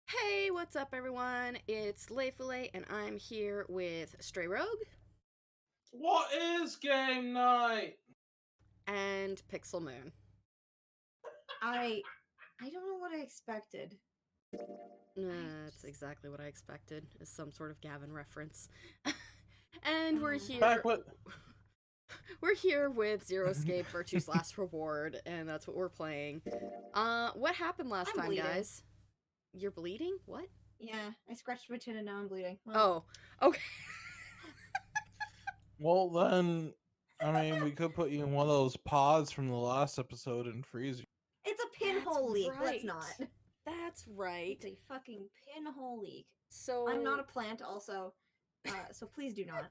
Hey, what's up, everyone? It's Layfilet, and I'm here with Stray Rogue What is game night? and Pixel Moon. I don't know what I expected. That's exactly what I expected, is some sort of Gavin reference. And we're here. Back with We're here with Zero Escape Virtue's Last Reward, and that's what we're playing. What happened last I'm time, bleeding. guys? You're bleeding? What? Yeah, I scratched my chin and now I'm bleeding. Well, Oh, okay. well then, I mean, we could put you in one of those pods from the last episode and freeze you. it's a pinhole leak. Let's not. That's right. It's a fucking pinhole leak. So I'm not a plant, also. So please do not.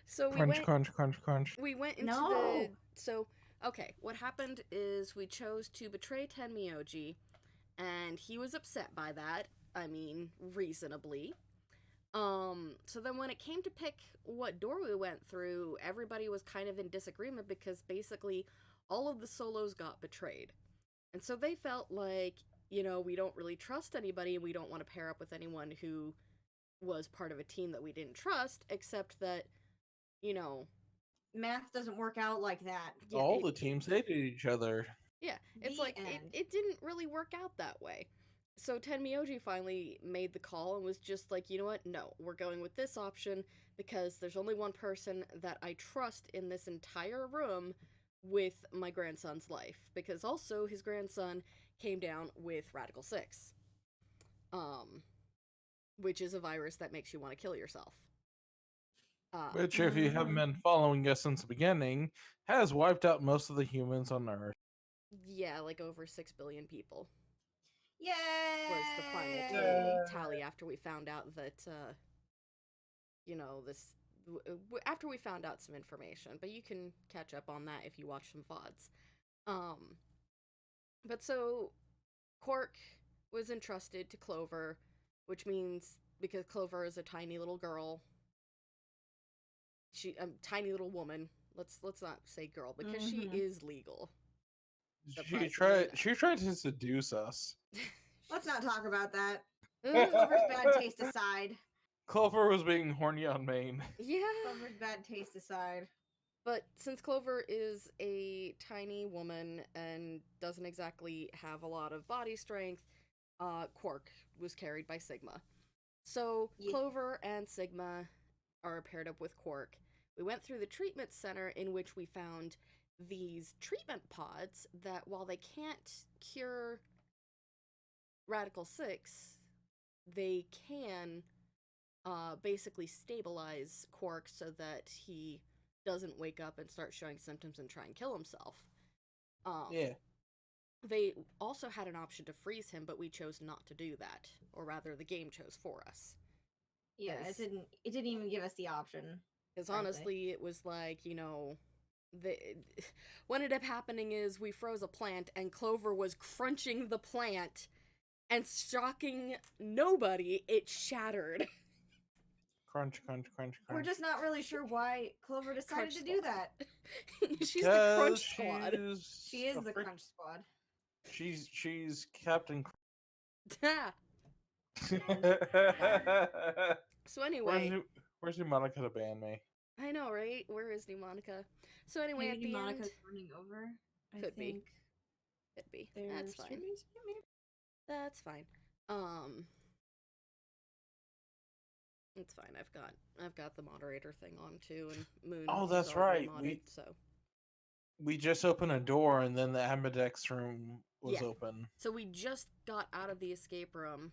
So we Crunch, crunch, crunch, crunch. We went into No. okay, what happened is we chose to betray Tenmyoji, and he was upset by that. I mean, reasonably. So then when it came to pick what door we went through, everybody was kind of in disagreement because basically all of the solos got betrayed. And so they felt like, we don't really trust anybody and we don't want to pair up with anyone who was part of a team that we didn't trust, except that, Math doesn't work out like that. yeah, All the teams hated each other. Yeah, it's The like end. it didn't really work out that way. So Tenmyoji finally made the call and was just like, you know what? No, we're going with this option because there's only one person that I trust in this entire room with my grandson's life. Because also his grandson came down with Radical 6. Which is a virus that makes you want to kill yourself. Which, if you haven't been following us since the beginning, has wiped out most of the humans on Earth. Yeah, like over 6 billion people. Yay! Was the final tally after we found out that, after we found out some information. But you can catch up on that if you watch some VODs. But so Quark was entrusted to Clover, which means because Clover is a tiny little girl, tiny little woman. Let's not say girl because she is legal. She tried to seduce us. Let's not talk about that. Clover's bad taste aside. Clover was being horny on Maine. Yeah. Clover's bad taste aside. But since Clover is a tiny woman and doesn't exactly have a lot of body strength, Quark was carried by Sigma. So Clover and Sigma are paired up with Quark. We went through the treatment center in which we found these treatment pods that, while they can't cure Radical 6, they can basically stabilize Quark so that he doesn't wake up and start showing symptoms and try and kill himself. Yeah. They also had an option to freeze him, but we chose not to do that. Or rather, the game chose for us. Yeah, it didn't even give us the option. Because honestly, it was like, what ended up happening is we froze a plant and Clover was crunching the plant, and shocking nobody, it shattered. Crunch, crunch, crunch, crunch. We're just not really sure why Clover decided to do that. She's the Crunch Squad. She is the Crunch Squad. She's Captain. So anyway, where's New Monica to ban me? I know, right? Where is New Monica? So anyway, maybe at the Monica's end, running over. Could be. That's fine. That's fine. It's fine. I've got the moderator thing on too, and Moon. Oh, that's right. We just opened a door, and then the Ambidex room was open. So we just got out of the escape room,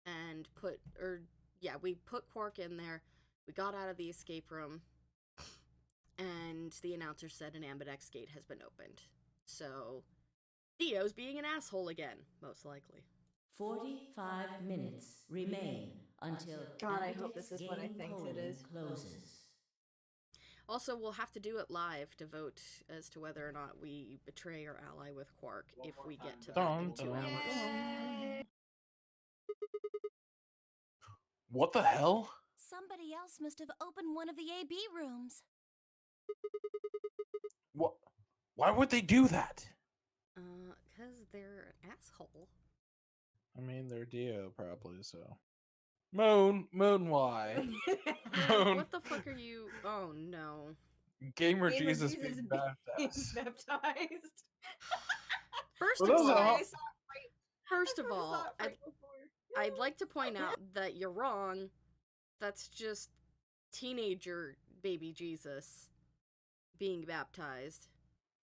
and we put Quark in there. We got out of the escape room, and the announcer said an Ambidex gate has been opened. So Theo's being an asshole again, most likely. 45 minutes remain until God, I hope this is what I think it is. Closes. Also, we'll have to do it live to vote as to whether or not we betray or ally with Quark if we get to that in 2 hours. What the hell? Somebody else must have opened one of the AB rooms. What? Why would they do that? 'Cause they're an asshole. I mean, they're Dio probably, so. Moon, why? Moon, what the fuck are you? Oh no. Gamer Jesus being baptized. Baptized. First For of those at all, home- first of all, I'd like to point out that you're wrong. That's just teenager baby Jesus being baptized.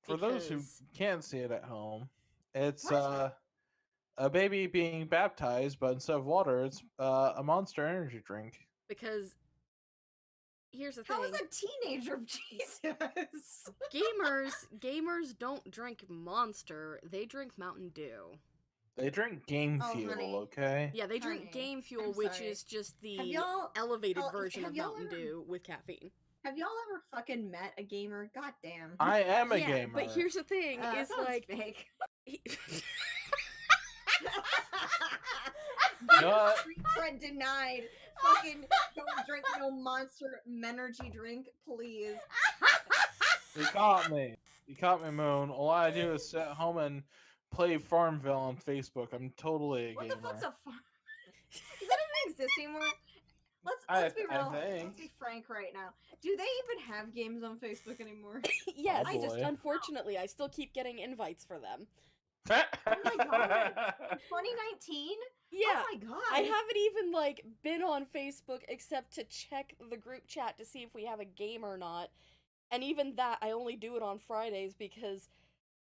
For those who because- can't see it at home, it's What? a baby being baptized, but instead of water, it's a Monster Energy drink. Because here's the How thing. is a teenager Jesus? Gamers don't drink Monster, they drink Mountain Dew. They drink Game Oh, Fuel, honey. okay? Yeah, they drink Honey, Game Fuel, I'm which sorry. is just the Have y'all- elevated have version of y'all Mountain ever- Dew with caffeine. Have y'all ever fucking met a gamer? Goddamn. I am a Yeah, gamer. but here's the thing: is sounds like fake. What? Street cred denied. Fucking don't drink no Monster Energy drink, please. You caught me. You caught me, Moon. All I do is sit at home and play Farmville on Facebook. I'm totally a What gamer. the fuck's a farm? Does that even exist anymore? Let's be real. think. Let's be frank right now. Do they even have games on Facebook anymore? yes, Oh, boy. unfortunately, I still keep getting invites for them. Oh my god. 2019? Yeah, Oh my god. I haven't even like been on Facebook except to check the group chat to see if we have a game or not. And even that, I only do it on Fridays because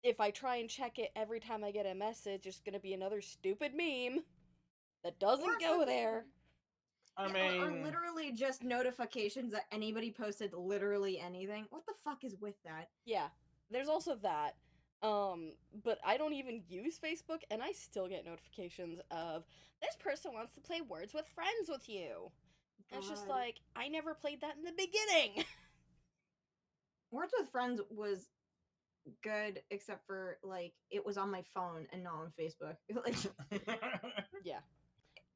if I try and check it every time I get a message, it's gonna be another stupid meme that doesn't Or go fucking- there. I Yeah, mean, or literally just notifications that anybody posted literally anything. What the fuck is with that? Yeah, there's also that. But I don't even use Facebook, and I still get notifications of this person wants to play Words with Friends with you. And it's just God. like, I never played that in the beginning. Words with Friends was good, except for like it was on my phone and not on Facebook. Yeah.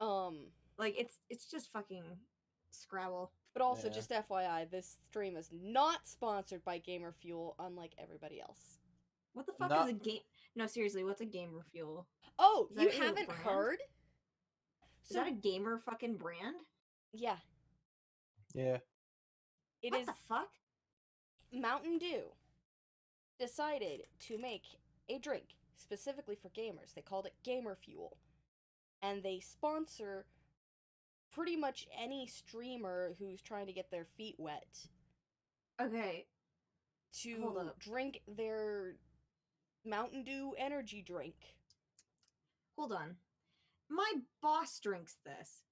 Um, Like it's just fucking Scrabble. but also Yeah. just FYI, this stream is not sponsored by Gamer Fuel, unlike everybody else. What the fuck Not- is a game? No, seriously, what's a gamer fuel? Oh, Is that you even a haven't brand? heard? Is that a gamer fucking brand? Yeah, yeah. it What is. the fuck? Mountain Dew decided to make a drink specifically for gamers. They called it Gamer Fuel. And they sponsor pretty much any streamer who's trying to get their feet wet Okay, hold to up. drink their Mountain Dew energy drink. Hold on. My boss drinks this,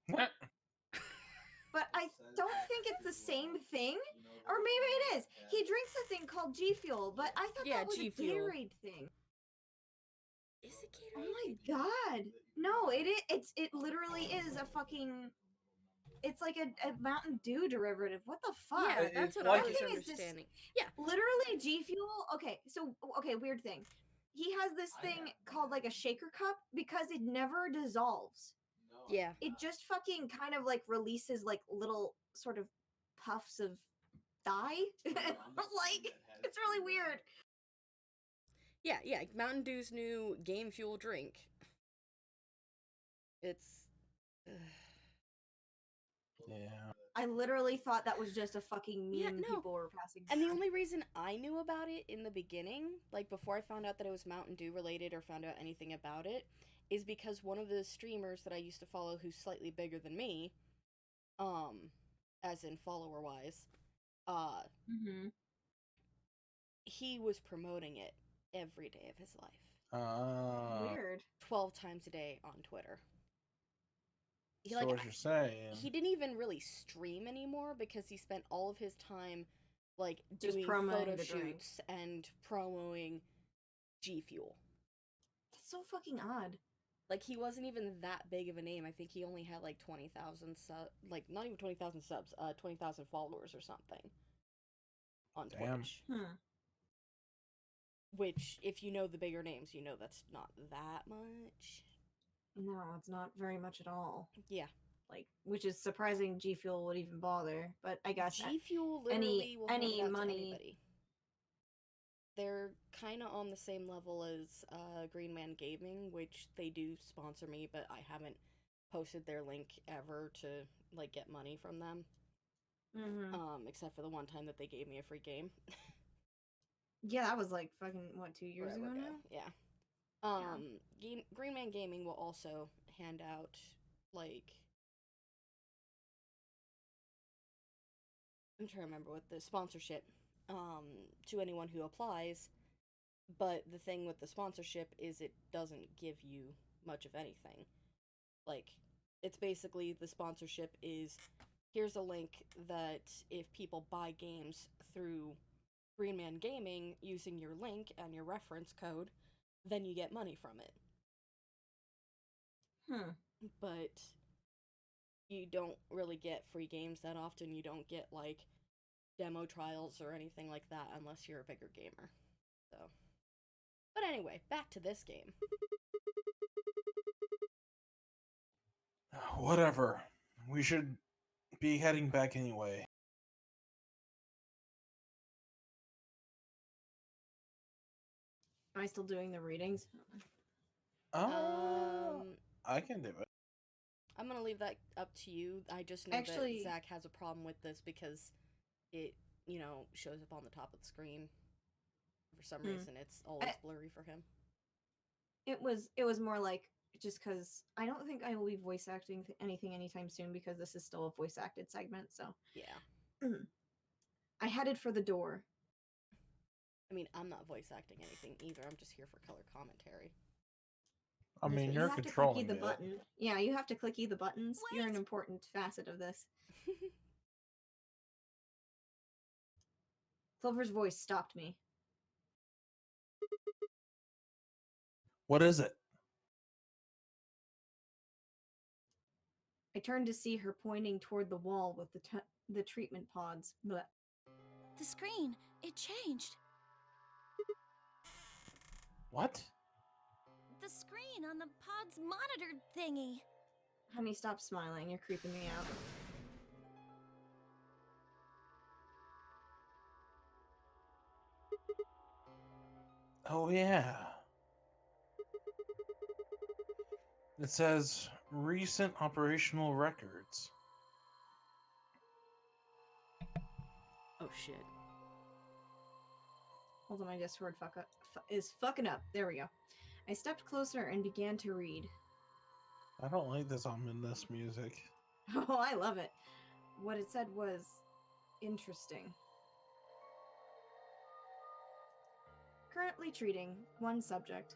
but I don't think it's the same thing. Or maybe it is. He drinks a thing called G Fuel, but I thought Yeah, that was G a Fuel. Gatorade thing. Is it Oh Gatorade? my god. No, it literally is a fucking it's like a Mountain Dew derivative. What the fuck? Yeah, It's that's what like- I was That thing is just- understanding. Yeah, Literally G Fuel. Okay, so weird thing. He has this thing called like a shaker cup because it never dissolves. yeah. It just fucking kind of like releases like little sort of puffs of dye. Like it's really weird. Yeah. Mountain Dew's new Game Fuel drink. It's. Yeah. I literally thought that was just a fucking meme Yeah, no. people were passing. And the through. only reason I knew about it in the beginning, like before I found out that it was Mountain Dew related or found out anything about it, is because one of the streamers that I used to follow who's slightly bigger than me, as in follower wise, Mhm. he was promoting it every day of his life. Weird. 12 times a day on Twitter. He, So like, what you're saying? he didn't even really stream anymore because he spent all of his time like Just doing promoting photo the drink. shoots and promoting G Fuel. That's so fucking odd. Like he wasn't even that big of a name. I think he only had like 20,000 like not even 20,000 subs, 20,000 followers or something on Damn. Twitch. Hmm. Which, if you know the bigger names, you know that's not that much. No, it's not very much at all. Yeah, Like, which is surprising G Fuel would even bother. But I guess G Fuel any- literally will hand any it out money- to anybody. they're kind of on the same level as Green Man Gaming, which they do sponsor me, but I haven't posted their link ever to like get money from them. Except for the one time that they gave me a free game. Yeah, that was like fucking what, 2 years Forever ago now? Yeah. Green Man Gaming will also hand out like I'm trying to remember what the sponsorship to anyone who applies, but the thing with the sponsorship is it doesn't give you much of anything. Like it's basically the sponsorship is here's a link that if people buy games through Green Man Gaming using your link and your reference code, then you get money from it. But you don't really get free games that often. You don't get like demo trials or anything like that unless you're a bigger gamer. So, but anyway, back to this game. Whatever. We should be heading back anyway. Am I still doing the readings? I can do it. I'm gonna leave that up to you. I just know that Zach has a problem with this because it, shows up on the top of the screen. For some reason, it's always blurry for him. It was more like just because I don't think I will be voice acting anything anytime soon because this is still a voice acted segment. So yeah, I headed for the door. I mean, I'm not voice acting anything either. I'm just here for color commentary. I mean, you you're have controlling to clicky the button. Yeah, you have to clicky the buttons. Wait. You're an important facet of this. Clover's voice stopped me. What is it? I turned to see her pointing toward the wall with the treatment pods. Blech. The screen, it changed. What? The screen on the pod's monitor thingy. Honey, stop smiling. You're creeping me out. Oh, yeah. It says recent operational records. Oh, shit. Hold on, my Discord is fucking up. There we go. I stepped closer and began to read. I don't like this ominous music. Oh, I love it. What it said was interesting. Currently treating one subject.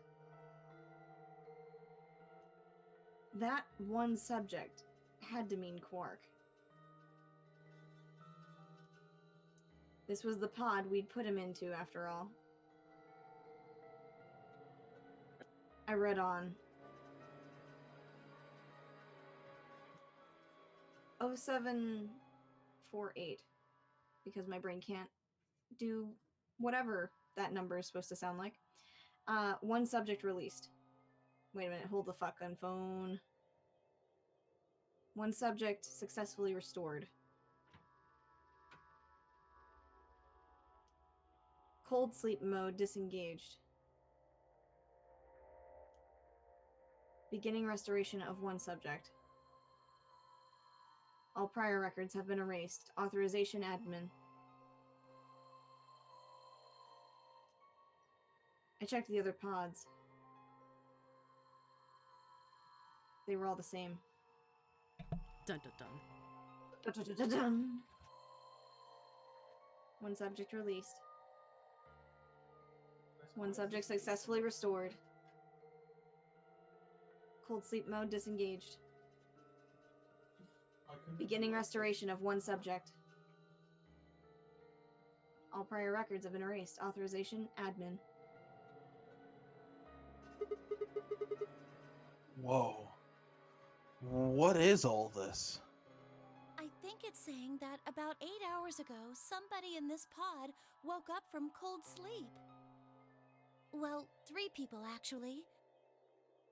That one subject had to mean Quark. This was the pod we'd put him into, after all. I read on. 0748, because my brain can't do whatever that number is supposed to sound like. One subject released. Wait a minute, hold the fucking phone. One subject successfully restored. Cold sleep mode disengaged. Beginning restoration of one subject. All prior records have been erased. Authorization admin. I checked the other pods. They were all the same. Dun dun dun. Dun, dun, dun, dun, dun. One subject released. One subject successfully restored. Cold sleep mode disengaged. Beginning restoration of one subject. All prior records have been erased. Authorization admin. Whoa. What is all this? I think it's saying that about 8 hours ago, somebody in this pod woke up from cold sleep. Well, 3 people actually.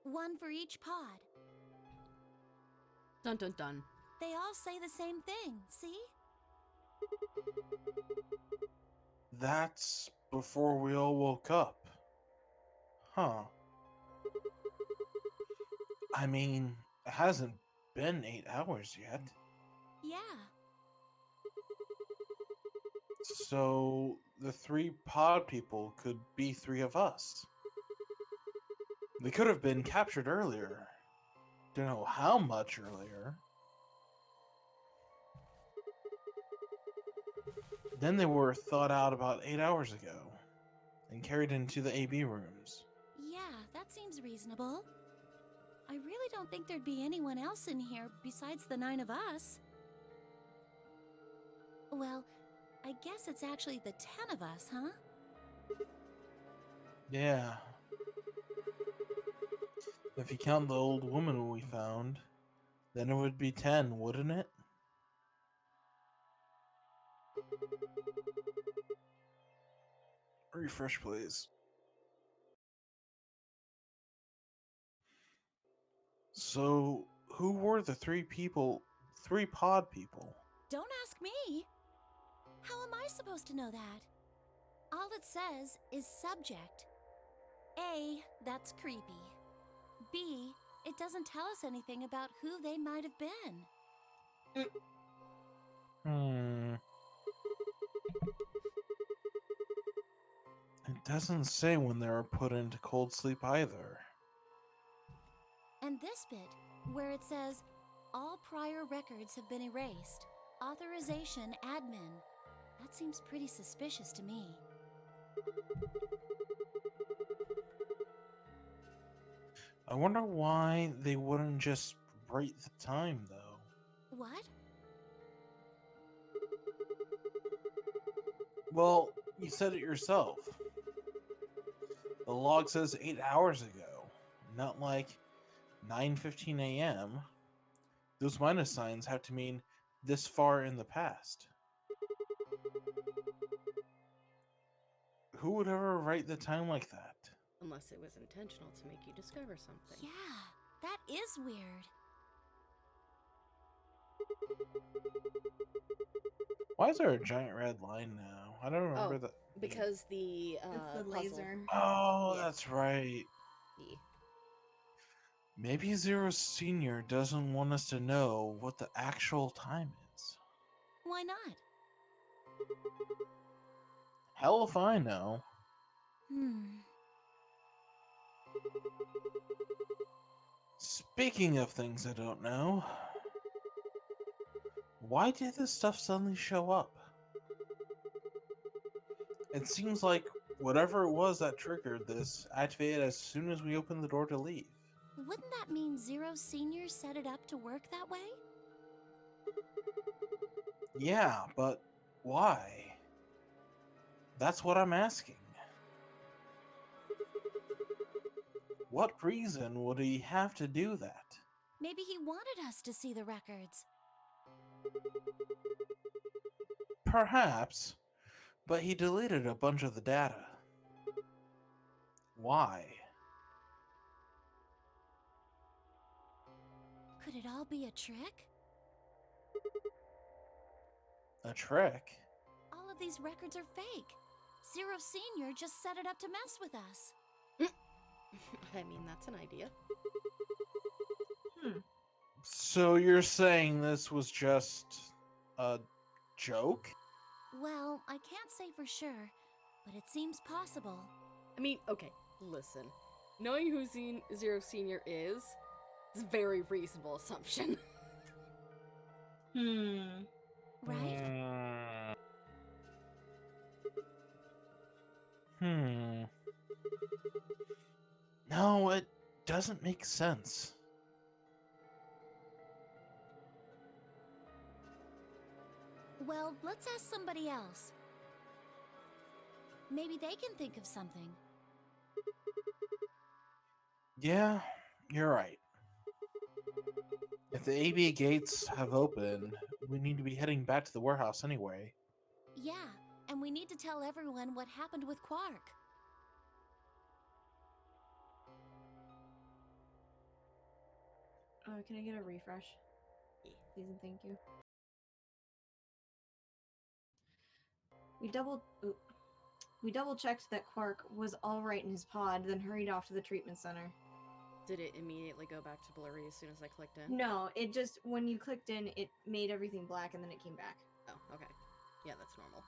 One for each pod. Dun dun dun. They all say the same thing, see? That's before we all woke up. Huh. I mean, it hasn't been 8 hours yet. Yeah. So the 3 pod people could be 3 of us. They could have been captured earlier. Don't know how much earlier. Then they were thought out about 8 hours ago and carried into the AB rooms. Yeah, that seems reasonable. I really don't think there'd be anyone else in here besides the 9 of us. Well, I guess it's actually the 10 of us, huh? Yeah. If you count the old woman we found, then it would be 10, wouldn't it? Refresh, please. So, who were the 3 people, 3 pod people? Don't ask me. How am I supposed to know that? All it says is subject. A, that's creepy. B, it doesn't tell us anything about who they might have been. It doesn't say when they were put into cold sleep either. And this bit, where it says, all prior records have been erased. Authorization admin. That seems pretty suspicious to me. I wonder why they wouldn't just write the time, though. What? Well, you said it yourself. The log says 8 hours ago, not like 9:15 a.m. Those minus signs have to mean this far in the past. Who would ever write the time like that? Unless it was intentional to make you discover something. Yeah, that is weird. Why is there a giant red line now? I don't remember that. Because the It's the puzzle. laser. Oh, Yeah. that's right. Yeah. Maybe Zero Senior doesn't want us to know what the actual time is. Why not? Hell if I know. Speaking of things I don't know, why did this stuff suddenly show up? It seems like whatever it was that triggered this activated as soon as we opened the door to leave. Wouldn't that mean Zero Senior set it up to work that way? Yeah, but why? That's what I'm asking. What reason would he have to do that? Maybe he wanted us to see the records. Perhaps, but he deleted a bunch of the data. Why? Could it all be a trick? A trick? All of these records are fake. Zero Senior just set it up to mess with us. I mean, that's an idea. So you're saying this was just a joke? Well, I can't say for sure, but it seems possible. I mean, okay, listen. Knowing who Zero Senior is a very reasonable assumption. Right? No, it doesn't make sense. Well, let's ask somebody else. Maybe they can think of something. Yeah, you're right. If the AB gates have opened, we need to be heading back to the warehouse anyway. Yeah, and we need to tell everyone what happened with Quark. Can I get a refresh? Please and thank you. We doubled. We double-checked that Quark was alright in his pod, then hurried off to the treatment center. Did it immediately go back to blurry as soon as I clicked in? No, it just, when you clicked in, it made everything black and then it came back. Oh, okay. Yeah, that's normal.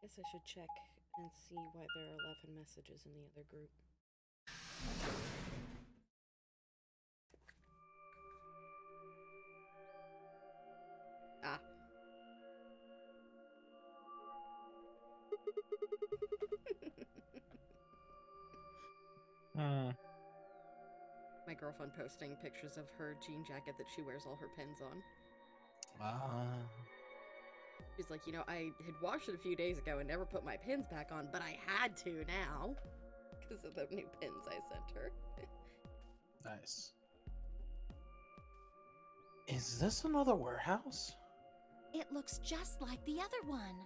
Guess I should check and see why there are 11 messages in the other group. Ah. My girlfriend posting pictures of her jean jacket that she wears all her pins on. She's like, you know, I had washed it a few days ago and never put my pins back on, but I had to now. Because of the new pins I sent her. Nice. Is this another warehouse? It looks just like the other one.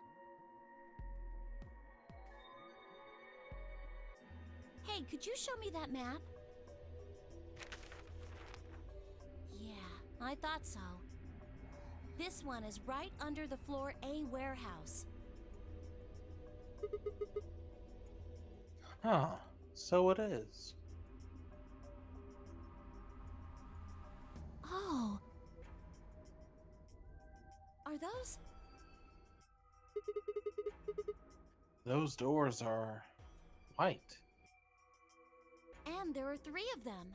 Hey, could you show me that map? Yeah, I thought so. This one is right under the floor A warehouse. Huh. So it is. Oh. Are those? Those doors are white. And there are 3 of them.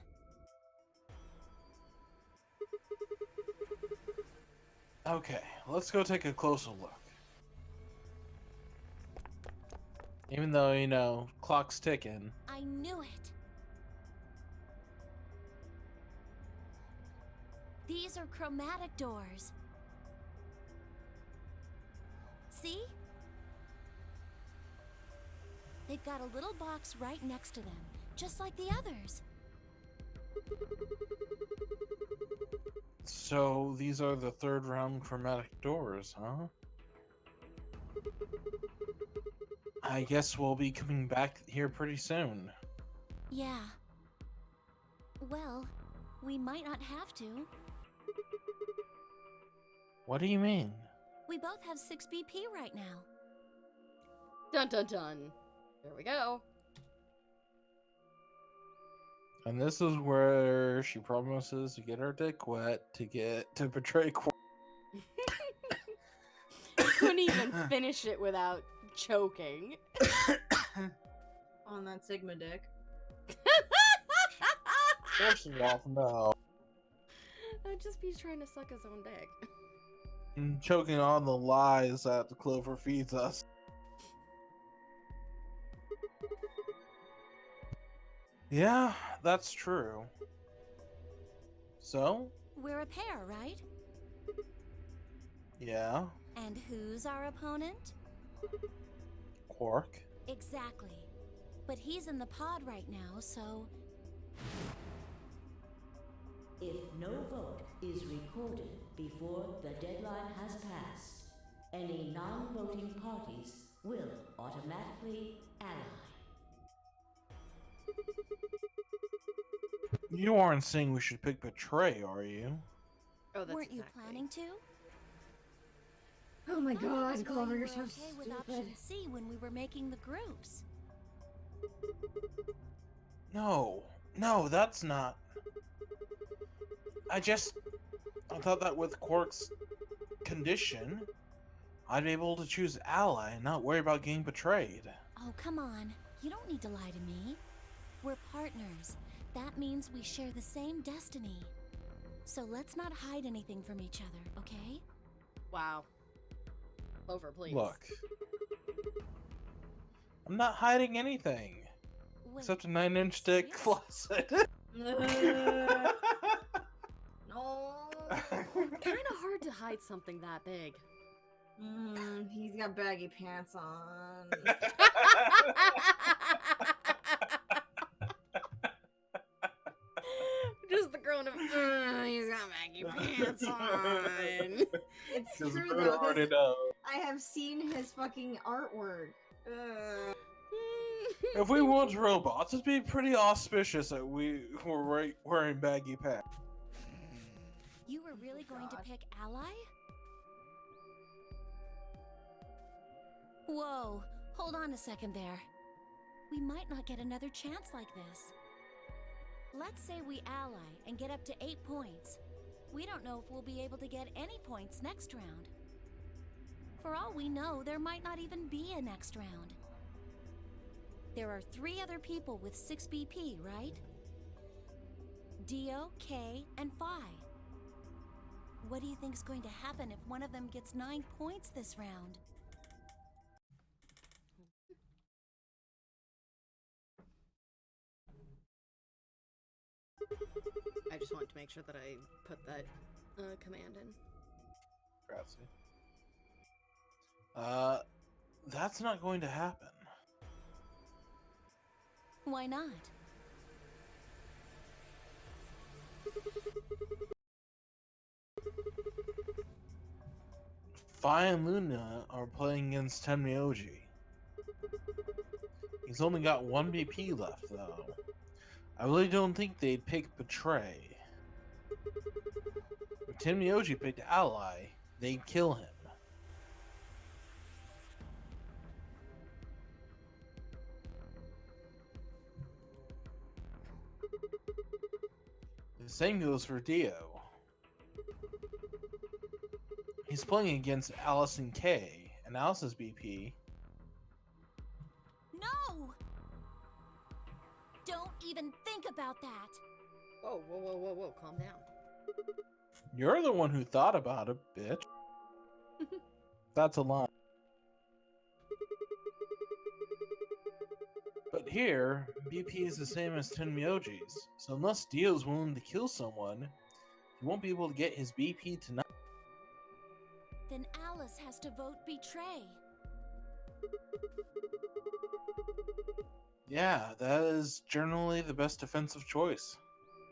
Okay, let's go take a closer look. Even though, you know, clock's ticking. I knew it. These are chromatic doors. See? They've got a little box right next to them, just like the others. So these are the third round chromatic doors, huh? I guess we'll be coming back here pretty soon. Yeah. Well, we might not have to. What do you mean? We both have 6 BP right now. Dun dun dun. There we go. And this is where she promises to get her dick wet to betray Quark. Couldn't even finish it without choking. On that Sigma dick. First of all, no. I'd just be trying to suck his own dick. And choking on the lies that the Clover feeds us. Yeah, that's true. So? We're a pair, right? Yeah. And who's our opponent? Quark. Exactly. But he's in the pod right now, so... If no vote is recorded before the deadline has passed, any non-voting parties will automatically ally. You aren't saying we should pick betray, are you? Oh, that's Weren't you exactly. planning to? Oh my I thought god, that's why Clover, you you're were so okay with stupid. option C when we were making the groups. No, that's not. I thought that with Quark's condition, I'd be able to choose ally and not worry about getting betrayed. Oh, come on. You don't need to lie to me. We're partners. That means we share the same destiny. So let's not hide anything from each other, okay? Wow. Clover, please. Look. I'm not hiding anything. Wait, Except a 9-inch dick serious? flaccid. No. Kind of hard to hide something that big. He's got baggy pants on. Just the grown up. He's got baggy pants on. It's Because true we though. already His, know. I have seen his fucking artwork. If we weren't robots, it'd be pretty auspicious that we were wearing baggy pants. we're really going to God. pick ally? Whoa, hold on a second there. We might not get another chance like this. Let's say we ally and get up to 8 points. We don't know if we'll be able to get any points next round. For all we know, there might not even be a next round. There are 3 other people with 6 BP, right? Dio, Kay, and Phi. What do you think's going to happen if one of them gets 9 points this round? I just wanted to make sure that I put that command in. Grazie. That's not going to happen. Why not? Phi and Luna are playing against Tenmyoji. He's only got 1 BP left, though. I really don't think they'd pick Betray. If Tenmyoji picked Ally, they'd kill him. The same goes for Dio. He's playing against Allison K, and Alice's BP. No! Don't even think about that. Whoa, whoa, whoa, whoa, whoa, calm down. You're the one who thought about it, bitch. That's a lie. But here, BP is the same as Tenmyoji's, so unless Dio's willing to kill someone, he won't be able to get his BP tonight. Then Alice has to vote Betray. Yeah, that is generally the best defensive choice.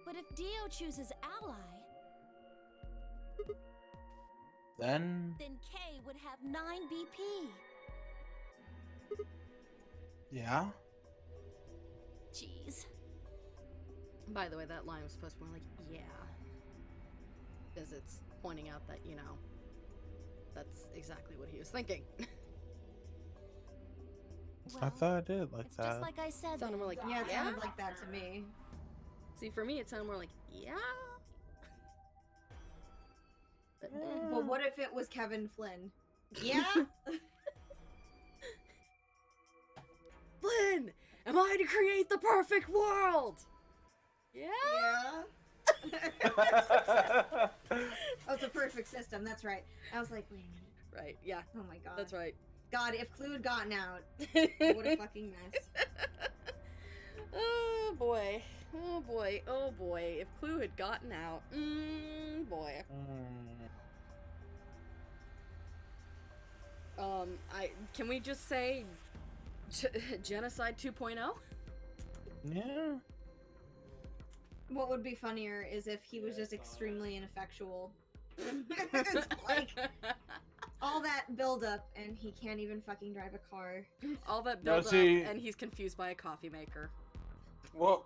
But if Dio chooses Ally, Then, then Kay would have 9 BP. yeah. Jeez. By the way, that line was supposed to be more like, yeah. Because it's pointing out that, you know, that's exactly what he was thinking. I Well, thought I did like it's that. just like I said. Sounded more like, Yeah, it yeah? sounded like that to me. See, for me, it sounded more like, yeah? But, But what if it was Kevin Flynn? Yeah? Flynn, am I to create the perfect world? Yeah? Yeah. Oh, it's a perfect system. That's right. I was like, wait a minute. Right, yeah, Oh my god. that's right. God, if Clue had gotten out, what a fucking mess. Oh boy. Oh boy. Oh boy. If Clue had gotten out. Boy. Can we just say genocide 2.0? Yeah. What would be funnier is if he was just extremely ineffectual. It's like all that build-up and he can't even fucking drive a car. All that No, build see- up and he's confused by a coffee maker. What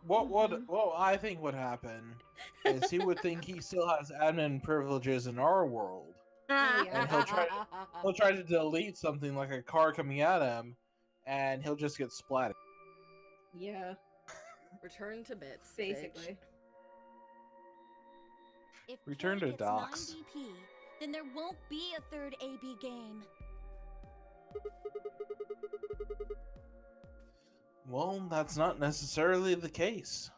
I think would happen is he would think he still has admin privileges in our world. Oh, yeah. And he'll try to delete something like a car coming at him, and he'll just get splatted. Yeah, Return to bits. bitch. basically. If Return Kay to gets docs. 9 BP, then there won't be a 3rd AB game. Well, that's not necessarily the case.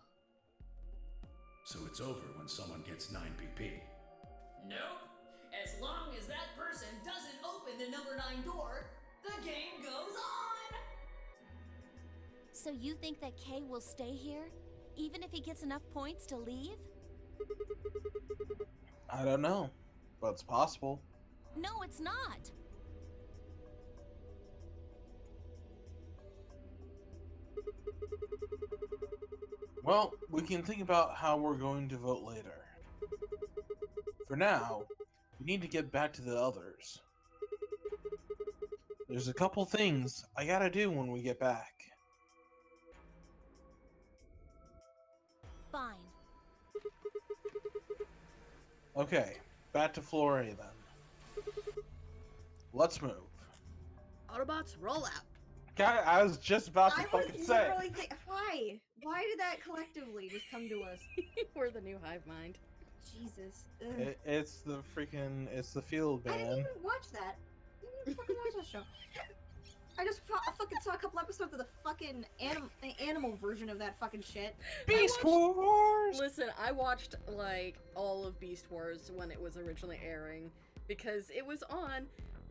So it's over when someone gets 9 BP. Nope. As long as that person doesn't open the number 9 door, the game goes on! So you think that Kay will stay here, even if he gets enough points to leave? I don't know, but it's possible. No, it's not. Well, we can think about how we're going to vote later. For now, we need to get back to the others. There's a couple things I gotta do when we get back. Fine. Okay, back to Florida then. Let's move. Autobots, roll out. God, I was just about to I was fucking say. literally why? Why did that collectively just come to us? We're the new hive mind. Jesus. Ugh. It's the field I didn't man. even watch that. I didn't even fucking watch that show. I just fucking saw a couple episodes of the fucking animal version of that fucking shit. Beast Wars! Listen, I watched like all of Beast Wars when it was originally airing because it was on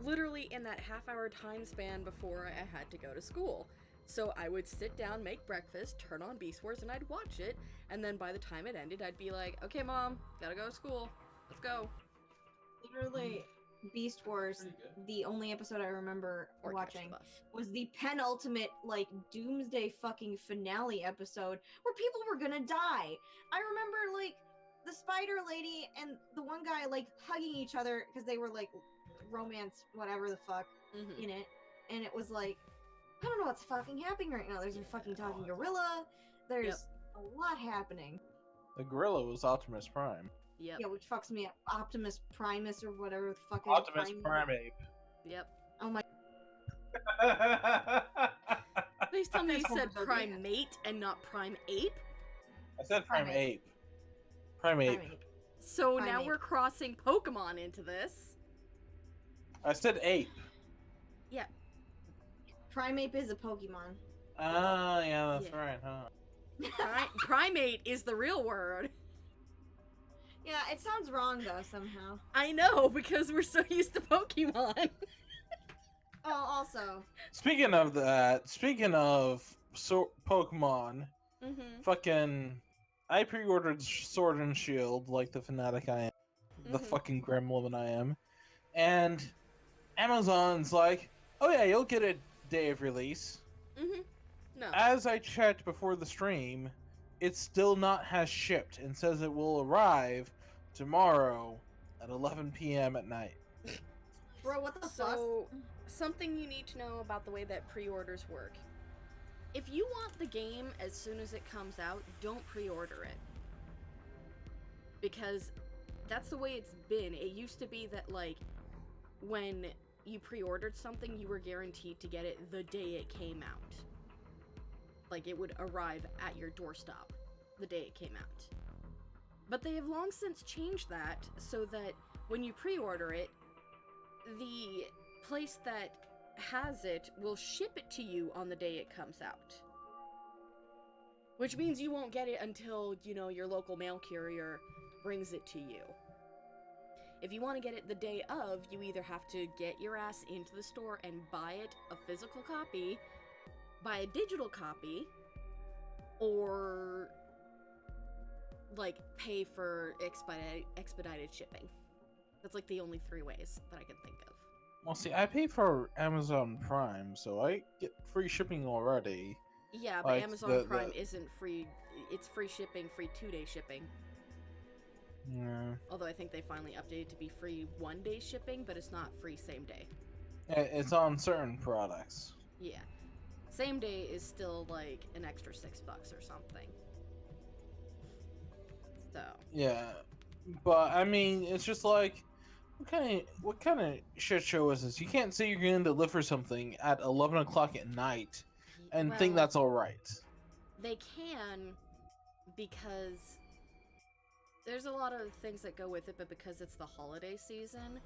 literally in that half-hour time span before I had to go to school. So I would sit down, make breakfast, turn on Beast Wars, and I'd watch it. And then by the time it ended, I'd be like, "Okay, Mom, gotta go to school. Let's go." Literally, Beast Wars, the only episode I remember Or catch the watching bus. was the penultimate, like, doomsday fucking finale episode where people were gonna die. I remember, like, the spider lady and the one guy, like, hugging each other because they were, like, romance, whatever the fuck, Mhm. in it. And it was like, I don't know what's fucking happening right now. There's a fucking talking gorilla. There's a lot happening. The gorilla was Optimus Prime. Yep. Yeah, which fucks me up. Optimus Primus or whatever the fuck. Optimus Primate. Yep. Oh my. Please tell me you That's said homophobic. primate and not prime ape. I said Primate. Primate. Primate. Primate. So now Primate. we're crossing Pokemon into this. I said ape. Yeah. Primeape is a Pokemon. Ah, yeah, that's Yeah. right, huh? Primate is the real word. Yeah, it sounds wrong though somehow. I know, because we're so used to Pokemon. Oh, also, Speaking of that, speaking of Pokemon, Mm-hmm. fucking, I pre-ordered Sword and Shield like the fanatic I am, the Mhm. fucking gremlin I am, and Amazon's like, oh yeah, you'll get it day of release. Mm-hmm. No. As I checked before the stream, it still not has shipped and says it will arrive tomorrow at 11 p.m. at night. bro, what the fuck? So, something you need to know about the way that pre-orders work. If you want the game as soon as it comes out, don't pre-order it. Because that's the way it's been. It used to be that, like, when you pre-ordered something, you were guaranteed to get it the day it came out. Like, it would arrive at your doorstep the day it came out. But they have long since changed that so that when you pre-order it, the place that has it will ship it to you on the day it comes out. Which means you won't get it until, you know, your local mail carrier brings it to you. If you want to get it the day of, you either have to get your ass into the store and buy it a physical copy, buy a digital copy, or like pay for expedited shipping. That's like the only three ways that I can think of. Well, see, I pay for Amazon Prime, so I get free shipping already. Yeah, but Like, Amazon Prime isn't free. It's free shipping, free 2-day shipping. Yeah. Although I think they finally updated to be free 1-day shipping, but it's not free same day. It's on certain products. Yeah. Same day is still like an extra $6 or something. So. Yeah, but I mean, it's just like, what kind of shit show is this? You can't say you're going to deliver something at 11 o'clock at night and think well, that's all right. They can, because there's a lot of things that go with it, but because it's the holiday season,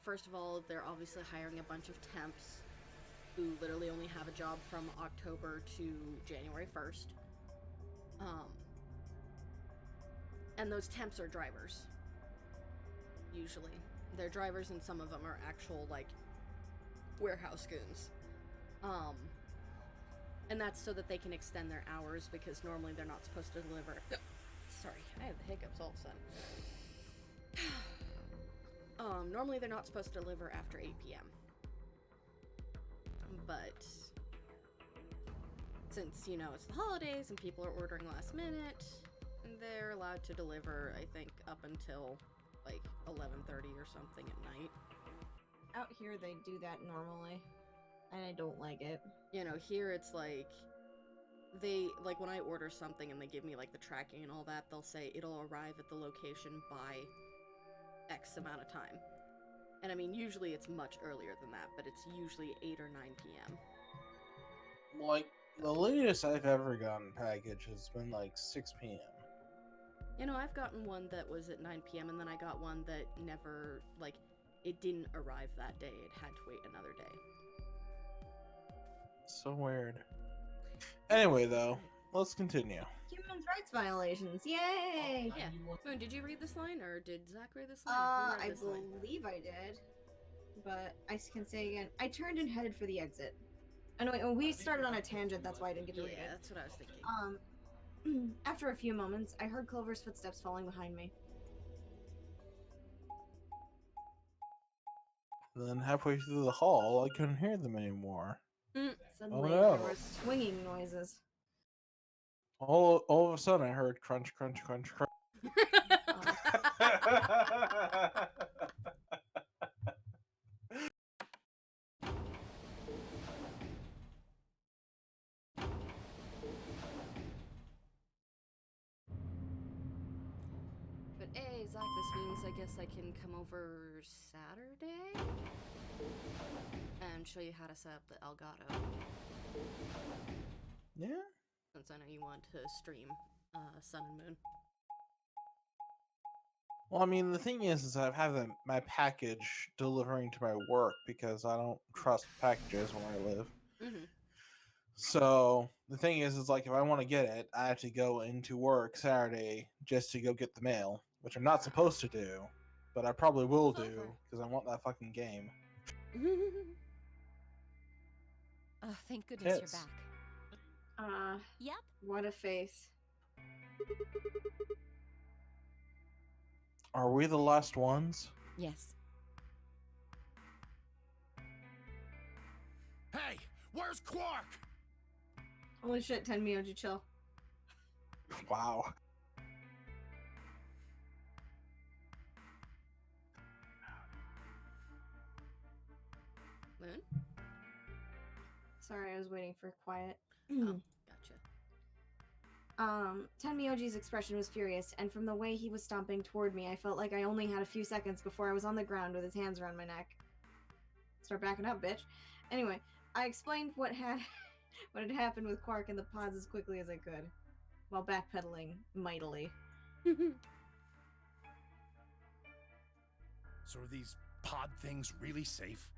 first of all, they're obviously hiring a bunch of temps who literally only have a job from October to January 1st. And those temps are drivers. Usually. They're drivers, and some of them are actual, like, warehouse goons. And that's so that they can extend their hours, because normally they're not supposed to deliver. Sorry, I have the hiccups all of a sudden. Normally they're not supposed to deliver after 8 p.m. But since, you know, it's the holidays and people are ordering last minute, they're allowed to deliver, I think, up until like 11:30 or something at night. Out here, they do that normally, and I don't like it. You know, here it's like, they, like, when I order something and they give me, like, the tracking and all that, they'll say it'll arrive at the location by X amount of time. And I mean, usually it's much earlier than that, but it's usually 8 or 9 p.m. Like, the latest I've ever gotten package has been like 6 p.m. You know, I've gotten one that was at 9 p.m. and then I got one that never, like, it didn't arrive that day. It had to wait another day. So weird. Anyway, though, let's continue. Human rights violations. Yay! Yeah. Moon, did you read this line, or did Zach read this line? Who I read this line? believe I did. But I can say again, I turned and headed for the exit. Anyway, we started on a tangent, that's why I didn't get to read Yeah, it. that's what I was thinking. After a few moments, I heard Clover's footsteps falling behind me. Then halfway through the hall, I couldn't hear them anymore. Suddenly, no. there were swinging noises. All of a sudden, I heard crunch, crunch, crunch, crunch. But hey, Zach, this means I guess I can come over Saturday and show you how to set up the Elgato. Yeah? Since I know you want to stream Sun and Moon. Well, I mean, the thing is I've had my package delivering to my work because I don't trust packages where I live. Mm-hmm. So the thing is like if I want to get it, I have to go into work Saturday just to go get the mail, which I'm not supposed to do, but I probably will do because I want that fucking game. Oh, thank goodness Tits. you're back. Yep. What a face. Are we the last ones? Yes. Hey, where's Quark? Holy shit, Tenmyoji, chill. Wow. Moon? Sorry, I was waiting for quiet. Oh, gotcha. Tenmyoji's expression was furious, and from the way he was stomping toward me, I felt like I only had a few seconds before I was on the ground with his hands around my neck. Start backing up, bitch. Anyway, I explained what had happened with Quark and the pods as quickly as I could, while backpedaling mightily. So are these pod things really safe?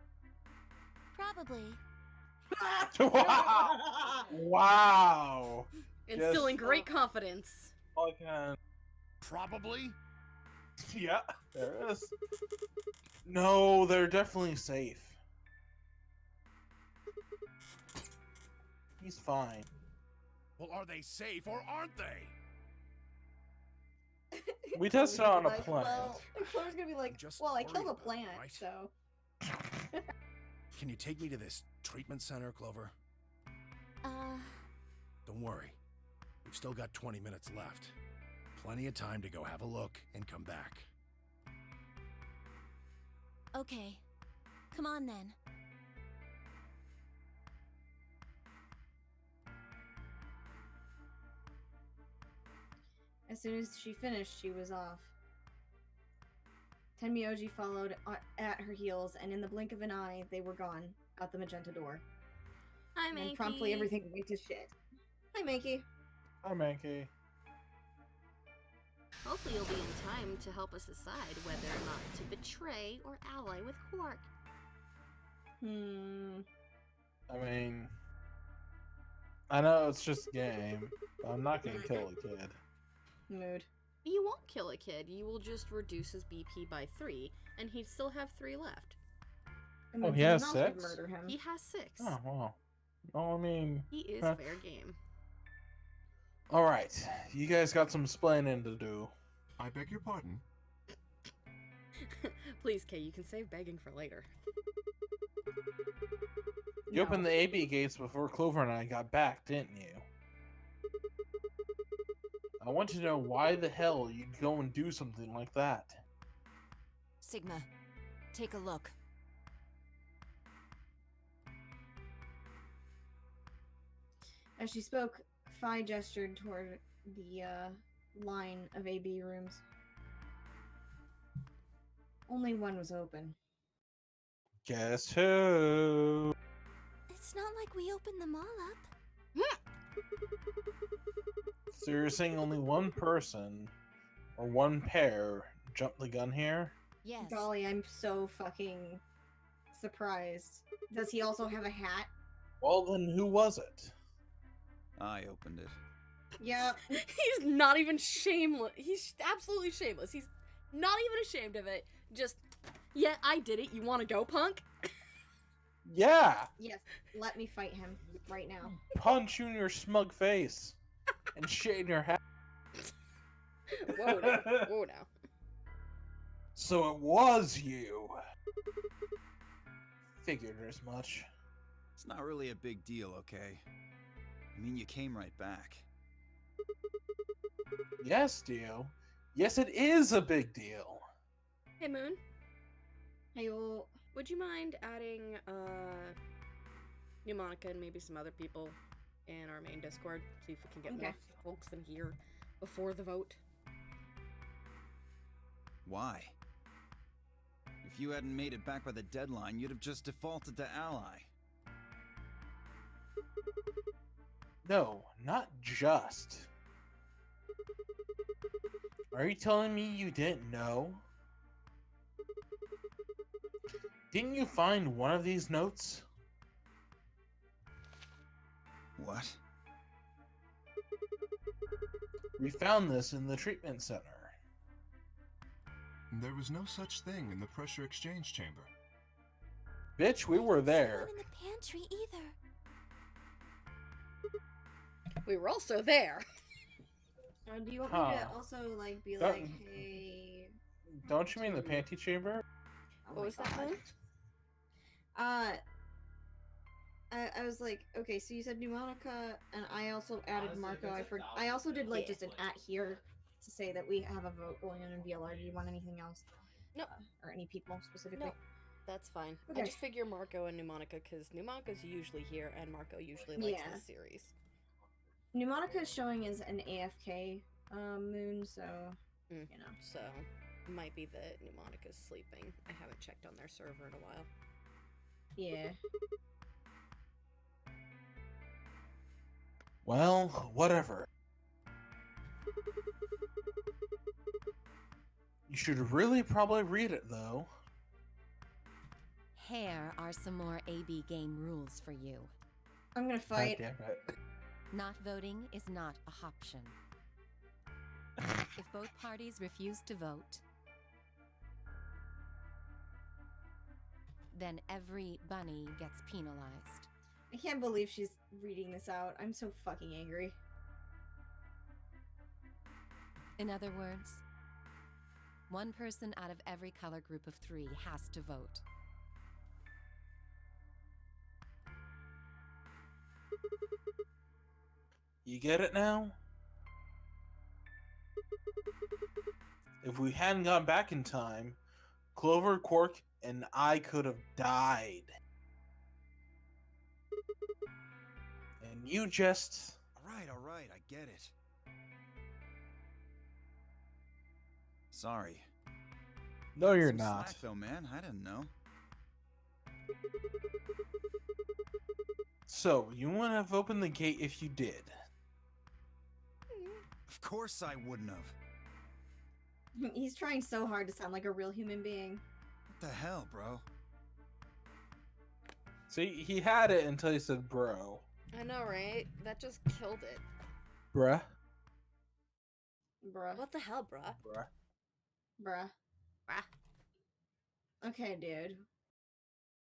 Probably. Wow. Wow. Instilling great confidence. Fucking... Probably? Yeah, there is. No, they're definitely safe. He's fine. Well, are they safe or aren't they? We tested it on a Like, plant. well, Clover's gonna be like, just well, I worried killed a about it, plant, right? so... Can you take me to this treatment center, Clover? Don't worry. We've still got 20 minutes left. Plenty of time to go have a look and come back. Okay. Come on then. As soon as she finished, she was off. Tenmyoji followed at her heels, and in the blink of an eye, they were gone out the magenta door. Hi, And Mankey. then promptly everything went to shit. Hi, Mankey. Hi, Mankey. Hopefully you'll be in time to help us decide whether or not to betray or ally with Quark. I mean, I know it's just a game, but I'm not gonna kill a kid. Mood. You won't kill a kid, you will just reduce his BP by 3, and he'd still have 3 left. And Oh, then he has someone else would 6? murder him. He has 6. Oh, wow. Oh, I mean... He is huh. fair game. Alright, you guys got some explaining to do. I beg your pardon? Please, Kay, you can save begging for later. You opened the AB gates before Clover and I got back, didn't you? I want to know why the hell you'd go and do something like that. Sigma, take a look. As she spoke, Phi gestured toward the line of AB rooms. Only one was open. Guess who? It's not like we opened them all up. So you're saying only one person or one pair jumped the gun here? Yes. Golly, I'm so fucking surprised. Does he also have a hat? Well, then who was it? I opened it. Yeah. He's not even shameless. He's absolutely shameless. He's not even ashamed of it. Just, yeah, I did it. You want to go, punk? Yeah! Yes. Let me fight him right now. Punch you in your smug face and shit in your hat. Whoa now. Whoa now. So it was you. Figured as much. It's not really a big deal, okay? I mean, you came right back. Yes, Dio. Yes, it is a big deal. Hey, Moon. Hey, well, Would you mind adding, New Monica and maybe some other people in our main Discord? See if we can get more folks in here before the vote. Why? If you hadn't made it back by the deadline, you'd have just defaulted to ally. No, not just. Are you telling me you didn't know? Didn't you find one of these notes? What? We found this in the treatment center. There was no such thing in the pressure exchange chamber. Bitch, we were I didn't see there. one in the pantry either. We were also there. do you want me to Huh. also, like, be Don't- like, hey... Don't you mean the panty chamber? Oh What my was that, God. Moon? I was like, okay, so you said New Monica, and I also added Marco. I also did, like, just an at here to say that we have a vote going on in VLR. Do you want anything else? No. Or any people specifically? No, that's fine. Okay. I just figure Marco and New Monica, because New Monica's usually here, and Marco usually likes Yeah. this series. New Monica is showing as an AFK moon, so, Mm. you know. So, might be that New Monica's sleeping. I haven't checked on their server in a while. Yeah. Well, whatever. You should really probably read it, though. Here are some more AB game rules for you. I'm gonna God fight. damn it. Not voting is not a option. If both parties refuse to vote, then every bunny gets penalized. I can't believe she's reading this out. I'm so fucking angry. In other words, one person out of every color group of 3 has to vote. You get it now? If we hadn't gone back in time, Clover, Quark, and I could have died. And you just... All right, I get it. Sorry. No, you're Some not. slack, though, man. I didn't know. So, you wouldn't have opened the gate if you did. Of course I wouldn't have. He's trying so hard to sound like a real human being. What the hell, bro? See, he had it until he said bro. I know, right? That just killed it. Bruh. Bruh. What the hell, bruh? Bruh. Bruh. Bruh. Okay, dude.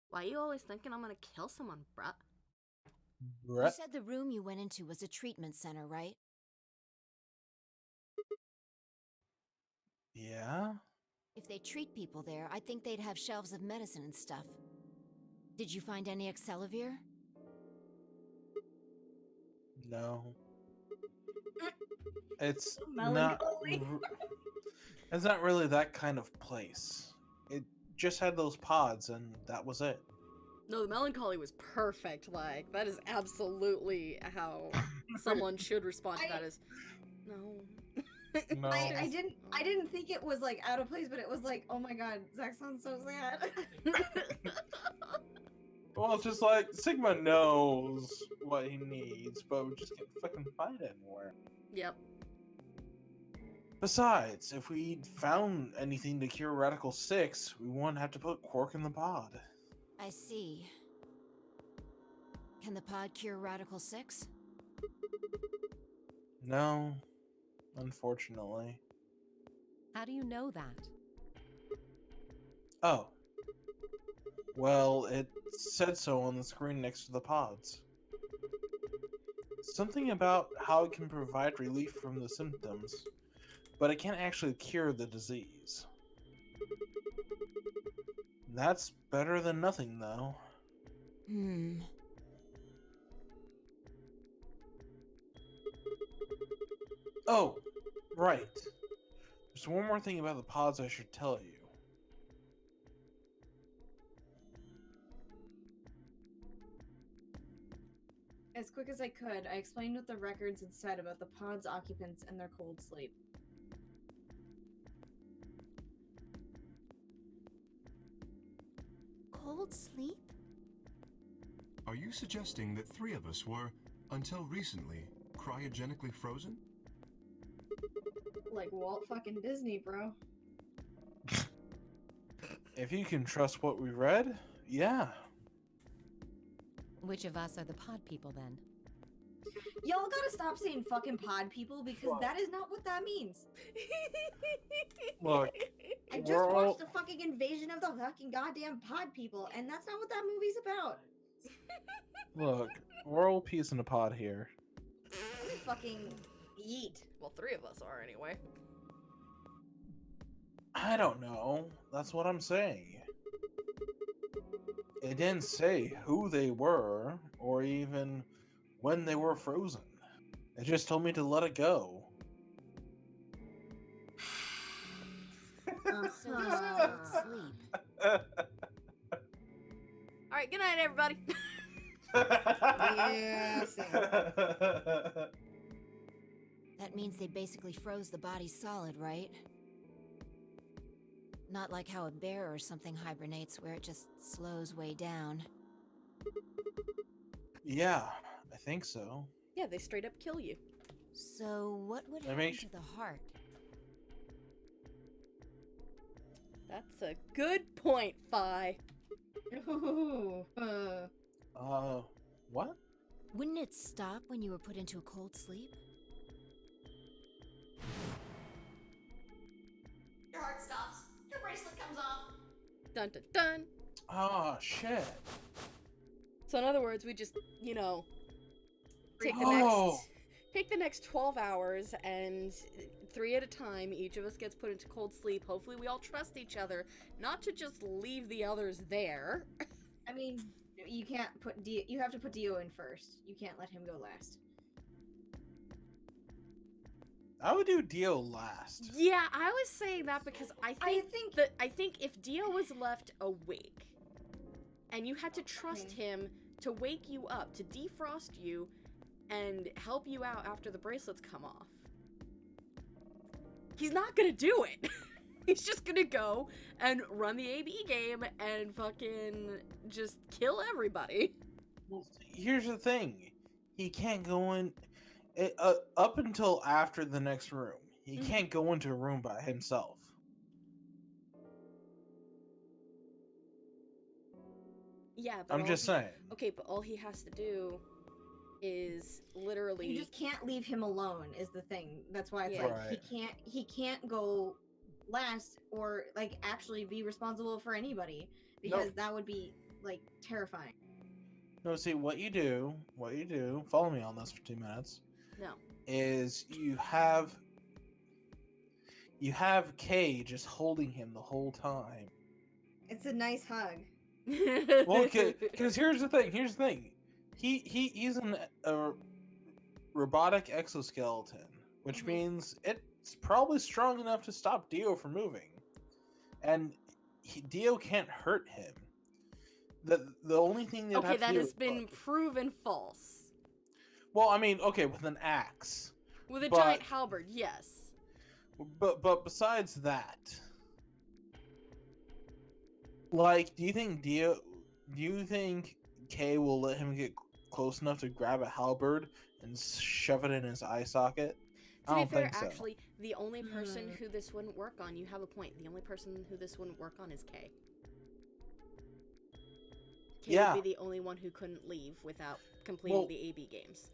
Why you always thinking I'm gonna kill someone, bruh? You Bruh. said the room you went into was a treatment center, right? Yeah? If they treat people there, I think they'd have shelves of medicine and stuff. Did you find any Excelavir? No. It's Melancholy. it's not really that kind of place. It just had those pods and that was it. No, the melancholy was perfect. Like, that is absolutely how someone should respond to that is, no. No. I didn't think it was like out of place, but it was like, oh my god, Zach sounds so sad. Well, it's just like Sigma knows what he needs, but we just can't fucking find it anywhere. Yep. Besides, if we found anything to cure Radical 6, we wouldn't have to put Quark in the pod. I see. Can the pod cure Radical 6? No, unfortunately. How do you know that? Oh. Well, it said so on the screen next to the pods. Something about how it can provide relief from the symptoms, but it can't actually cure the disease. That's better than nothing, though. Oh, right. There's one more thing about the pods I should tell you. As quick as I could, I explained what the records had said about the pod's occupants and their cold sleep. Cold sleep? Are you suggesting that 3 of us were, until recently, cryogenically frozen? Like Walt fucking Disney, bro. If you can trust what we read, yeah. Which of us are the pod people then? Y'all gotta stop saying fucking pod people because that is not what that means. Look, I just we're all- watched the fucking invasion of the fucking goddamn pod people, and that's not what that movie's about. Look, we're all peace in a pod here. Fucking yeet. Well, 3 of us are anyway. I don't know. That's what I'm saying. It didn't say who they were, or even when they were frozen. It just told me to let it go. So this cold sleep. Alright, good night, everybody. Yeah, That means they basically froze the body solid, right? Not like how a bear or something hibernates where it just slows way down. Yeah, I think so. Yeah, they straight up kill you. So what would That happen makes- to the heart? That's a good point, Fi. Ooh, What? Wouldn't it stop when you were put into a cold sleep? Your heart stops. Your bracelet comes off. Dun dun dun. Oh, shit. So in other words, we just, you know, take the Oh. take the next 12 hours and 3 at a time, each of us gets put into cold sleep. Hopefully we all trust each other, not to just leave the others there. I mean, you can't put you have to put Dio in first. You can't let him go last. I would do Dio last. Yeah, I was saying that because I think if Dio was left awake and you had to trust him to wake you up, to defrost you and help you out after the bracelets come off, he's not gonna do it. He's just gonna go and run the AB game and fucking just kill everybody. Well, here's the thing. He can't go in... up until after the next room. He can't go into a room by himself. Yeah, but I'm just saying. Okay, but all he has to do is literally... You just can't leave him alone is the thing. That's why it's Yeah. like Right. he can't go last or like actually be responsible for anybody because that would be like terrifying. No, see, what you do, follow me on this for 2 minutes, No. is you have Kay just holding him the whole time. It's a nice hug. Well, because here's the thing. He's a robotic exoskeleton, which means it's probably strong enough to stop Dio from moving, and Dio can't hurt him. The only thing that Okay, that has been proven false. Well, I mean, okay, with an axe. With a but- giant halberd, yes. But besides that, like, do you think Kay will let him get close enough to grab a halberd and shove it in his eye socket? To I be don't fair, think so. actually, the only person who this wouldn't work on, you have a point. The only person who this wouldn't work on is Kay. Kay Yeah. would be the only one who couldn't leave without completing the AB games.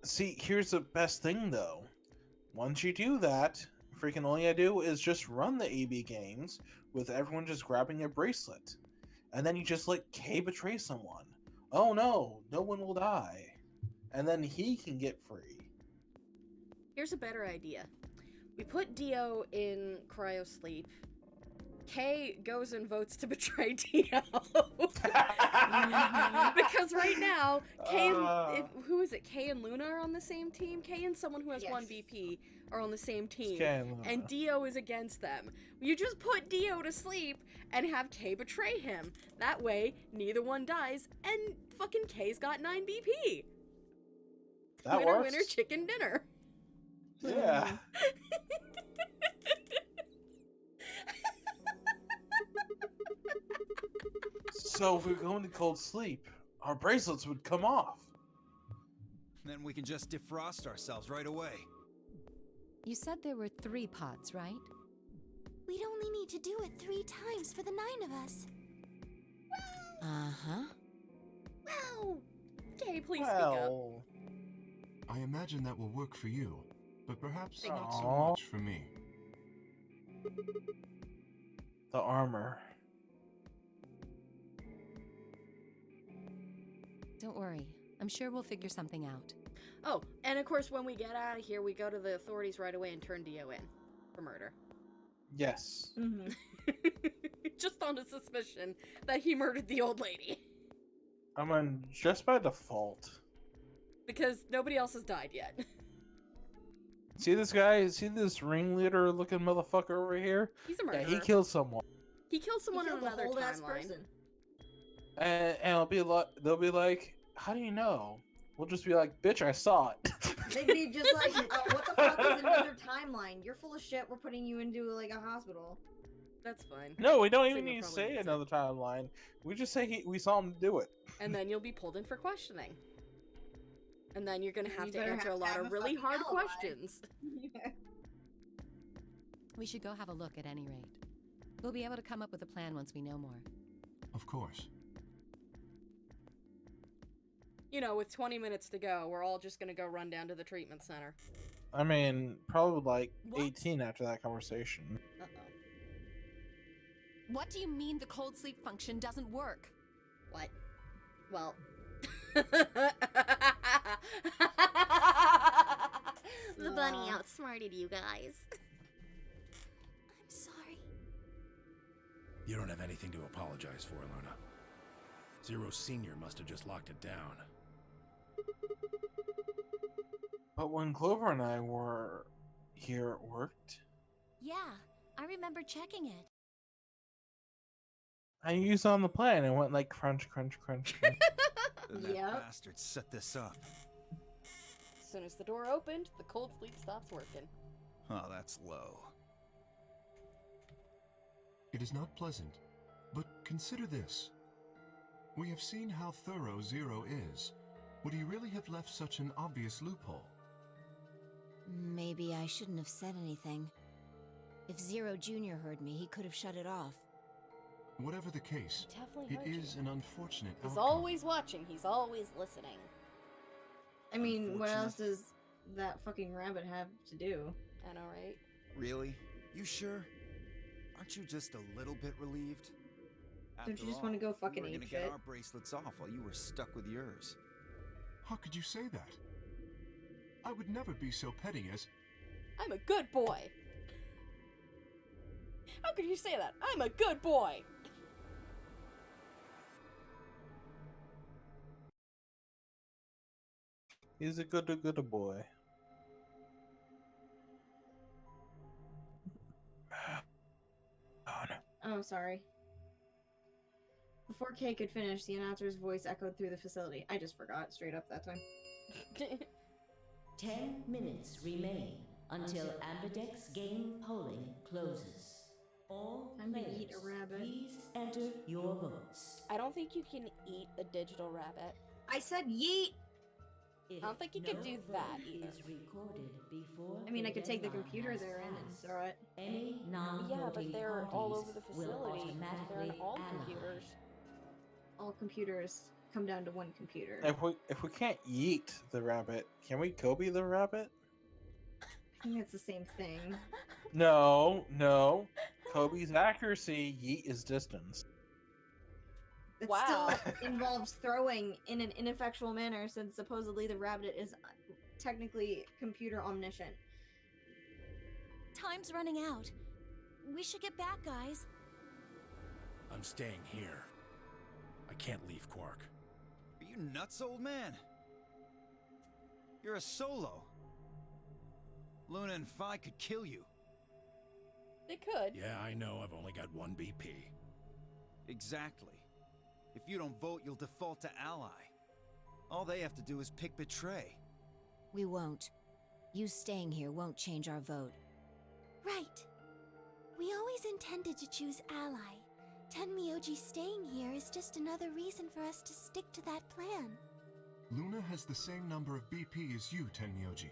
See, here's the best thing though. Once you do that, freaking all you gotta do is just run the AB games with everyone just grabbing a bracelet. And then you just let Kay betray someone. Oh no, no one will die. And then he can get free. Here's a better idea. We put Dio in cryo sleep. Kay goes and votes to betray Dio. Because right now, Kay and, who is it? Kay and Luna are on the same team. Kay and someone who has one BP are on the same team. And Dio is against them. You just put Dio to sleep and have Kay betray him. That way, neither one dies, and fucking Kay's got 9 BP. That winner, works. winner, chicken dinner. Yeah. So if we go into cold sleep, our bracelets would come off. Then we can just defrost ourselves right away. You said there were 3 pods, right? We'd only need to do it 3 times for the 9 of us. Uh-huh. Wow. Kay, please speak up. I imagine that will work for you, but perhaps not so Aww. much for me. The armor. Don't worry. I'm sure we'll figure something out. Oh, and of course, when we get out of here, we go to the authorities right away and turn Dio in for murder. Yes. Just on a suspicion that he murdered the old lady. I mean, just by default. Because nobody else has died yet. See this guy? See this ringleader looking motherfucker over here? He's a murderer. Yeah, he killed someone. He killed someone in another timeline. And they'll be like, how do you know? We'll just be like, bitch, I saw it. They'd be just like, what the fuck is another timeline? You're full of shit. We're putting you into like a hospital. That's fine. No, we don't even Sigma need to probably say needs it. another timeline. We just say we saw him do it. And then you'll be pulled in for questioning. And then you're gonna have You to better answer have a to lot have of a really fucking hard alibi. questions. We should go have a look at any rate. We'll be able to come up with a plan once we know more. Of course. You know, with 20 minutes to go, we're all just gonna go run down to the treatment center. I mean, probably like What? 18 after that conversation. Uh-oh. What do you mean the cold sleep function doesn't work? What? Well... The bunny outsmarted you guys. I'm sorry. You don't have anything to apologize for, Luna. Zero Senior must have just locked it down. But when Clover and I were here, it worked. Yeah, I remember checking it. I used it on the plan and went like crunch, crunch, crunch, crunch. Then that Yep. bastard set this up. As soon as the door opened, the cold sleep stops working. Oh, that's low. It is not pleasant, but consider this. We have seen how thorough Zero is. Would he really have left such an obvious loophole? Maybe I shouldn't have said anything. If Zero Jr. heard me, he could have shut it off. Whatever the case, Definitely it heard you. is an unfortunate He's outcome. always watching. He's always listening. I mean, what else Unfortunate. does that fucking rabbit have to do? I know, right? Really? You sure? Aren't you just a little bit relieved? Don't you just wanna go fucking we were ape gonna get shit? our bracelets off while you were stuck with yours. How could you say that? I would never be so petty as... I'm a good boy. How could you say that? I'm a good boy. He's a good boy. Oh no. Oh, sorry. Before Kay could finish, the announcer's voice echoed through the facility. I just forgot straight up that time. 10 minutes remain. until Ambidex game polling closes. All Time to players, eat a rabbit. please enter your votes. I don't think you can eat a digital rabbit. I said yeet! If I don't think you no could do vote that either. is recorded before I mean, I the could take the deadline computer has they're in and passed, throw it. any Yeah, non-voting but they're all over the parties will facility. They're in automatically all ally. computers. All computers come down to one computer. If we can't yeet the rabbit, can we Kobe the rabbit? I think it's the same thing. No. Kobe's accuracy, yeet is distance. It Wow. still involves throwing in an ineffectual manner, since supposedly the rabbit is technically computer omniscient. Time's running out. We should get back, guys. I'm staying here. I can't leave Quark. Are you nuts, old man? You're a solo. Luna and Phi could kill you. They could. Yeah, I know. I've only got one BP. Exactly. If you don't vote, you'll default to ally. All they have to do is pick betray. We won't. You staying here won't change our vote. Right. We always intended to choose ally. Tenmyoji staying here is just another reason for us to stick to that plan. Luna has the same number of BP as you, Tenmyoji.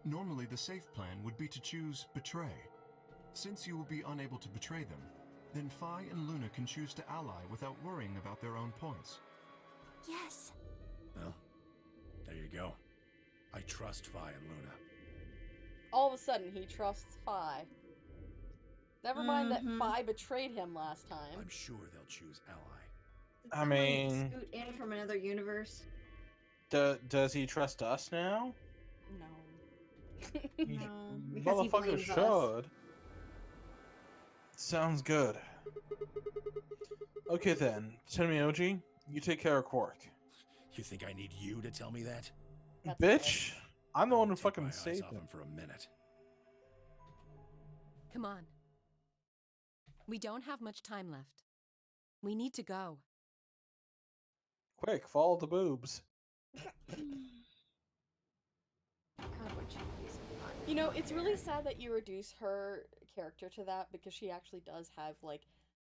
Normally, the safe plan would be to choose Betray. Since you will be unable to betray them, then Phi and Luna can choose to ally without worrying about their own points. Yes. Well, there you go. I trust Phi and Luna. All of a sudden, he trusts Phi. Never mind that Phi betrayed him last time. I'm sure they'll choose ally. Did I someone mean- scoot in from another universe? Does he trust us now? No. No, because he Motherfucker blames us. should. Sounds good. Okay then, Tenmyoji, you take care of Quark. You think I need you to tell me that? That's Bitch, I'm the one who Take my fucking eyes saved off him. him for a minute. Come on. We don't have much time left. We need to go. Quick, follow the boobs. God, what should be so fun. You know, it's really sad that you reduce her character to that, because she actually does have, like,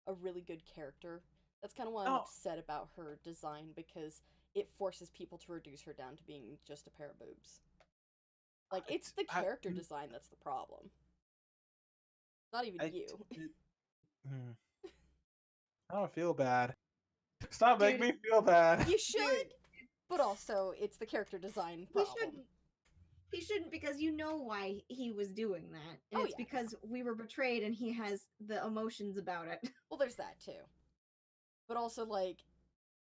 a really good character. That's kind of why I'm Oh. upset about her design, because it forces people to reduce her down to being just a pair of boobs. Like, it's the character design that's the problem. Not even you. I don't feel bad. Stop Dude, making me feel bad. You should, but also, it's the character design He problem. shouldn't. He shouldn't, because you know why he was doing that. And Oh, it's yeah. because we were betrayed and he has the emotions about it. Well, there's that too. But also, like,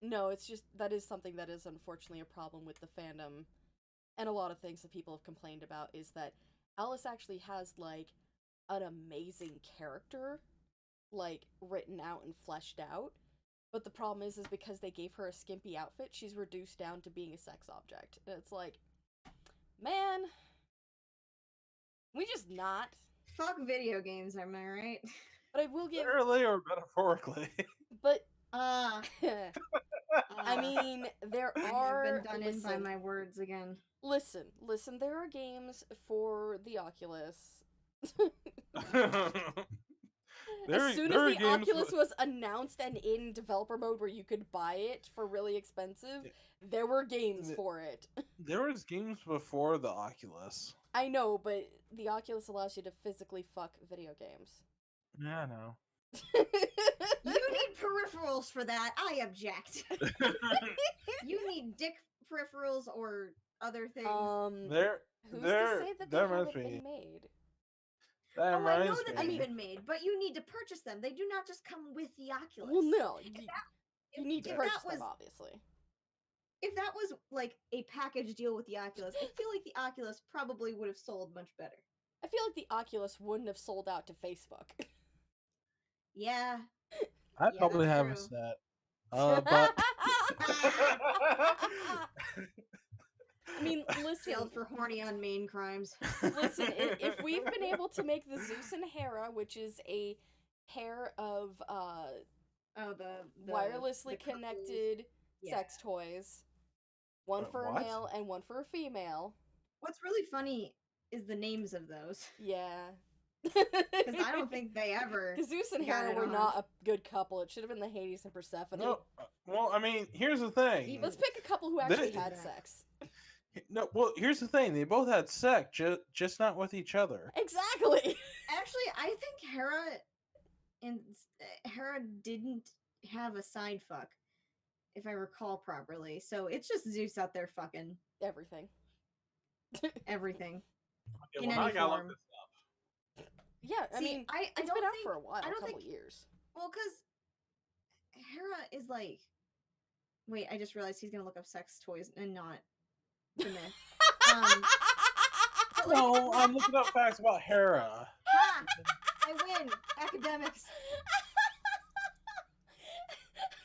no, it's just, that is something that is unfortunately a problem with the fandom. And a lot of things that people have complained about is that Alice actually has, like, an amazing character, like, written out and fleshed out. But the problem is because they gave her a skimpy outfit, she's reduced down to being a sex object. And it's like, man, we just not. Fuck video games, am I right? But I will give, Literally or metaphorically. but I I mean, there are. I've been done in by listen, my words again. listen. There are games for the Oculus. As soon as the Oculus was announced and in developer mode where you could buy it for really expensive, there were games for it. There was games before the Oculus. I know, but the Oculus allows you to physically fuck video games. Yeah, I know. You need peripherals for that. I object. You need dick peripherals or other things. Who's to say that they haven't been made? That Oh, I know reminds that me. they've been made, but you need to purchase them. They do not just come with the Oculus. Well, no, If you need to if purchase that was, them, obviously. If that was like a package deal with the Oculus, I feel like the Oculus probably would have sold much better. I feel like the Oculus wouldn't have sold out to Facebook. Yeah. I probably that's have a true. set. But I mean, listen. Jailed for horny on main crimes. Listen, if we've been able to make the Zeus and Hera, which is a pair of the wirelessly couples. connected Yeah. sex toys, one for What? a male and one for a female. What's really funny is the names of those. Yeah. Because I don't think they ever. Because Zeus and got Hera it were on. not a good couple. It should have been the Hades and Persephone. No, well, I mean, here's the thing. Let's pick a couple who actually had sex. No, well, here's the thing. They both had sex, just not with each other. Exactly. Actually, I think Hera didn't have a side fuck, if I recall properly. So it's just Zeus out there fucking everything. Everything. Okay, In well, now any I gotta form. look this up. Yeah, I mean, I it's don't been out think, for a while, I a don't couple think, years. Well, because Hera is like. Wait, I just realized he's gonna look up sex toys and not the myth. No, I'm looking up facts about Hera. Ha! I win! Academics!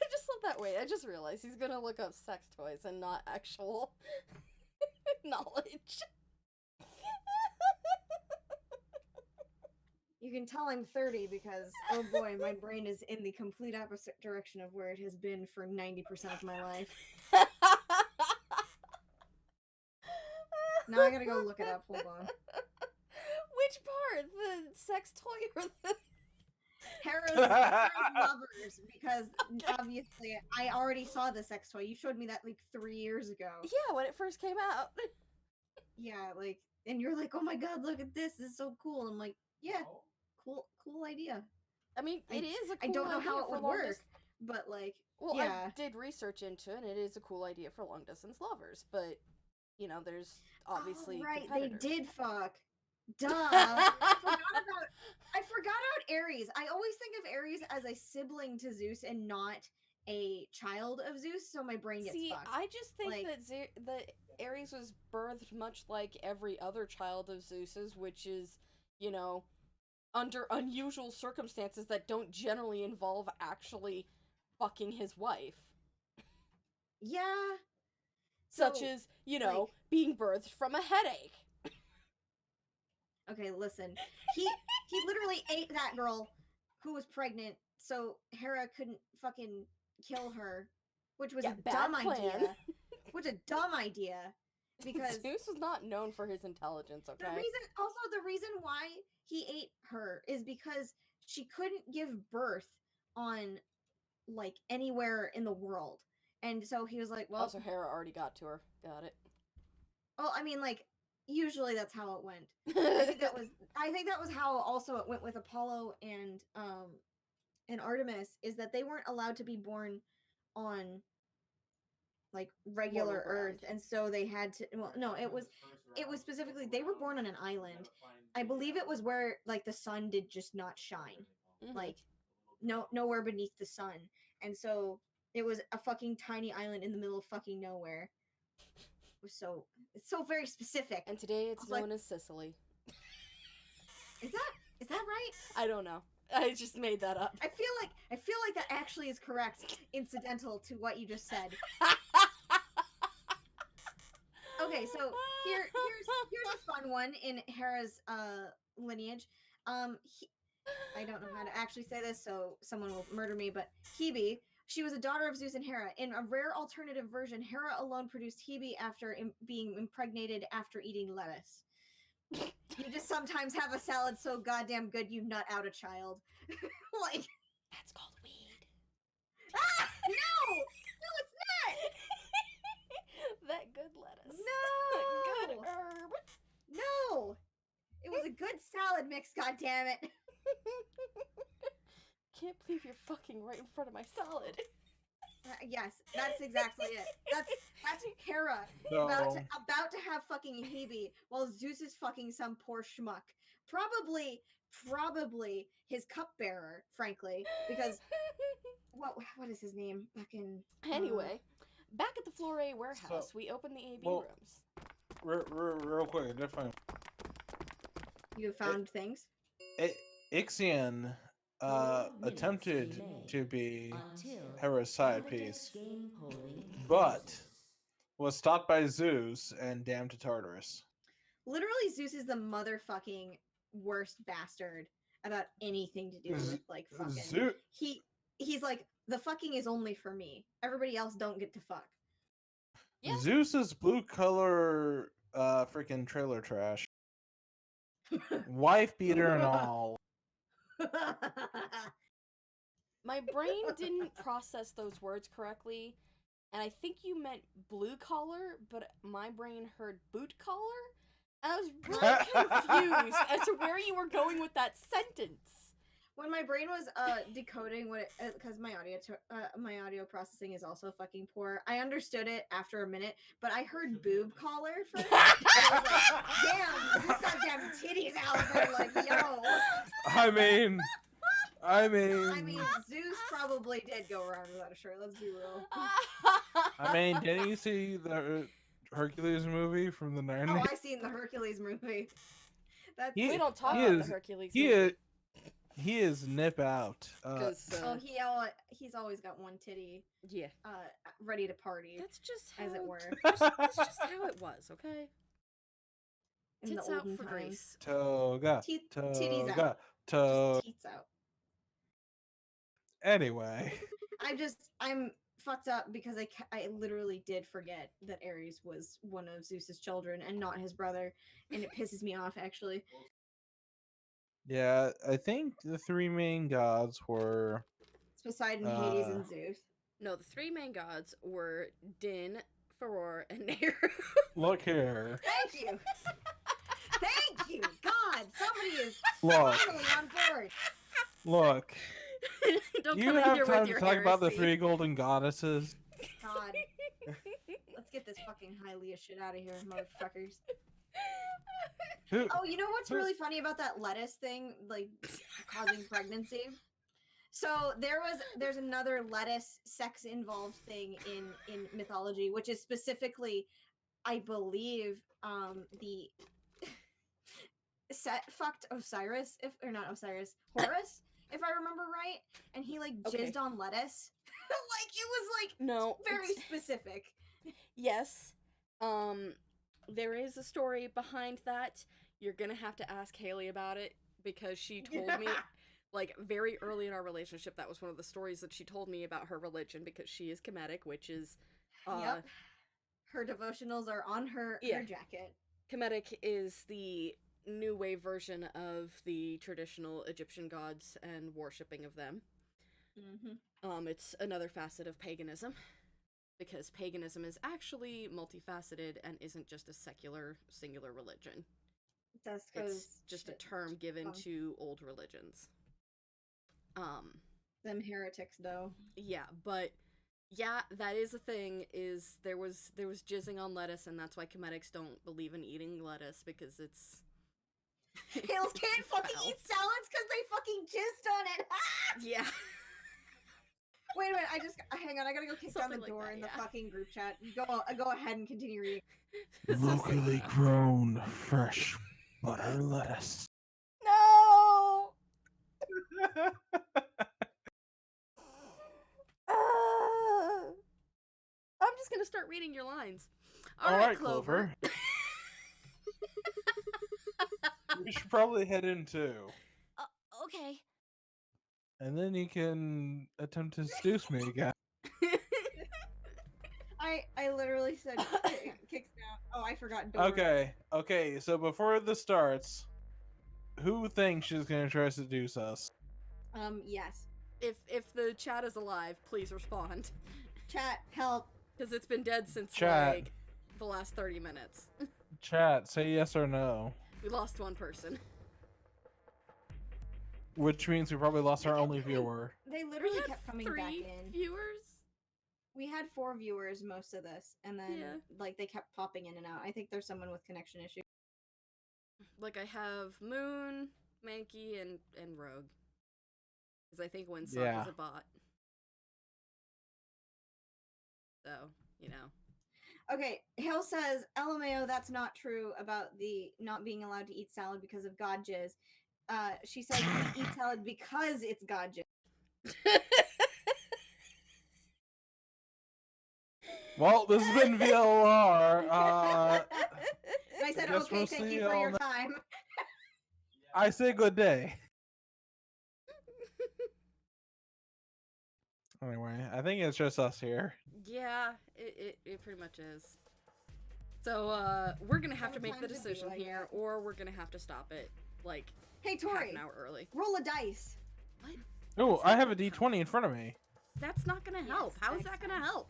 I just love that way. I just realized he's gonna look up sex toys and not actual knowledge. You can tell I'm 30 because, oh boy, my brain is in the complete opposite direction of where it has been for 90% of my life. Now I gotta go look it up. Hold on. Which part? The sex toy or the... Hera's lovers, because obviously I already saw the sex toy. You showed me that like 3 years ago. Yeah, when it first came out. Yeah, like, and you're like, oh my god, look at this. This is so cool. And I'm like, yeah, cool idea. I mean, it is a cool I don't know idea how it for would long work, but like, well, yeah. I did research into it, and it is a cool idea for long distance lovers, but you know, there's obviously right, competitors. they did fuck. Duh. I forgot about Ares. I always think of Ares as a sibling to Zeus and not a child of Zeus, so my brain gets fucked. I just think like, that Ares was birthed much like every other child of Zeus's, which is, you know, under unusual circumstances that don't generally involve actually fucking his wife. Yeah. Such as, you know, like, being birthed from a headache. Okay, listen. He literally ate that girl who was pregnant so Hera couldn't fucking kill her, which was a dumb idea. Which a dumb idea. Because Zeus was not known for his intelligence, okay? The reason why he ate her is because she couldn't give birth on like anywhere in the world. And so he was like, well, also Hera already got to her. Got it. Well, I mean, like, usually that's how it went. I think that was how also it went with Apollo and Artemis, is that they weren't allowed to be born on like regular Earth, and so they had to. Well, no, it was specifically they were born on an island. I believe it was where like the sun did just not shine, like nowhere beneath the sun, and so it was a fucking tiny island in the middle of fucking nowhere. It's so very specific. And today it's known as Sicily. Is that right? I don't know. I just made that up. I feel like that actually is correct, incidental to what you just said. Okay, so here's a fun one in Hera's lineage. I don't know how to actually say this, so someone will murder me, but Hebe, she was a daughter of Zeus and Hera. In a rare alternative version, Hera alone produced Hebe after being impregnated after eating lettuce. You just sometimes have a salad so goddamn good you nut out a child. Like, that's called weed. Ah! No, it's not. That good lettuce. No, good herb. No, it was a good salad mix. Goddammit. Can't believe you're fucking right in front of my salad. Yes, that's exactly it. That's Hera about to have fucking Hebe while Zeus is fucking some poor schmuck. Probably his cupbearer, frankly, because what is his name? Fucking anyway, back at the Flore warehouse, we open the AB rooms. Real quick, I did find. You found things. Ixion attempted to be Hera's side piece, but was stopped by Zeus and damned to Tartarus. Literally, Zeus is the motherfucking worst bastard about anything to do with like fucking. He's like, the fucking is only for me. Everybody else don't get to fuck. Yeah. Zeus's blue color freaking trailer trash. Wife beater and all. My brain didn't process those words correctly, and I think you meant blue collar, but my brain heard boot collar. And I was really confused as to where you were going with that sentence. When my brain was decoding what it, because my audio processing is also fucking poor. I understood it after a minute, but I heard boob collar first. And I was like, damn, this goddamn titties out there, like, yo. I mean, Zeus probably did go around without a shirt. Let's be real. I mean, didn't you see the Hercules movie from the 90s? Oh, I seen the Hercules movie. We don't talk about the Hercules movie. He is nip out. He's always got one titty. Yeah. Ready to party. That's just how as it were. That's just how it was, okay? In Tits the out olden for times. Greece. Toga. Titties Toga. out. Just teats out. Anyway. I'm fucked up because I literally did forget that Ares was one of Zeus's children and not his brother, and it pisses me off actually. Yeah, I think the three main gods were It's Poseidon, Hades, and Zeus. No, the three main gods were Din, Furor, and Nehru. Look here. Thank you. Thank you. God, somebody is Look. finally on board. Look. Don't You come in have here time with to your talk about the heresy. three golden goddesses. God. Let's get this fucking Hylia shit out of here, motherfuckers. Oh, you know what's really funny about that lettuce thing, like causing pregnancy? So there's another lettuce sex involved thing in mythology, which is specifically, I believe, the Set fucked Osiris, Horus, if I remember right, and he like jizzed on lettuce. Like it was like no, very specific. Yes. There is a story behind that. You're gonna have to ask Haley about it because she told me, like, very early in our relationship, that was one of the stories that she told me about her religion because she is Kemetic, which is, Yep. Her devotionals are on her jacket. Kemetic is the new wave version of the traditional Egyptian gods and worshipping of them. Mm-hmm. It's another facet of paganism. Because paganism is actually multifaceted and isn't just a secular, singular religion. It's just a term given to old religions. Them heretics, though. Yeah, but yeah, that is a thing. Is there was jizzing on lettuce, and that's why Kemetics don't believe in eating lettuce because it's. Hales can't fucking eat salads because they fucking jizzed on it. Yeah. Wait a minute, hang on, I gotta go kick down the door in the fucking group chat. Go ahead and continue reading. Locally grown fresh butter lettuce. No! I'm just gonna start reading your lines. All right, Clover. We should probably head in too. Okay. And then you can attempt to seduce me again. I literally said kicks down. Oh, I forgot door. Okay. So before this starts, who thinks she's gonna try to seduce us? Yes. If the chat is alive, please respond. Chat, help. Because it's been dead since like the last 30 minutes. Chat, say yes or no. We lost one person. Which means we probably lost our only viewer. They literally kept coming back in. Viewers? We had 4 viewers most of this, and then like they kept popping in and out. I think there's someone with connection issues. Like I have Moon, Mankey, and Rogue. Because I think Windsock is a bot. So, you know. Okay, Hale says, LMAO, that's not true about the not being allowed to eat salad because of God jizz. She says eat salad because it's God jizz. Well, this has been VLR. I said, okay, thank you for your time. I say good day. Anyway, I think it's just us here. Yeah, it pretty much is. So, we're gonna have to make the decision here, or we're gonna have to stop it. like Hey, half Tori, an hour early. roll a dice. What? Oh, I have a D20 in front of me. That's not gonna help. Yes, How is that gonna help?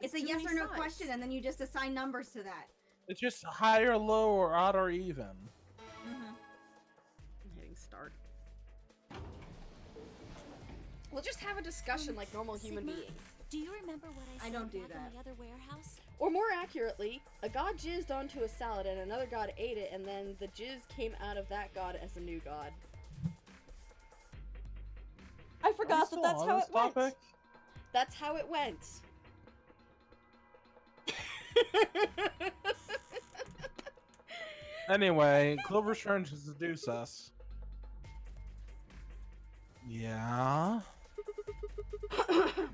It's a too yes many or no sides. question, and then you just assign numbers to that. It's just high or low or odd or even. Mm-hmm. I'm hitting start. We'll just have a discussion like normal human Sigma, beings. Do you remember what I said don't do back that. in the other warehouse? Or more accurately, a god jizzed onto a salad and another god ate it, and then the jizz came out of that god as a new god. I forgot that that's how it went. That's how it went. Anyway, Clover's trying to seduce us. Yeah?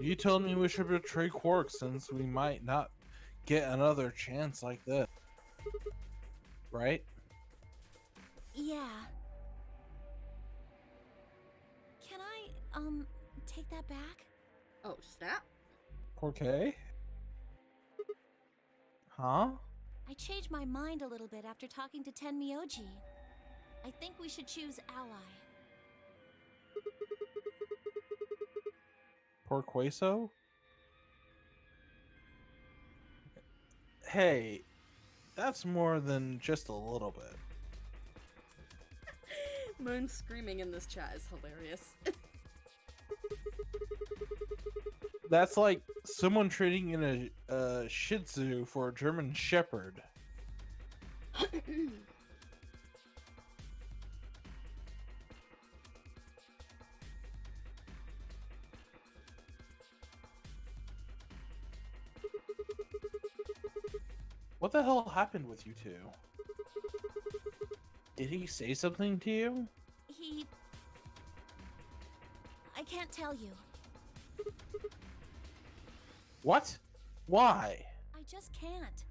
You told me we should betray Quark since we might not get another chance like this. Right? Yeah. Can I, take that back? Oh, snap. Porqué? Huh? I changed my mind a little bit after talking to Tenmyoji. I think we should choose ally. Porqueso? Hey, that's more than just a little bit. Moon screaming in this chat is hilarious. That's like someone trading in a Shih Tzu for a German Shepherd. What the hell happened with you two? Did he say something to you? I can't tell you. What? Why? I just can't.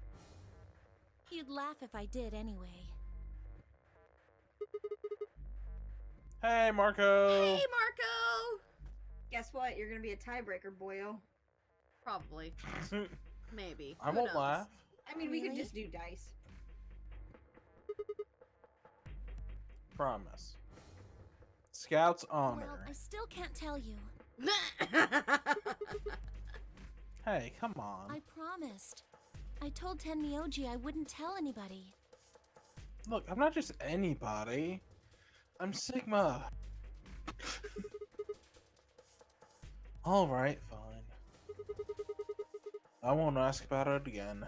You'd laugh if I did anyway. Hey, Marco! Hey, Marco! Guess what? You're gonna be a tiebreaker, boyo. Probably. Maybe. I Who won't knows? laugh. I mean, we could Really? just do dice. Promise. Scout's honor. Well, I still can't tell you. Hey, come on. I promised. I told Tenmyoji I wouldn't tell anybody. Look, I'm not just anybody. I'm Sigma. Alright, fine. I won't ask about it again.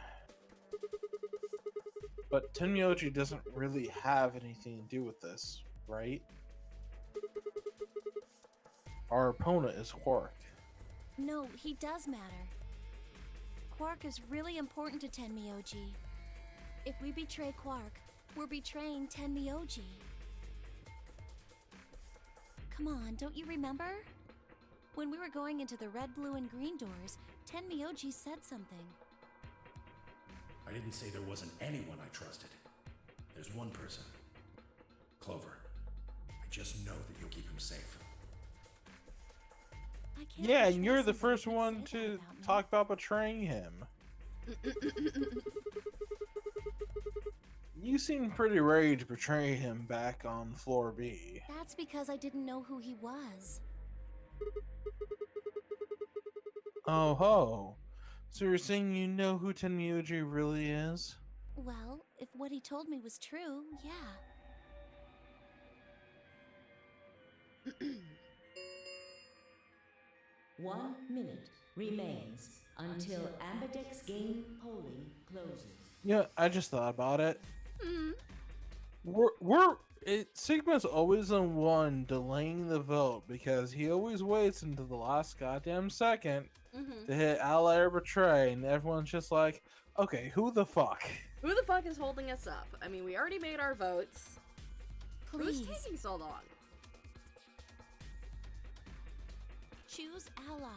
But Tenmyoji doesn't really have anything to do with this, right? Our opponent is Quark. No, he does matter. Quark is really important to Tenmyoji. If we betray Quark, we're betraying Tenmyoji. Come on, don't you remember? When we were going into the red, blue, and green doors, Tenmyoji said something. I didn't say there wasn't anyone I trusted. There's one person. Clover. I just know that you'll keep him safe. I can't Yeah, and betray you're the somebody first who'd one say that to about me. talk about betraying him. You seem pretty ready to betray him back on floor B. That's because I didn't know who he was. Oh ho. So you're saying you know who Tenmyoji really is? Well, if what he told me was true, yeah. 1 minute remains until Ambidex game polling closes. Yeah, I just thought about it. Hmm. Sigma's always the one delaying the vote because he always waits until the last goddamn second to hit ally or betray, and everyone's just like, okay, who the fuck? Who the fuck is holding us up? I mean, we already made our votes. Please, Who's taking so long? choose ally.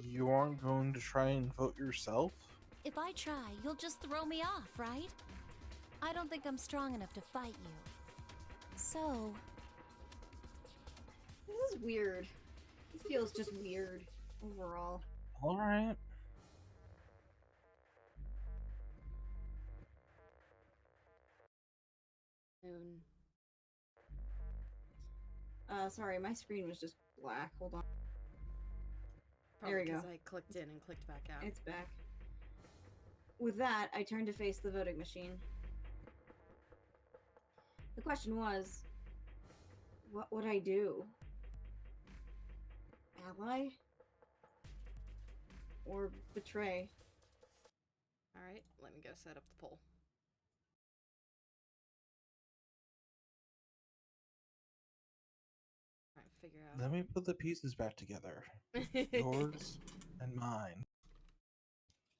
You aren't going to try and vote yourself? If I try, you'll just throw me off, right? I don't think I'm strong enough to fight you. So, This is weird. This feels just weird overall. Alright. Sorry, my screen was just black. Hold on. Probably There we go. because I clicked in and clicked back out. It's back. With that, I turned to face the voting machine. The question was, what would I do? Ally? Or betray? Alright, let me go set up the poll. Alright, figure out. Let me put the pieces back together. Yours and mine.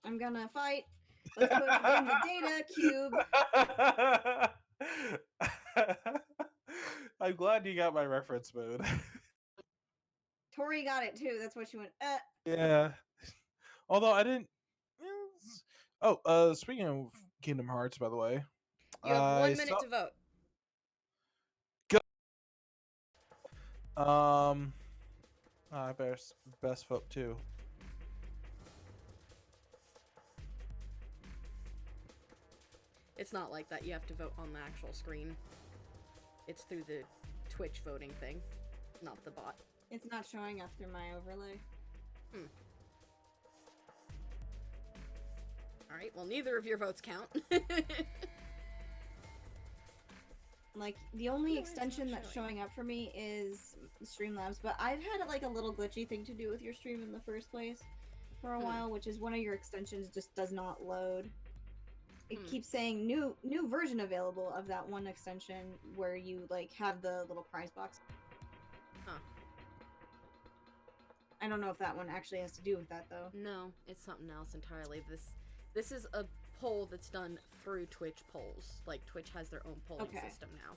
I'm gonna fight. Let's put it in the data cube. I'm glad you got my reference mode. Tori got it too. That's why she went, Yeah. Although I didn't. Oh, speaking of Kingdom Hearts, by the way, You have 1 minute saw- to vote. I best vote too. It's not like that. You have to vote on the actual screen. It's through the Twitch voting thing, not the bot. It's not showing up through my overlay. Alright, well, neither of your votes count. Like, the only extension that's showing up for me is Streamlabs, but I've had like a little glitchy thing to do with your stream in the first place for a while, which is one of your extensions just does not load. It keeps saying new version available of that one extension where you like have the little prize box. Huh. I don't know if that one actually has to do with that though. No, it's something else entirely. This is a poll that's done through Twitch polls. Like, Twitch has their own polling system now.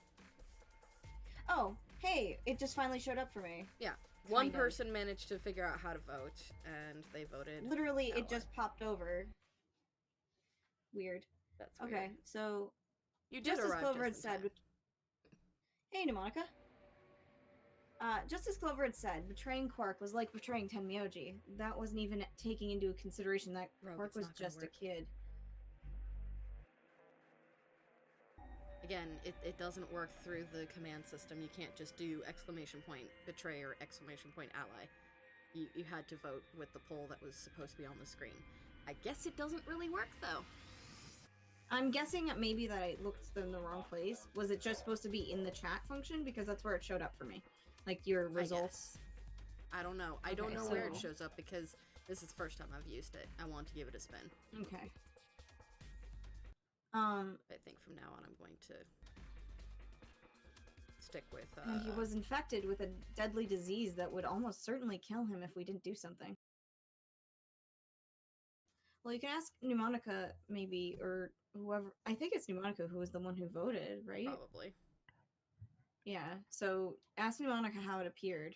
Oh, hey, it just finally showed up for me. Yeah. One person managed to figure out how to vote, and they voted. Literally, it just popped over. Weird. That's weird. Okay, so You did just as arrive Clover had just in said. time. Hey, Mnemonica. Just as Clover had said, betraying Quark was like betraying Tenmyoji. That wasn't even taking into consideration that Quark it's was not gonna just work. a kid. Again, it doesn't work through the command system. You can't just do exclamation point betray or exclamation point ally. You had to vote with the poll that was supposed to be on the screen. I guess it doesn't really work, though. I'm guessing maybe that I looked in the wrong place. Was it just supposed to be in the chat function? Because that's where it showed up for me. Like, your results. I don't know. I don't Okay, know where it so- shows up because this is the first time I've used it. I want to give it a spin. Okay. I think from now on I'm going to stick with, And he was infected with a deadly disease that would almost certainly kill him if we didn't do something. Well, you can ask Mnemonica, maybe, or whoever. I think it's Mnemonica who was the one who voted, right? Probably. Yeah, so ask Mnemonica how it appeared.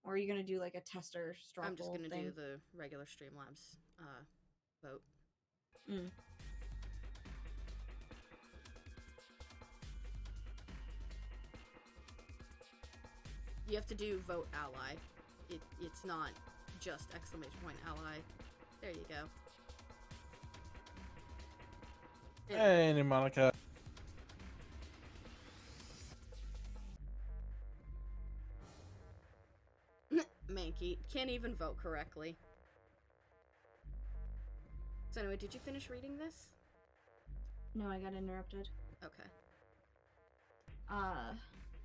Or are you going to do, like, a tester straw I'm just poll going to thing? do the regular Streamlabs vote. You have to do vote ally. It's not just exclamation point ally. There you go. Hey, Mnemonica. Mankey can't even vote correctly. So anyway, did you finish reading this? No, I got interrupted. Okay.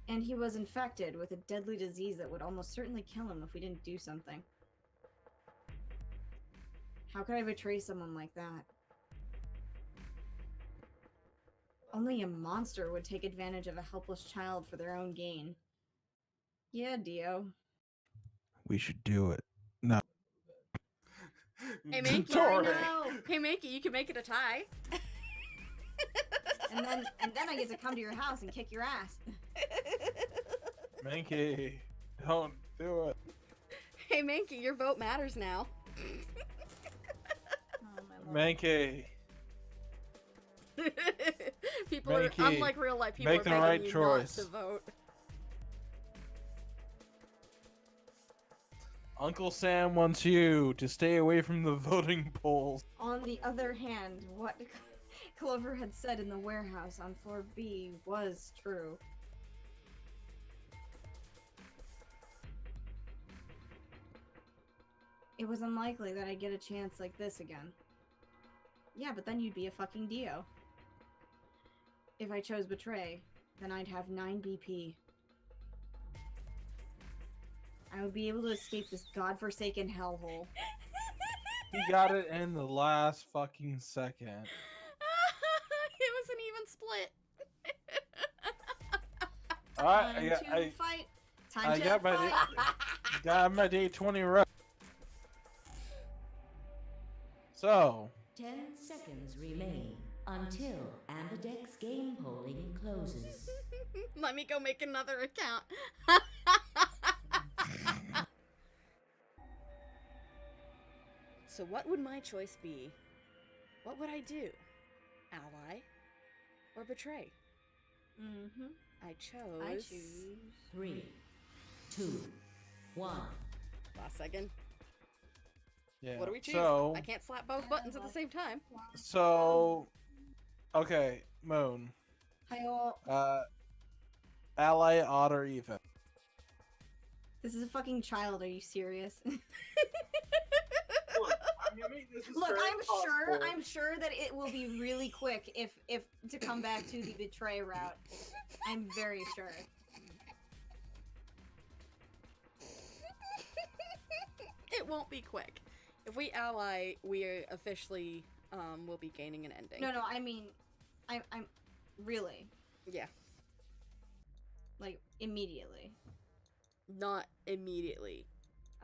And he was infected with a deadly disease that would almost certainly kill him if we didn't do something. How could I betray someone like that? Only a monster would take advantage of a helpless child for their own gain. Yeah, Dio. We should do it. No. Hey, Mankey. Tori. Hey, Mankey, you can make it a tie. And then I get to come to your house and kick your ass. Mankey, don't do it. Hey, Mankey, your vote matters now. Oh, my lord. Mankey. People Mankey, are, unlike real life, people make are the begging right you choice. not to vote. Uncle Sam wants you to stay away from the voting polls. On the other hand, what Clover had said in the warehouse on floor B was true. it was unlikely that I'd get a chance like this again. Yeah, but then you'd be a fucking Dio. If I chose Betray, then I'd have 9 BP. I would be able to escape this godforsaken hellhole. He got it in the last fucking second. It was an even split. Alright, Time to fight. Time to got my fight. got my day 20 right. So 10 seconds remain until Ambidex game polling closes. Let me go make another account. So what would my choice be? What would I do? Ally or betray? Mm-hmm. I chose... I choose... 3, 2, 1. Last second. yeah. What do we choose? So I can't slap both buttons at the same time. okay, Moon. Hi-all. Ally, odd, or even. This is a fucking child. Are you serious? Look, I'm sure that it will be really quick if to come back to the betray route. I'm very sure. It won't be quick. If we ally, we officially will be gaining an ending. No, I mean, I'm really, Yeah. like, immediately. Not immediately.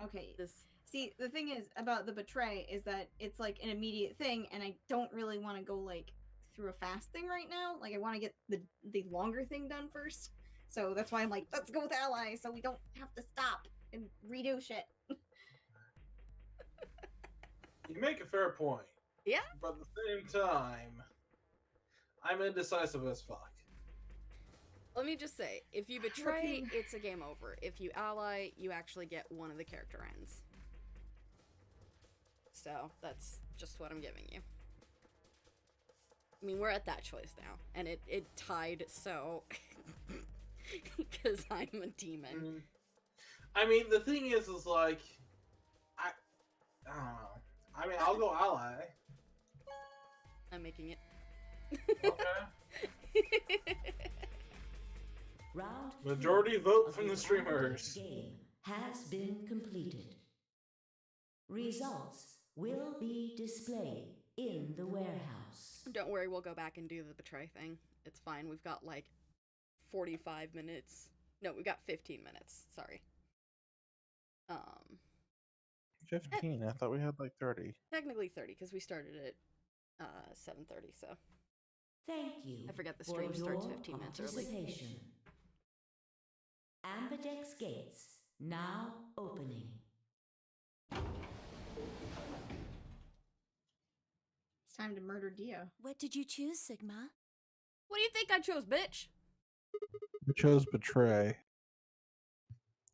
Okay. This. See, the thing is about the betray is that it's like an immediate thing, and I don't really want to go like through a fast thing right now. Like, I want to get the longer thing done first. So that's why I'm like, let's go with ally, so we don't have to stop and redo shit. You make a fair point. Yeah. But at the same time, I'm indecisive as fuck. Let me just say, if you betray, it's a game over. If you ally, you actually get one of the character ends. So, that's just what I'm giving you. I mean, we're at that choice now. And it tied, so... Because I'm a demon. I mean, the thing is like... I don't know. I mean, I'll go ally. I'm making it. Okay. Round Majority vote from the streamers. Game has been completed. Results will be displayed in the warehouse. Don't worry, we'll go back and do the betray thing. It's fine. We've got like 45 minutes. No, we got 15 minutes. Sorry. 15. I thought we had like 30. Technically 30 because we started at 7:30. So. Thank you. I forget the stream starts 15 minutes early. Ambidex gates now opening. It's time to murder Dio. What did you choose, Sigma? What do you think I chose, bitch? You chose betray.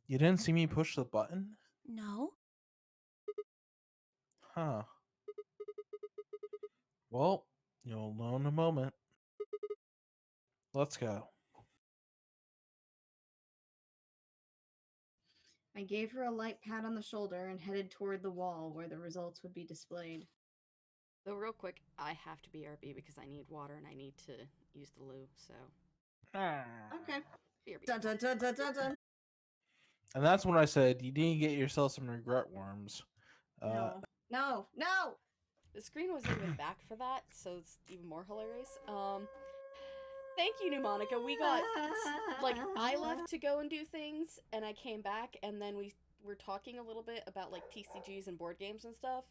You didn't see me push the button? No. Huh. Well, you'll know in a moment. Let's go. I gave her a light pat on the shoulder and headed toward the wall where the results would be displayed. So real quick, I have to BRB because I need water and I need to use the loo, so... Okay. BRB. Dun, dun, dun, dun, dun, dun. And that's when I said you didn't get yourself some regret worms. No. The screen wasn't even back for that, so it's even more hilarious. Thank you, Pneumonica. We got, like, I left to go and do things, and I came back, and then we were talking a little bit about, like, TCGs and board games and stuff,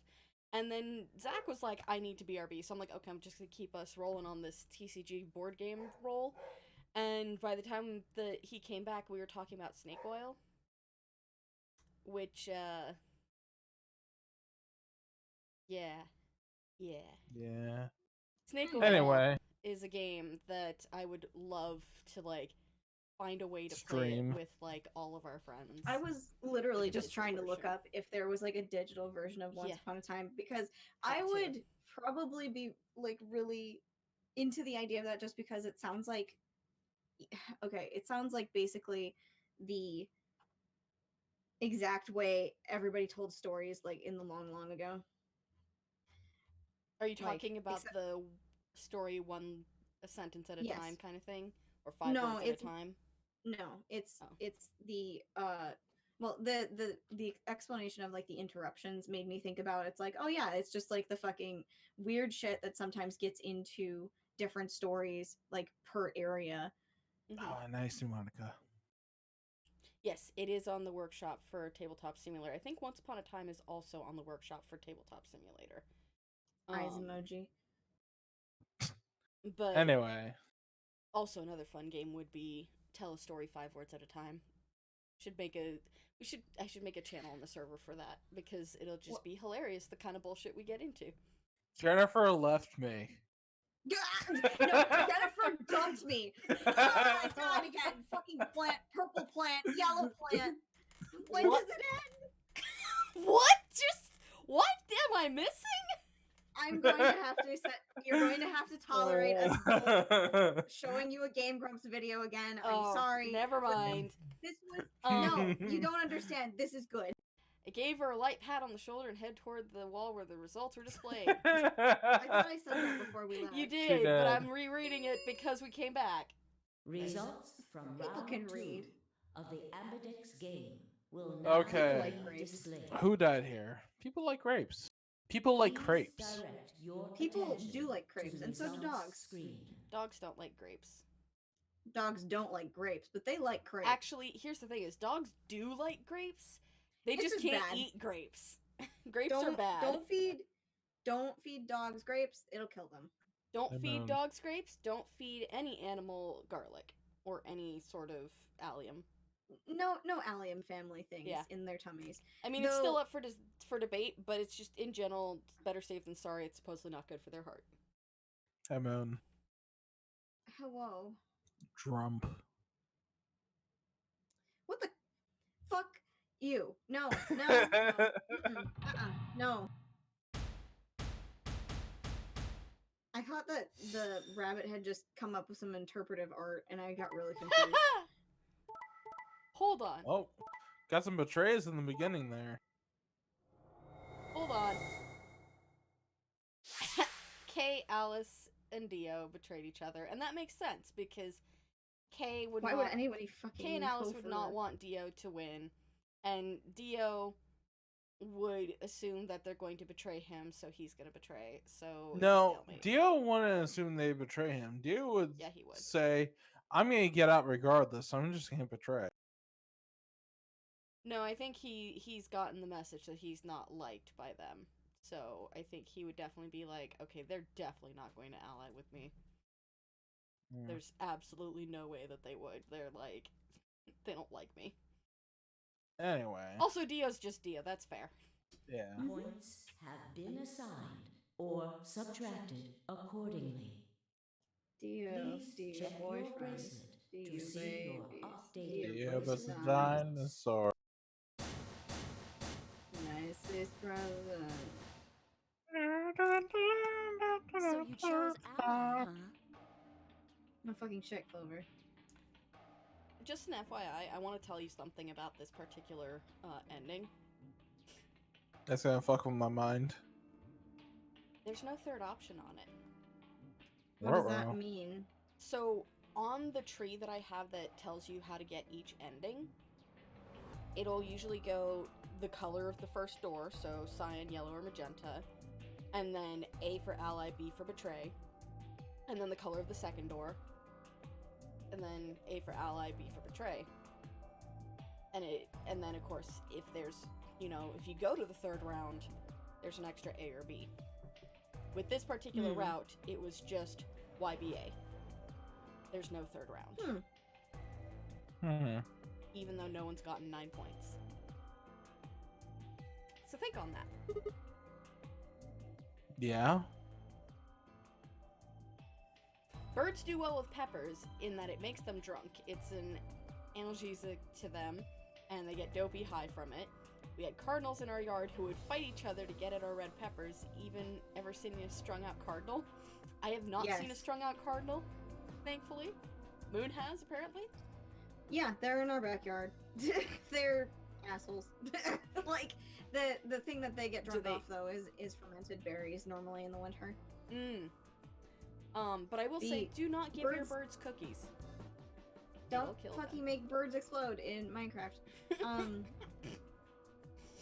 and then Zach was like, I need to BRB, so I'm like, okay, I'm just gonna keep us rolling on this TCG board game roll, and by the time that he came back, we were talking about snake oil, which, yeah. Snake oil. Anyway. Is a game that I would love to, like, find a way to Stream. play it with, like, all of our friends. I was literally just digital trying to look version. up if there was like a digital version of Once Yeah. Upon a Time because That I too. would probably be like really into the idea of that just because it sounds like okay, it sounds like basically the exact way everybody told stories like in the long ago. Are you Like, talking about except- the story a sentence at a Yes. time kind of thing? Or 5 No, words at a time? No, it's Oh. it's the well the explanation of like the interruptions made me think about it's like, oh yeah, it's just like the fucking weird shit that sometimes gets into different stories like per area. Oh, nice, Monica. Yes, it is on the workshop for Tabletop Simulator. I think Once Upon a Time is also on the workshop for Tabletop Simulator. Eyes emoji. But anyway, also another fun game would be tell a story 5 words at a time. I should make a channel on the server for that because it'll just be hilarious the kind of bullshit we get into. Jennifer left me. No, Jennifer dumped me. Oh my god, again. Fucking plant, purple plant, yellow plant. When What? does it end? What? What am I missing? I'm going to have to you're going to have to tolerate us both showing you a Game Grumps video again. I'm sorry. Never mind. This was no, you don't understand. This is good. I gave her a light pat on the shoulder and head toward the wall where the results were displayed. I thought I said that before we left. You did, but I'm rereading it because we came back. Results from People round can 2 read. of the Ambidex game will now Okay. be displayed. Who died here? People like grapes. People like crepes. Direct your People attention do like to crepes, the and so do results dogs. Screen. Dogs don't like grapes. Dogs don't like grapes, but they like crepes. Actually, here's the thing: is dogs do like grapes. They It's just just can't bad. eat grapes. Grapes are bad. Don't feed dogs grapes. It'll kill them. Don't feed dogs grapes. Don't feed any animal garlic or any sort of allium. No allium family things in their tummies. I mean, it's still up for debate, but it's just in general better safe than sorry. It's supposedly not good for their heart. Hi, Moon. Hello. Drump. What the fuck? You. No. No. I thought that the rabbit had just come up with some interpretive art, and I got really confused. Hold on. Oh, got some betrays in the beginning there. Hold on. Kay, Alice, and Dio betrayed each other, and that makes sense because Kay would Why would anybody fucking Kay and Alice go would for not that? want Dio to win, and Dio would assume that they're going to betray him, so he's gonna betray. So it's a No, stalemate. Dio wouldn't assume they betray him. Dio would, Yeah, he would. say, I'm going to get out regardless, so I'm just going to betray. No, I think he's gotten the message that he's not liked by them. So I think he would definitely be like, okay, they're definitely not going to ally with me. Yeah. There's absolutely no way that they would. They're like, they don't like me. Anyway. Also, Dio's just Dio. That's fair. Yeah. Points have been assigned or subtracted accordingly. Dio, Please check your boyfriend. bracelet to see your updated Dio was a bracelet. dinosaur. Nicest present. So you chose Ally, huh? No fucking shit, Clover. Just an FYI, I want to tell you something about this particular ending. That's going to fuck with my mind. There's no third option on it. What does that mean? So, on the tree that I have that tells you how to get each ending, it'll usually go the color of the first door, so cyan, yellow, or magenta, and then A for ally, B for betray, and then the color of the second door, and then A for ally, B for betray. And then of course, if there's, if you go to the third round, there's an extra A or B. With this particular route, it was just YBA. There's no third round. Even though no one's gotten 9 points. So think on that. Yeah. Birds do well with peppers in that it makes them drunk. It's an analgesic to them, and they get dopey high from it. We had cardinals in our yard who would fight each other to get at our red peppers. Ever seen a strung out cardinal? I have not seen a strung out cardinal, thankfully. Moon has, apparently. Yeah, they're in our backyard. They're assholes. Like the thing that they get drunk they- off though is fermented berries normally in the winter. But I will say, do not give your birds- birds cookies. Don't It'll kill fucking them. make birds explode in Minecraft.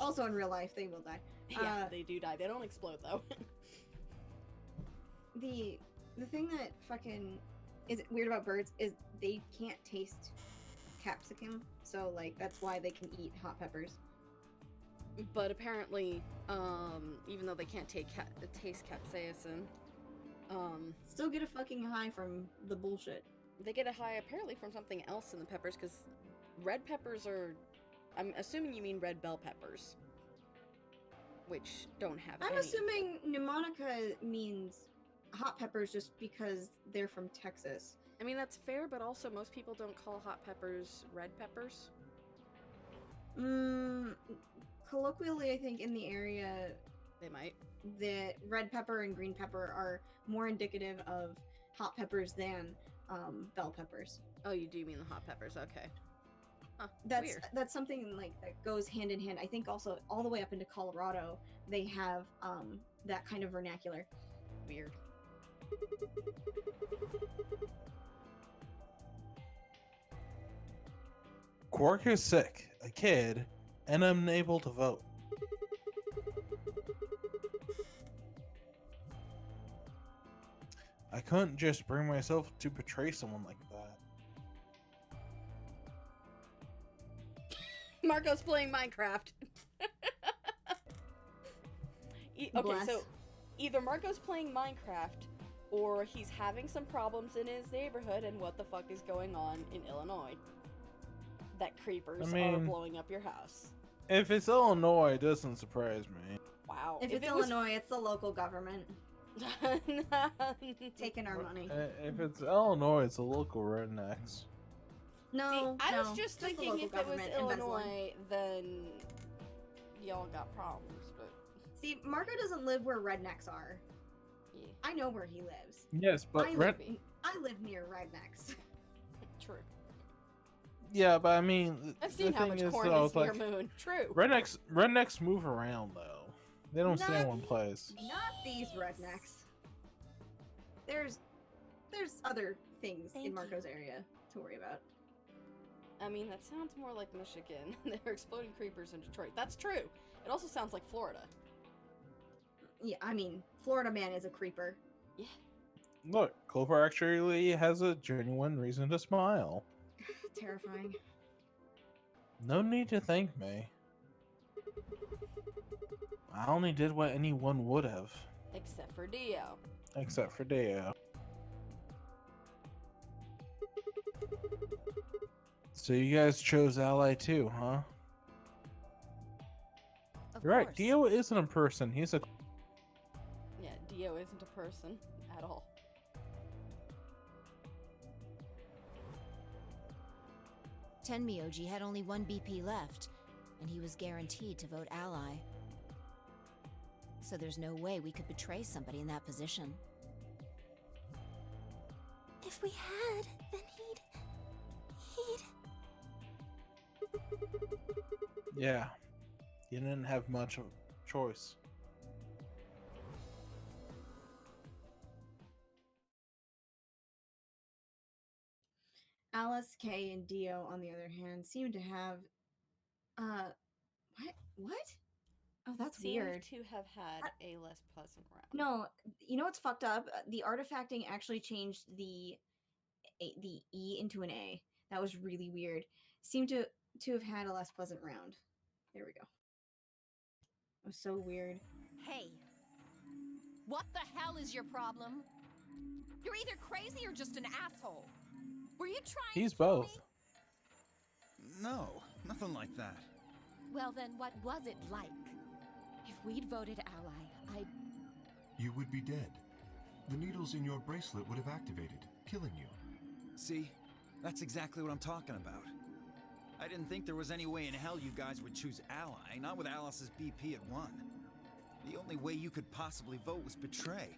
Also in real life they will die. Yeah, they do die. They don't explode though. The thing that fucking is weird about birds is they can't taste capsicum, so like that's why they can eat hot peppers. But apparently, even though they can't taste capsaicin, Still get a fucking high from the bullshit. they get a high apparently from something else in the peppers, because red peppers are... I'm assuming you mean red bell peppers, which don't have I'm any. assuming mnemonica means hot peppers just because they're from Texas. I mean, that's fair, but also most people don't call hot peppers red peppers. Colloquially, I think in the area They might. that red pepper and green pepper are more indicative of hot peppers than bell peppers. Oh, you do mean the hot peppers, okay. Huh, That's weird. that's something like that goes hand in hand. I think also all the way up into Colorado they have that kind of vernacular. Weird. Quark is sick, a kid, and unable to vote. I couldn't just bring myself to betray someone like that. Marco's playing Minecraft. Okay, Bless. so either Marco's playing Minecraft or he's having some problems in his neighborhood, and what the fuck is going on in Illinois? That creepers are mean- blowing up your house. If it's Illinois, it doesn't surprise me. Wow. If it's it was- Illinois, it's the local government taking our money. If it's Illinois, it's the local rednecks. No, See, I was no, just the thinking local if it was government embezzling. Illinois, then y'all got problems, but See, Marco doesn't live where rednecks are. yeah, I know where he lives. Yes, but I live near rednecks. true. yeah, but I mean, I've the seen how thing much is, corn though, is it's near like, Moon. True. rednecks move around though. They don't stay in Not- one place. Not these rednecks. There's other things Thank in you. Marco's area to worry about. I mean, that sounds more like Michigan. They're exploding creepers in Detroit. That's true. It also sounds like Florida. Yeah, I mean, Florida man is a creeper. Yeah. Look, Clover actually has a genuine reason to smile. Terrifying. No need to thank me. I only did what anyone would have, Except for Dio. except for Deo. So you guys chose Ally too, huh? Of You're right, course. Dio isn't a person, he's a... Yeah, Dio isn't a person at all. Tenmyoji had only one BP left, and he was guaranteed to vote ally. So there's no way we could betray somebody in that position. If we had, then he'd... Yeah. You didn't have much of a choice. Alice, Kay, and Dio, on the other hand, seem to have what? Oh, that's Seemed weird. to have had a less pleasant round. No, you know what's fucked up? The artifacting actually changed the E into an A. That was really weird. Seemed to have had a less pleasant round. There we go. It was so weird. Hey, what the hell is your problem? You're either crazy or just an asshole. Were you trying He's to kill both. me? No, nothing like that. Well then, what was it like? If we'd voted ally, I'd... You would be dead. The needles in your bracelet would have activated, killing you. See? That's exactly what I'm talking about. I didn't think there was any way in hell you guys would choose ally, not with Alice's BP at 1. The only way you could possibly vote was betray.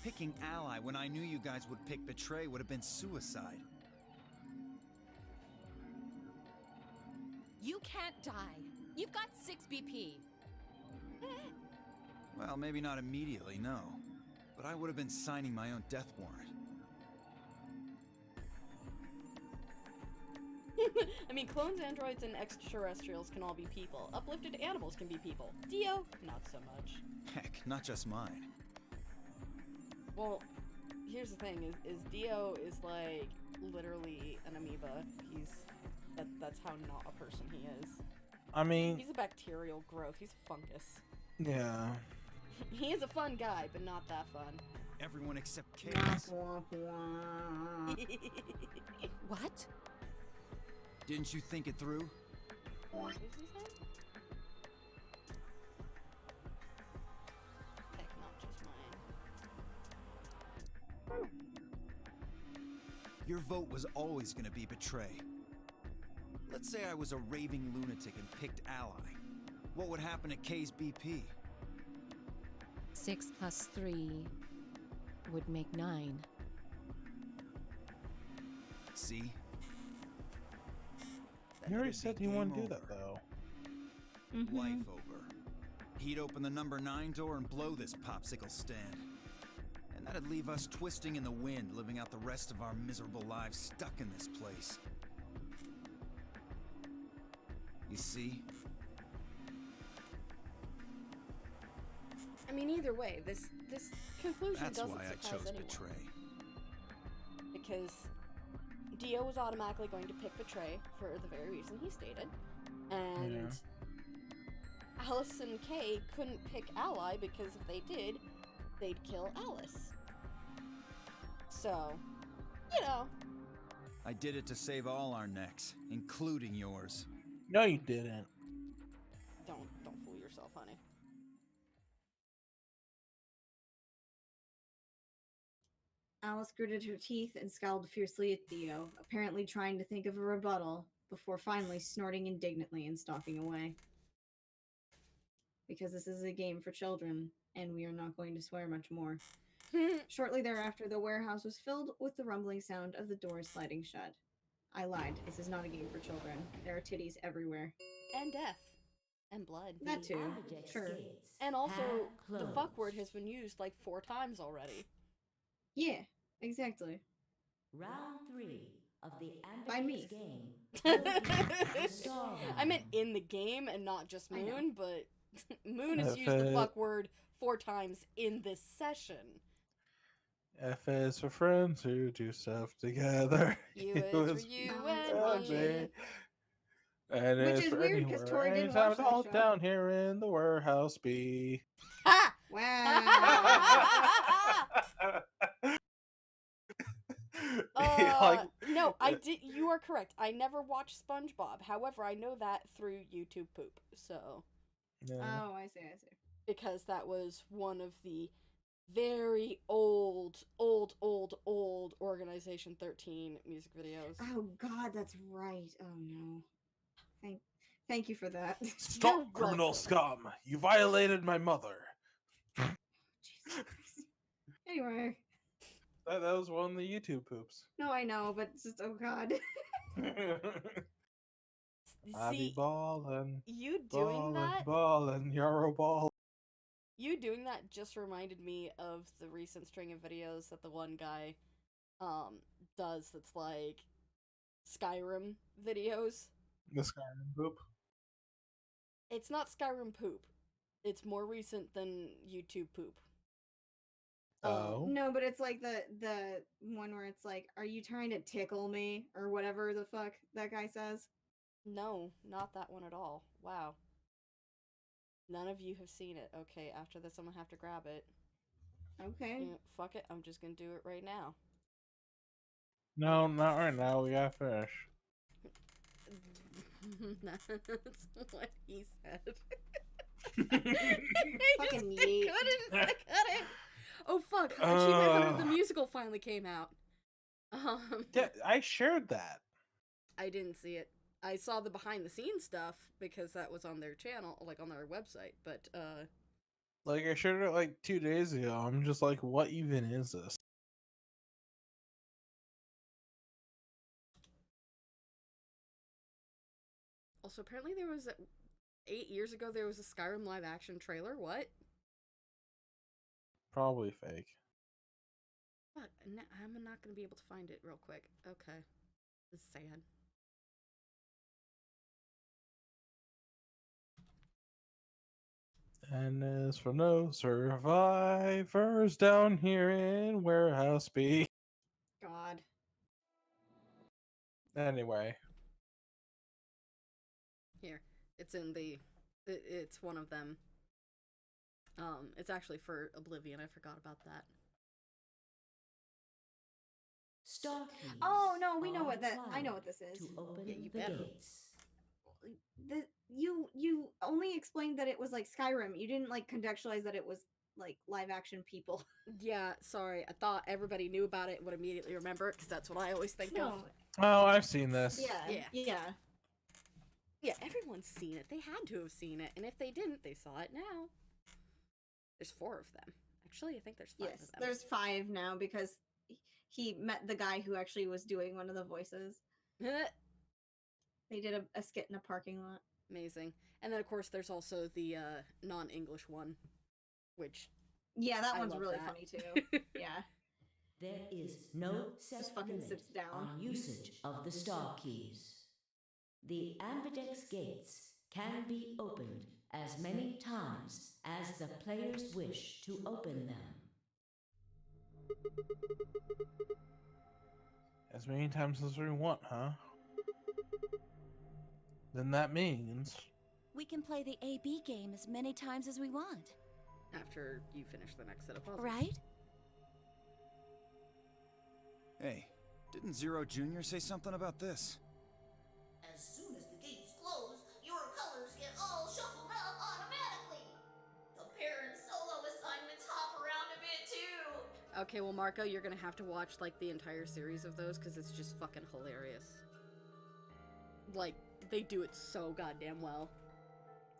Picking ally when I knew you guys would pick betray would have been suicide. You can't die. You've got 6 BP. Well, maybe not immediately, no. But I would have been signing my own death warrant. I mean, clones, androids, and extraterrestrials can all be people. Uplifted animals can be people. Dio, not so much. Heck, not just mine. Well, here's the thing: is Dio is like literally an amoeba. That's how not a person he is. I mean, He's a bacterial growth. He's a fungus. yeah. He is a fun guy, but not that fun. Everyone except Case. What? Didn't you think it through? What is he saying? Heck, not just mine. Your vote was always gonna be betray. Let's say I was a raving lunatic and picked Ally. What would happen to K's BP? 6 plus 3 would make 9. See? You already said you wouldn't do that, though. Life over. He'd open the number 9 door and blow this popsicle stand. And that'd leave us twisting in the wind, living out the rest of our miserable lives stuck in this place. You see? I mean, either way, this conclusion That's doesn't why I surprise chose anyone. betray. Because Dio was automatically going to pick betray for the very reason he stated, and Alice and Kay couldn't pick Ally because if they did, they'd kill Alice. So, you know. I did it to save all our necks, including yours. No, you didn't. Don't fool yourself, honey. Alice gritted her teeth and scowled fiercely at Theo, apparently trying to think of a rebuttal, before finally snorting indignantly and stalking away. Because this is a game for children, and we are not going to swear much more. Shortly thereafter, the warehouse was filled with the rumbling sound of the doors sliding shut. I lied. This is not a game for children. There are titties everywhere. And death. And blood. That too. Sure. And also, the fuck word has been used like 4 times already. Yeah, exactly. Round 3 of the By me. game. I meant in the game and not just I know. Moon, but Moon has used the fuck word 4 times in this session. F is for friends who do stuff together. U is for you and me. And Which it's is for weird, 'cause anywhere. Tori didn't Anytime watch it's that all show. down here in the warehouse be. Ha! Like, no, I did. You are correct. I never watched SpongeBob. However, I know that through YouTube poop. So, yeah. Oh, I see. because that was one of the very old Organization 13 music videos. Oh God, that's right. Oh no. Thank you for that. Stop, You're criminal welcome. scum! You violated my mother. Jesus Christ. Anyway, That was one of the YouTube poops. no, I know, but it's just oh God. I be See, ballin', you doing that? ballin', you're a ball. You doing that just reminded me of the recent string of videos that the one guy does that's like Skyrim videos. The Skyrim poop. It's not Skyrim poop. It's more recent than YouTube poop. Oh. No, but it's like the one where it's like, "Are you trying to tickle me?" or whatever the fuck that guy says. No, not that one at all. Wow. None of you have seen it. Okay, after this I'm gonna have to grab it. Okay. Yeah, fuck it, I'm just gonna do it right now. No, not right now. We gotta finish. That's what he said. Fucking I yeet. couldn't. Oh fuck! Achievement Hunter the musical finally came out. Yeah, I shared that. I didn't see it. I saw the behind the scenes stuff because that was on their channel, like on their website. But Like, I shared it like 2 days ago. I'm just like, what even is this? Also, apparently there was 8 years ago there was a Skyrim live action trailer. What? Probably fake. What? I'm not gonna be able to find it real quick. Okay, this is sad. And as for no survivors down here in Warehouse B. God. Anyway. Here, it's in the. It's one of them. It's actually for Oblivion. I forgot about that. Star keys. Oh no, we know are what that. I know required what this is. to open Yeah, you the better. gates. You only explained that it was like Skyrim. You didn't like contextualize that it was like live action people. Yeah, sorry. I thought everybody knew about it, would immediately remember it, because that's what I always think of. Oh, I've seen this. Yeah. Yeah, everyone's seen it. They had to have seen it, and if they didn't, they saw it now. There's 4 of them. Actually, I think there's 5 Yes, of them. there's 5 now because he met the guy who actually was doing one of the voices. They did a skit in a parking lot. Amazing. And then, of course, there's also the non-English one, which... Yeah, that I one's love really that. funny, too. Yeah. There is no set Just fucking limit sits down. on usage of the star keys. The ambidex gates can be opened as many times as the players wish to open them. As many times as we want, huh? Then that means... We can play the AB game as many times as we want. After you finish the next set of puzzles. Right? Hey, didn't Zero Jr. say something about this? As soon as the gates close, your colors get all shuffled up automatically. The pair and solo assignments hop around a bit too. Okay, well, Marco, you're gonna have to watch, like, the entire series of those, because it's just fucking hilarious. Like, they do it so goddamn well.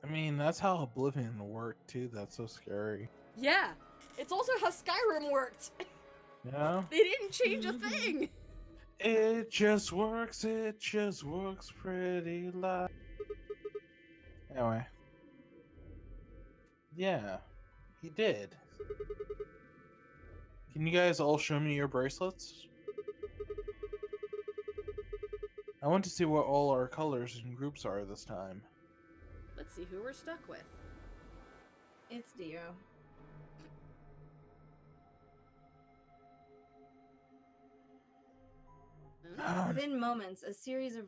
I mean, that's how Oblivion worked, too. That's so scary. Yeah! It's also how Skyrim worked! Yeah? They didn't change a thing! It just works pretty light. Anyway. Yeah, he did. Can you guys all show me your bracelets? I want to see what all our colors and groups are this time. Let's see who we're stuck with. It's Dio. Within moments, a series of...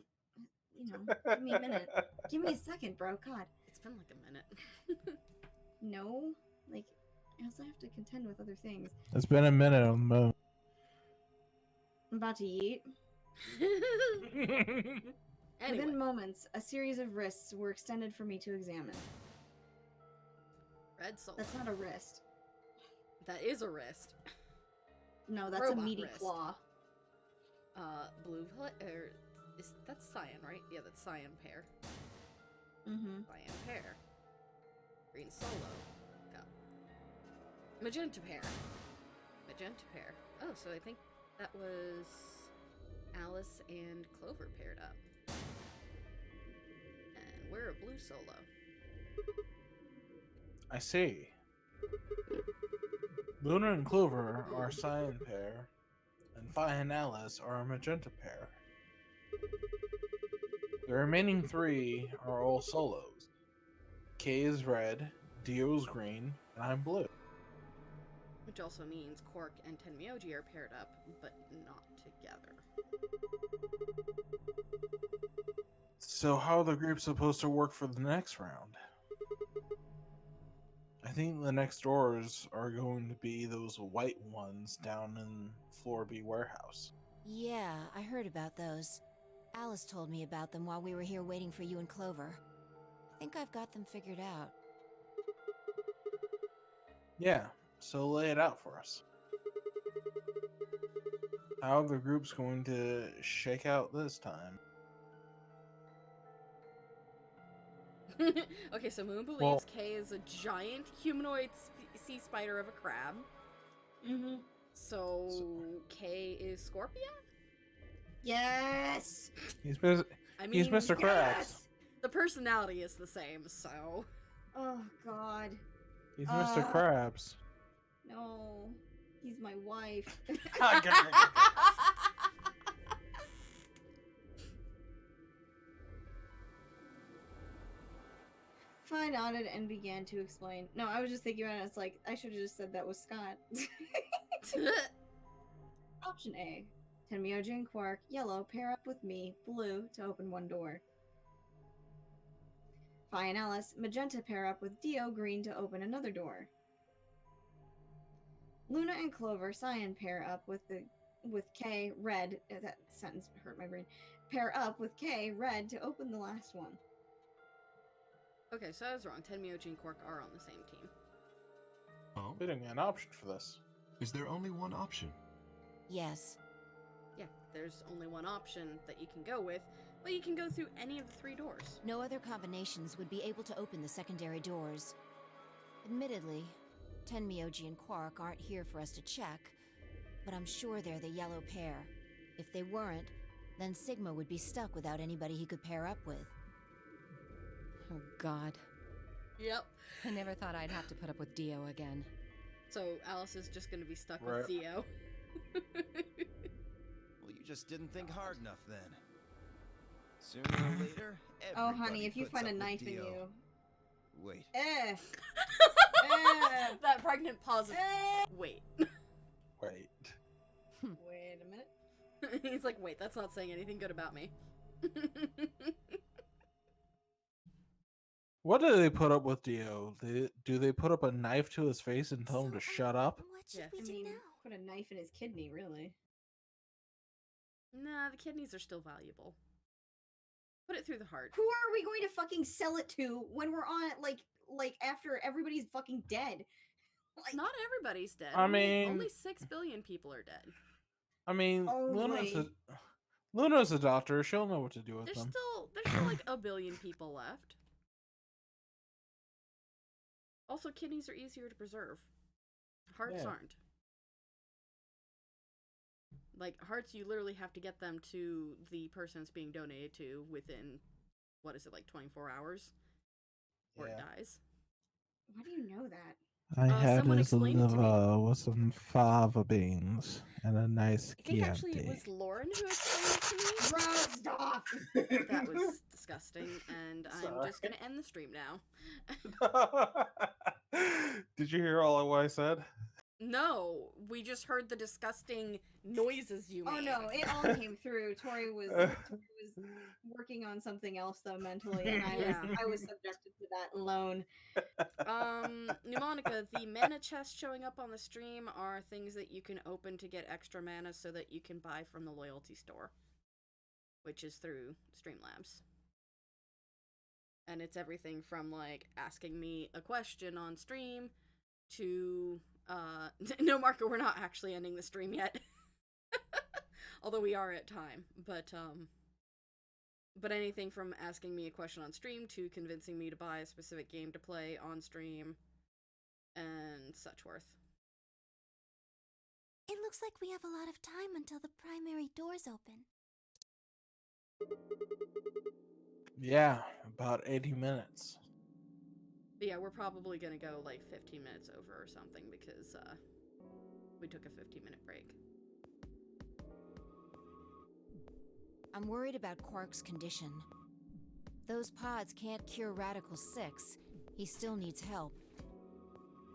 give me a minute. Give me a second, bro. God. It's been like a minute. No. Like, I also have to contend with other things. It's been a minute on the moon. I'm about to eat. Anyway. Within moments, a series of wrists were extended for me to examine. Red soul. That's not a wrist. That is a wrist. No, that's Robot a meaty wrist. claw. Blue is that's cyan, right? Yeah, that's cyan pair. Mm-hmm. Cyan pair. Green solo. Go. Magenta pair. Magenta pair. Oh, so I think that was Alice and Clover paired up. And we're a blue solo. I see. Luna and Clover are a cyan pair, and Fi and Alice are a magenta pair. The remaining 3 are all solos. Kay is red, Dio's green, and I'm blue. Which also means Quark and Tenmyoji are paired up, but not together. So how are the groups supposed to work for the next round? I think the next doors are going to be those white ones down in Floor B warehouse. Yeah, I heard about those. Alice told me about them while we were here waiting for you and Clover. I think I've got them figured out. Yeah, so lay it out for us. How are the groups going to shake out this time? Okay, so Moon believes Well- Kay is a giant humanoid sea spider of a crab. Mm-hmm. So Kay is Scorpia? Yes! He's I Mr. Krabs. Yes! The personality is the same, so... Oh, God. He's Mr. Krabs. No. He's my wife. I nodded and began to explain. No, I was just thinking about it. It's like, I should have just said that was Scott. Option A. Tenmyoji and Quark, yellow, pair up with me, blue, to open one door. Phi and Alice, magenta, pair up with Dio, green, to open another door. Luna and Clover, cyan, pair up with K, red, that sentence hurt my brain, pair up with K, red, to open the last one. Okay, so I was wrong. Tenmyoji and Quark are on the same team. Oh? We didn't get an option for this. Is there only one option? Yes. Yeah, there's only one option that you can go with, but you can go through any of the 3 doors. No other combinations would be able to open the secondary doors. Admittedly, Tenmyoji and Quark aren't here for us to check, but I'm sure they're the yellow pair. If they weren't, then Sigma would be stuck without anybody he could pair up with. Oh, God. Yep. I never thought I'd have to put up with Dio again. So Alice is just going to be stuck with Dio. Well, you just didn't think hard enough then. Sooner or later, oh, honey, if you puts find a up with knife in Dio. you. Wait. That pregnant pause of, wait. Wait. Wait a minute. He's like, wait, that's not saying anything good about me. What do they put up with Dio? Do they put up a knife to his face and tell him to shut up? What should Yeah. we do now? Put a knife in his kidney, really. Nah, the kidneys are still valuable. Put it through the heart. Who are we going to fucking sell it to when we're on it, like after everybody's fucking dead? Like, Not everybody's dead. I mean- only 6 billion people are dead. I mean, Only. Luna's a doctor. She'll know what to do with There's them. still like 1 billion people left. Also, kidneys are easier to preserve. Hearts Yeah. aren't. Like, hearts, you literally have to get them to the person it's being donated to within, what is it, like 24 hours? Or it Yeah. dies. Why do you know that? I had someone his explained it to me. liver with some fava beans and a nice I think actually it Chianti. was Lauren who explained it to me. Bro, stop! That was disgusting, and I'm Sorry. just gonna end the stream now. Did you hear all what I said? No, we just heard the disgusting noises you made. Oh no, it all came through. Tori was working on something else though mentally, and I was subjected to that alone. Mnemonica, the mana chests showing up on the stream are things that you can open to get extra mana so that you can buy from the loyalty store, which is through Streamlabs. And it's everything from, like, asking me a question on stream to, no, Marco, we're not actually ending the stream yet. Although we are at time, but anything from asking me a question on stream to convincing me to buy a specific game to play on stream and such worth. It looks like we have a lot of time until the primary doors open. Yeah, about 80 minutes. But yeah, we're probably gonna go like 15 minutes over or something because we took a 15-minute break. I'm worried about Quark's condition. Those pods can't cure Radical 6. He still needs help.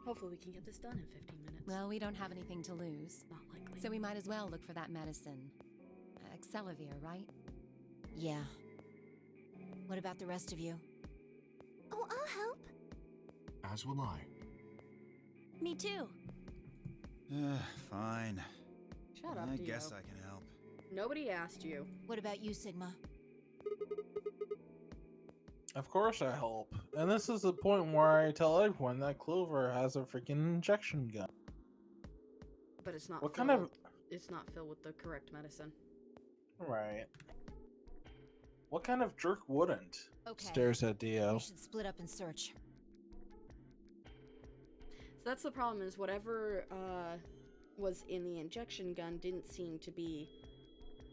Hopefully we can get this done in 15 minutes. Well, we don't have anything to lose. Not likely. So we might as well look for that medicine. Excelavir, right? Yeah. What about the rest of you? Oh, I'll help. As will I. Me too. Fine. Shut up, I Dio. guess I can help. Nobody asked you. What about you, Sigma? Of course I help. And this is the point where I tell everyone that Clover has a freaking injection gun. But it's not What filled kind of... it's not filled with the correct medicine. Right. What kind of jerk wouldn't? Okay. Stares at Dio. We should split up and search. So that's the problem, is whatever was in the injection gun didn't seem to be...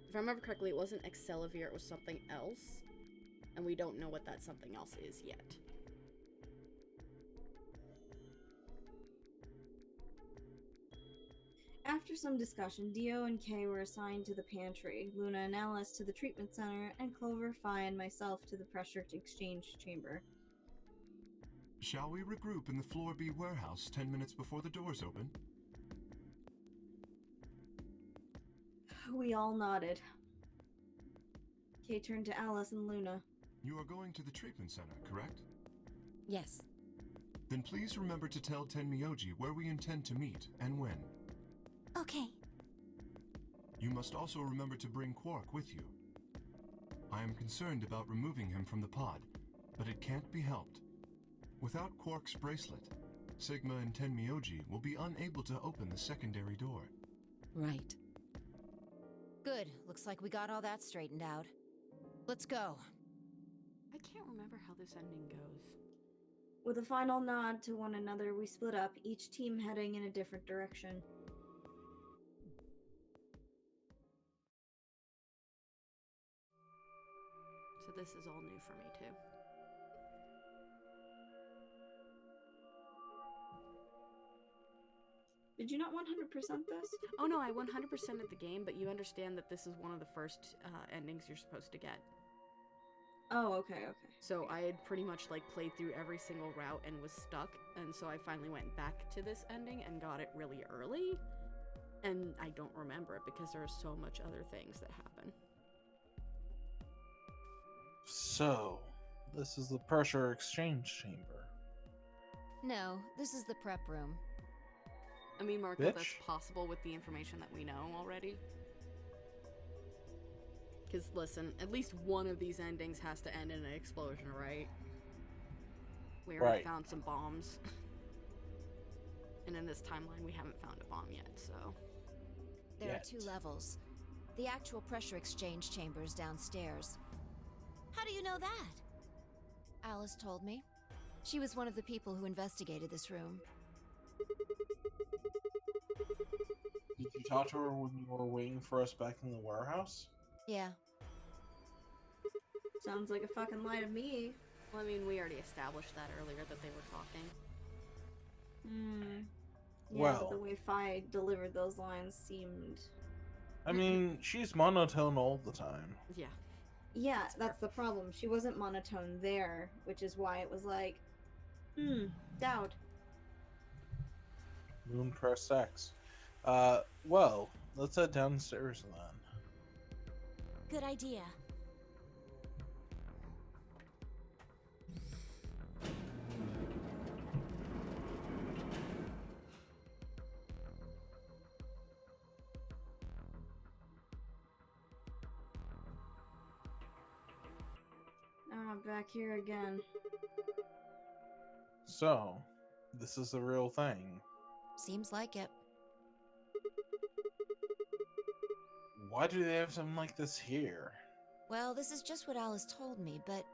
If I remember correctly, it wasn't Excelavir, it was something else. And we don't know what that something else is yet. After some discussion, Dio and Kay were assigned to the pantry, Luna and Alice to the treatment center, and Clover, Fi, and myself to the pressure exchange chamber. Shall we regroup in the Floor B warehouse 10 minutes before the doors open? We all nodded. Kay turned to Alice and Luna. You are going to the treatment center, correct? Yes. Then please remember to tell Tenmyoji where we intend to meet and when. Okay. You must also remember to bring Quark with you. I am concerned about removing him from the pod, but it can't be helped. Without Quark's bracelet, Sigma and Tenmyoji will be unable to open the secondary door. Right. Good. Looks like we got all that straightened out. Let's go. I can't remember how this ending goes. With a final nod to one another, we split up, each team heading in a different direction. So this is all new for me, too. Did you not 100% this? Oh no, I 100% at the game, but you understand that this is one of the first endings you're supposed to get. Oh, okay. So I had pretty much like played through every single route and was stuck, and so I finally went back to this ending and got it really early. And I don't remember it because there are so much other things that happen. So, this is the pressure exchange chamber. No, this is the prep room. I mean, Marco, Bitch. that's possible with the information that we know already. Because, listen, at least one of these endings has to end in an explosion, right? We already Right. found some bombs. And in this timeline, we haven't found a bomb yet, so... There Yet. are 2 levels. The actual pressure exchange chamber's downstairs. How do you know that? Alice told me. She was one of the people who investigated this room. Did you talk to her when you were waiting for us back in the warehouse? Yeah. Sounds like a fucking lie to me. Well, I mean, we already established that earlier, that they were talking. Yeah, Well. but the way Fi delivered those lines seemed... I mean, she's monotone all the time. Yeah. Yeah, that's the problem. She wasn't monotone there, which is why it was like, doubt. Moon press X. Well, let's head downstairs then. Good idea. Ah, back here again. So, this is the real thing. Seems like it. Why do they have something like this here? Well, this is just what Alice told me, but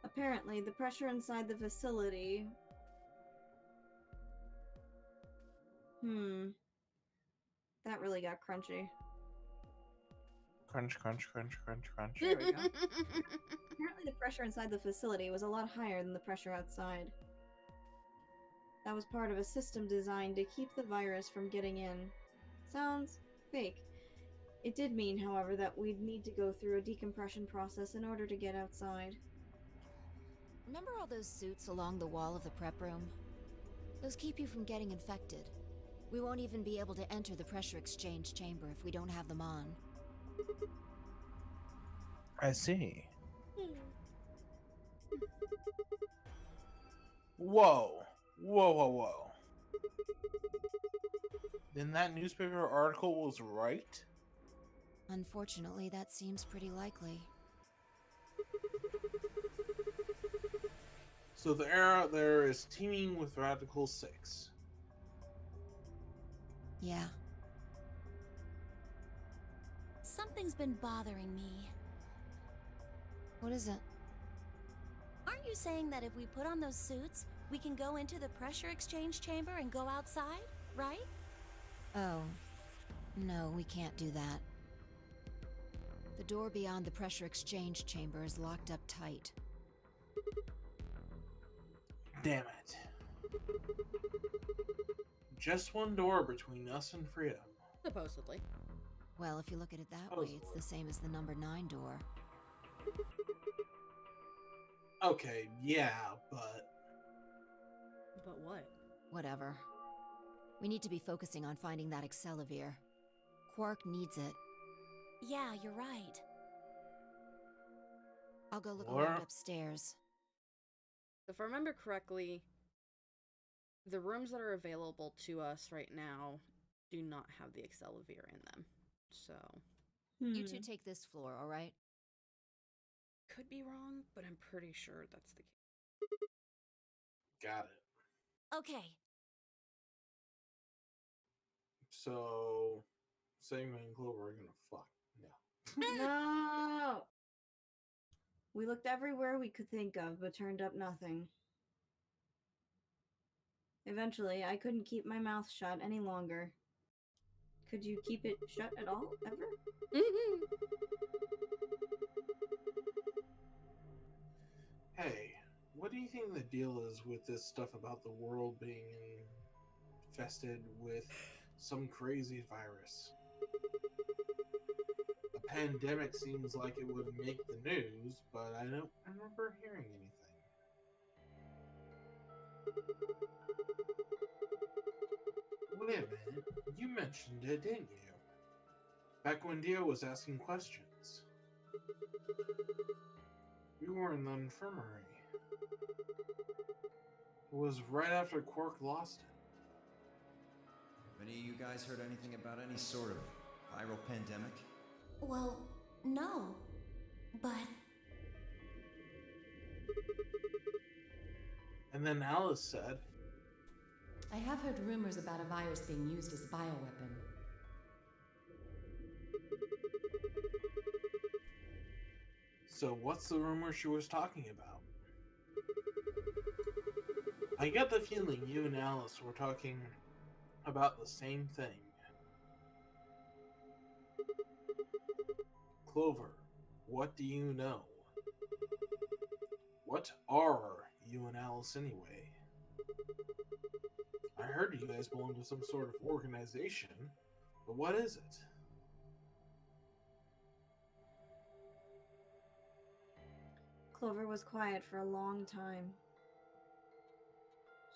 Apparently, the pressure inside the facility... That really got crunchy. Crunch, crunch, crunch, crunch, crunch. There we go. Apparently the pressure inside the facility was a lot higher than the pressure outside. That was part of a system designed to keep the virus from getting in. Sounds fake. It did mean, however, that we'd need to go through a decompression process in order to get outside. remember all those suits along the wall of the prep room? Those keep you from getting infected. We won't even be able to enter the pressure exchange chamber if we don't have them on. I see. Whoa. Whoa, whoa, whoa. Then that newspaper article was right? Unfortunately, that seems pretty likely. So the air out there is teeming with Radical 6. Yeah. Something's been bothering me. What is it? Aren't you saying that if we put on those suits, we can go into the pressure exchange chamber and go outside, right? Oh. No, we can't do that. The door beyond the pressure exchange chamber is locked up tight. Damn it. Just one door between us and freedom. Supposedly. Well, if you look at it that way, it's the same as the number 9 door. Okay, yeah, but... But what? Whatever. We need to be focusing on finding that Accelavir. Quark needs it. Yeah, you're right. I'll go look Laura? around upstairs. If I remember correctly, the rooms that are available to us right now do not have the Accelavir in them. So... You two take this floor, alright? Could be wrong, but I'm pretty sure that's the case. Got it. Okay. So... Sigma and Clover are gonna fuck. No. No! We looked everywhere we could think of, but turned up nothing. Eventually, I couldn't keep my mouth shut any longer. Could you keep it shut at all, ever? Hey, what do you think the deal is with this stuff about the world being infested with some crazy virus? A pandemic seems like it would make the news, but I don't remember hearing anything. Wait a minute, you mentioned it, didn't you? Back when Dio was asking questions. We were in the infirmary. It was right after Quark lost it. Have any of you guys heard anything about any sort of viral pandemic? Well, no. But And then Alice said, I have heard rumors about a virus being used as a bioweapon. so what's the rumor she was talking about? I get the feeling you and Alice were talking about the same thing. Clover, what do you know? What are you and Alice anyway? I heard you guys belong to some sort of organization, but what is it? Clover was quiet for a long time.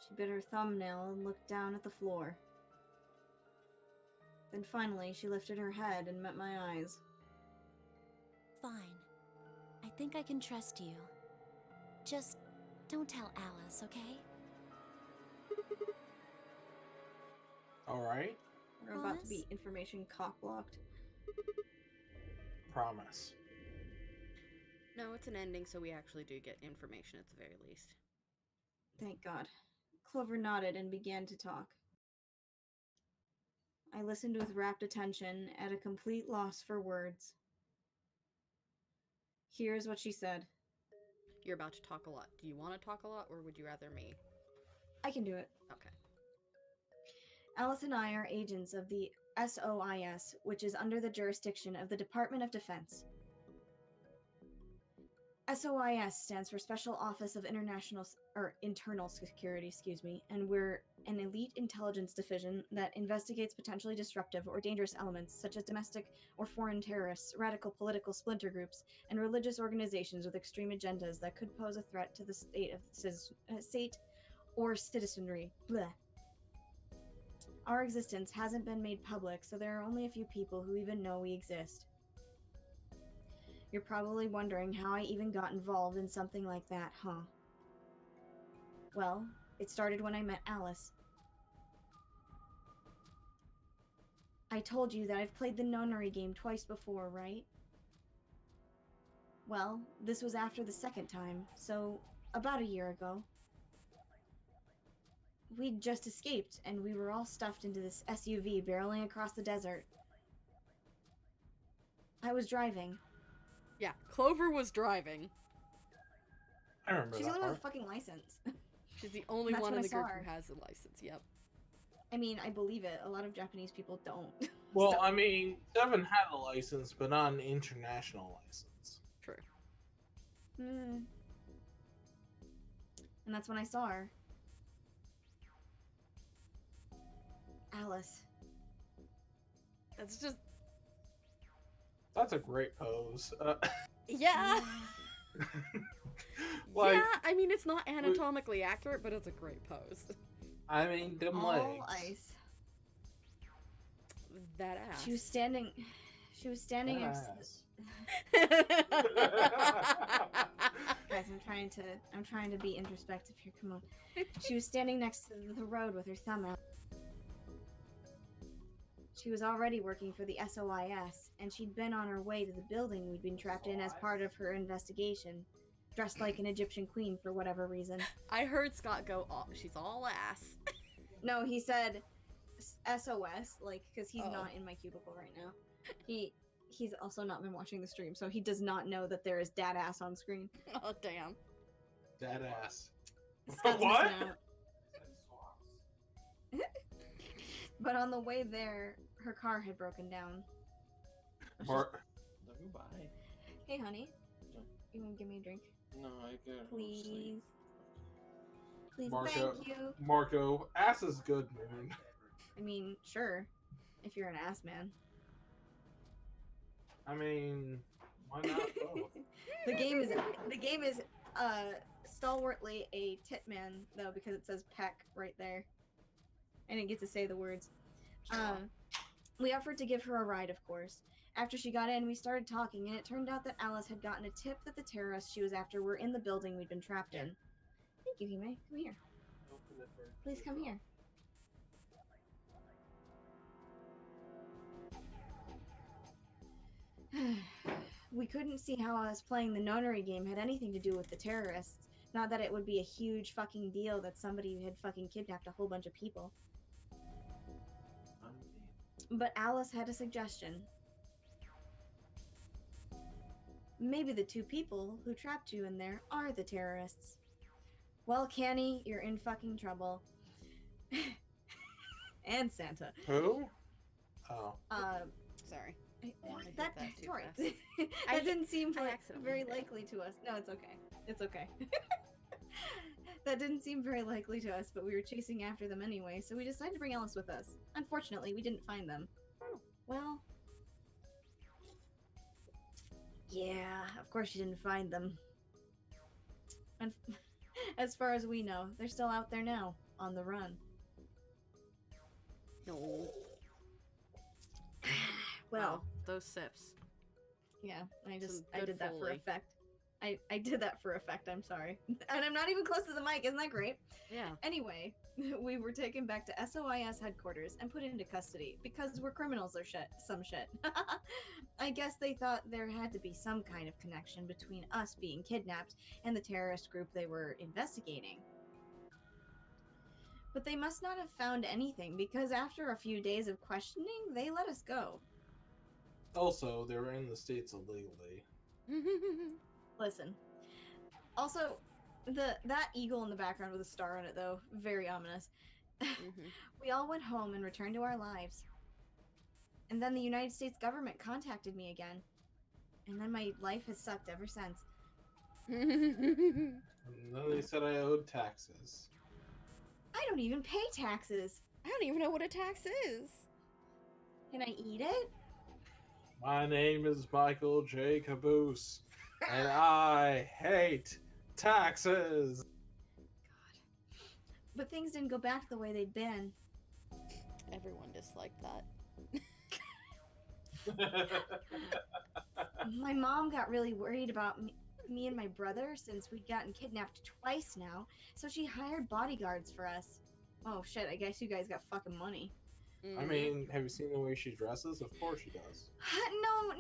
She bit her thumbnail and looked down at the floor. Then finally, she lifted her head and met my eyes. fine. I think I can trust you. Just don't tell Alice, okay? Alright, We're about to be information cock-blocked. promise. No, it's an ending, so we actually do get information at the very least. Thank God. Clover nodded and began to talk. I listened with rapt attention, at a complete loss for words. Here's what she said. You're about to talk a lot. Do you want to talk a lot, or would you rather me? I can do it. Okay. Alice and I are agents of the SOIS, which is under the jurisdiction of the Department of Defense. SOIS stands for Special Office of Internal Security, and we're an elite intelligence division that investigates potentially disruptive or dangerous elements such as domestic or foreign terrorists, radical political splinter groups, and religious organizations with extreme agendas that could pose a threat to the state or citizenry. Bleh. Our existence hasn't been made public, so there are only a few people who even know we exist. You're probably wondering how I even got involved in something like that, huh? Well, it started when I met Alice. I told you that I've played the nunnery game twice before, right? Well, this was after the second time, so about a year ago. We'd just escaped, and we were all stuffed into this SUV barreling across the desert. I was driving. Yeah, Clover was driving. I remember She's that the only one part. with a fucking license. She's the only That's one when in I the saw group her. who has a license, yep. I mean, I believe it. A lot of Japanese people don't. Well, So- I mean, Devin had a license, but not an international license. True. And that's when I saw her. Alice. That's a great pose. Yeah. Like, yeah, I mean, it's not anatomically accurate, but it's a great pose. I mean, them All legs. ice. That ass. She was standing That next. ass. Guys, I'm trying to be introspective here. Come on. She was standing next to the road with her thumb out. She was already working for the SOIS, and she'd been on her way to the building we'd been trapped in as part of her investigation, dressed like an Egyptian queen for whatever reason. I heard Scott go, oh, she's all ass. No, he said SOS, like, because he's Oh. not in my cubicle right now. He's also not been watching the stream, so he does not know that there is dad ass on screen. Oh, damn. That ass. Scott's What? missing out. But on the way there, her car had broken down. Mark. Bye. Hey, honey. You want to give me a drink? No, I got Please. Please, Marco. thank you. Marco, ass is good, man. I mean, sure. If you're an ass man. I mean, why not both? The game is stalwartly a tit man though, because it says peck right there. I didn't get to say the words. We offered to give her a ride, of course. After she got in, we started talking, and it turned out that Alice had gotten a tip that the terrorists she was after were in the building we'd been trapped in. Thank you, Hime. Come here. Please come here. We couldn't see how us playing the nonary game had anything to do with the terrorists. Not that it would be a huge fucking deal that somebody had fucking kidnapped a whole bunch of people. But Alice had a suggestion. Maybe the two people who trapped you in there are the terrorists. Well, Canny, you're in fucking trouble. And Santa. Who? Oh. Sorry. That that too sorry. fast. That didn't seem I like accidentally very did it. likely to us. No, it's okay. It's okay. That didn't seem very likely to us, but we were chasing after them anyway, so we decided to bring Alice with us. Unfortunately, we didn't find them. Well, yeah, of course you didn't find them. And as far as we know, they're still out there now, on the run. No. Well, Wow, those sips. yeah, I Some did good that for Foley. effect. I did that for effect, I'm sorry. And I'm not even close to the mic, isn't that great? Yeah. Anyway, we were taken back to SOIS headquarters and put into custody because we're criminals or some shit. I guess they thought there had to be some kind of connection between us being kidnapped and the terrorist group they were investigating. But they must not have found anything because after a few days of questioning, they let us go. Also, they were in the States illegally. Listen. Also, that eagle in the background with a star on it, though, very ominous. We all went home and returned to our lives. And then the United States government contacted me again. And then my life has sucked ever since. And then they said I owed taxes. I don't even pay taxes. I don't even know what a tax is. Can I eat it? My name is Michael J. Caboose, and I hate taxes. But things didn't go back the way they'd been. Everyone disliked that. My mom got really worried about me and my brother since we'd gotten kidnapped twice now, so she hired bodyguards for us. Oh shit, I guess you guys got fucking money. I mean, have you seen the way she dresses? Of course she does. No.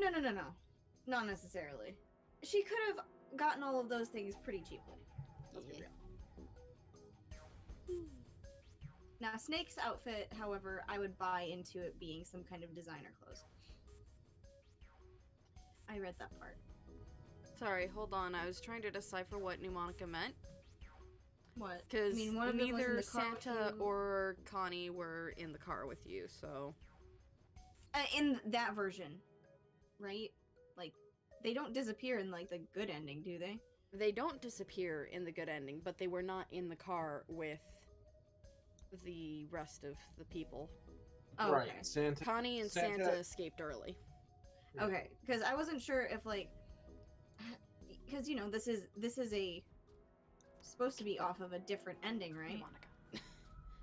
Not necessarily. She could have gotten all of those things pretty cheaply. Let's be real. Now, Snake's outfit, however, I would buy into it being some kind of designer clothes. I read that part. Sorry, hold on. I was trying to decipher what mnemonica meant. What? Because one of them was in neither the car with Santa you. or Connie were in the car with you, so... In that version, right? Like, they don't disappear in, like, the good ending, do they? They don't disappear in the good ending, but they were not in the car with the rest of the people. Oh, Right. okay. Connie and Santa escaped early. Okay, because I wasn't sure if, like... Because, you know, this is a... supposed to be off of a different ending, right? Monica.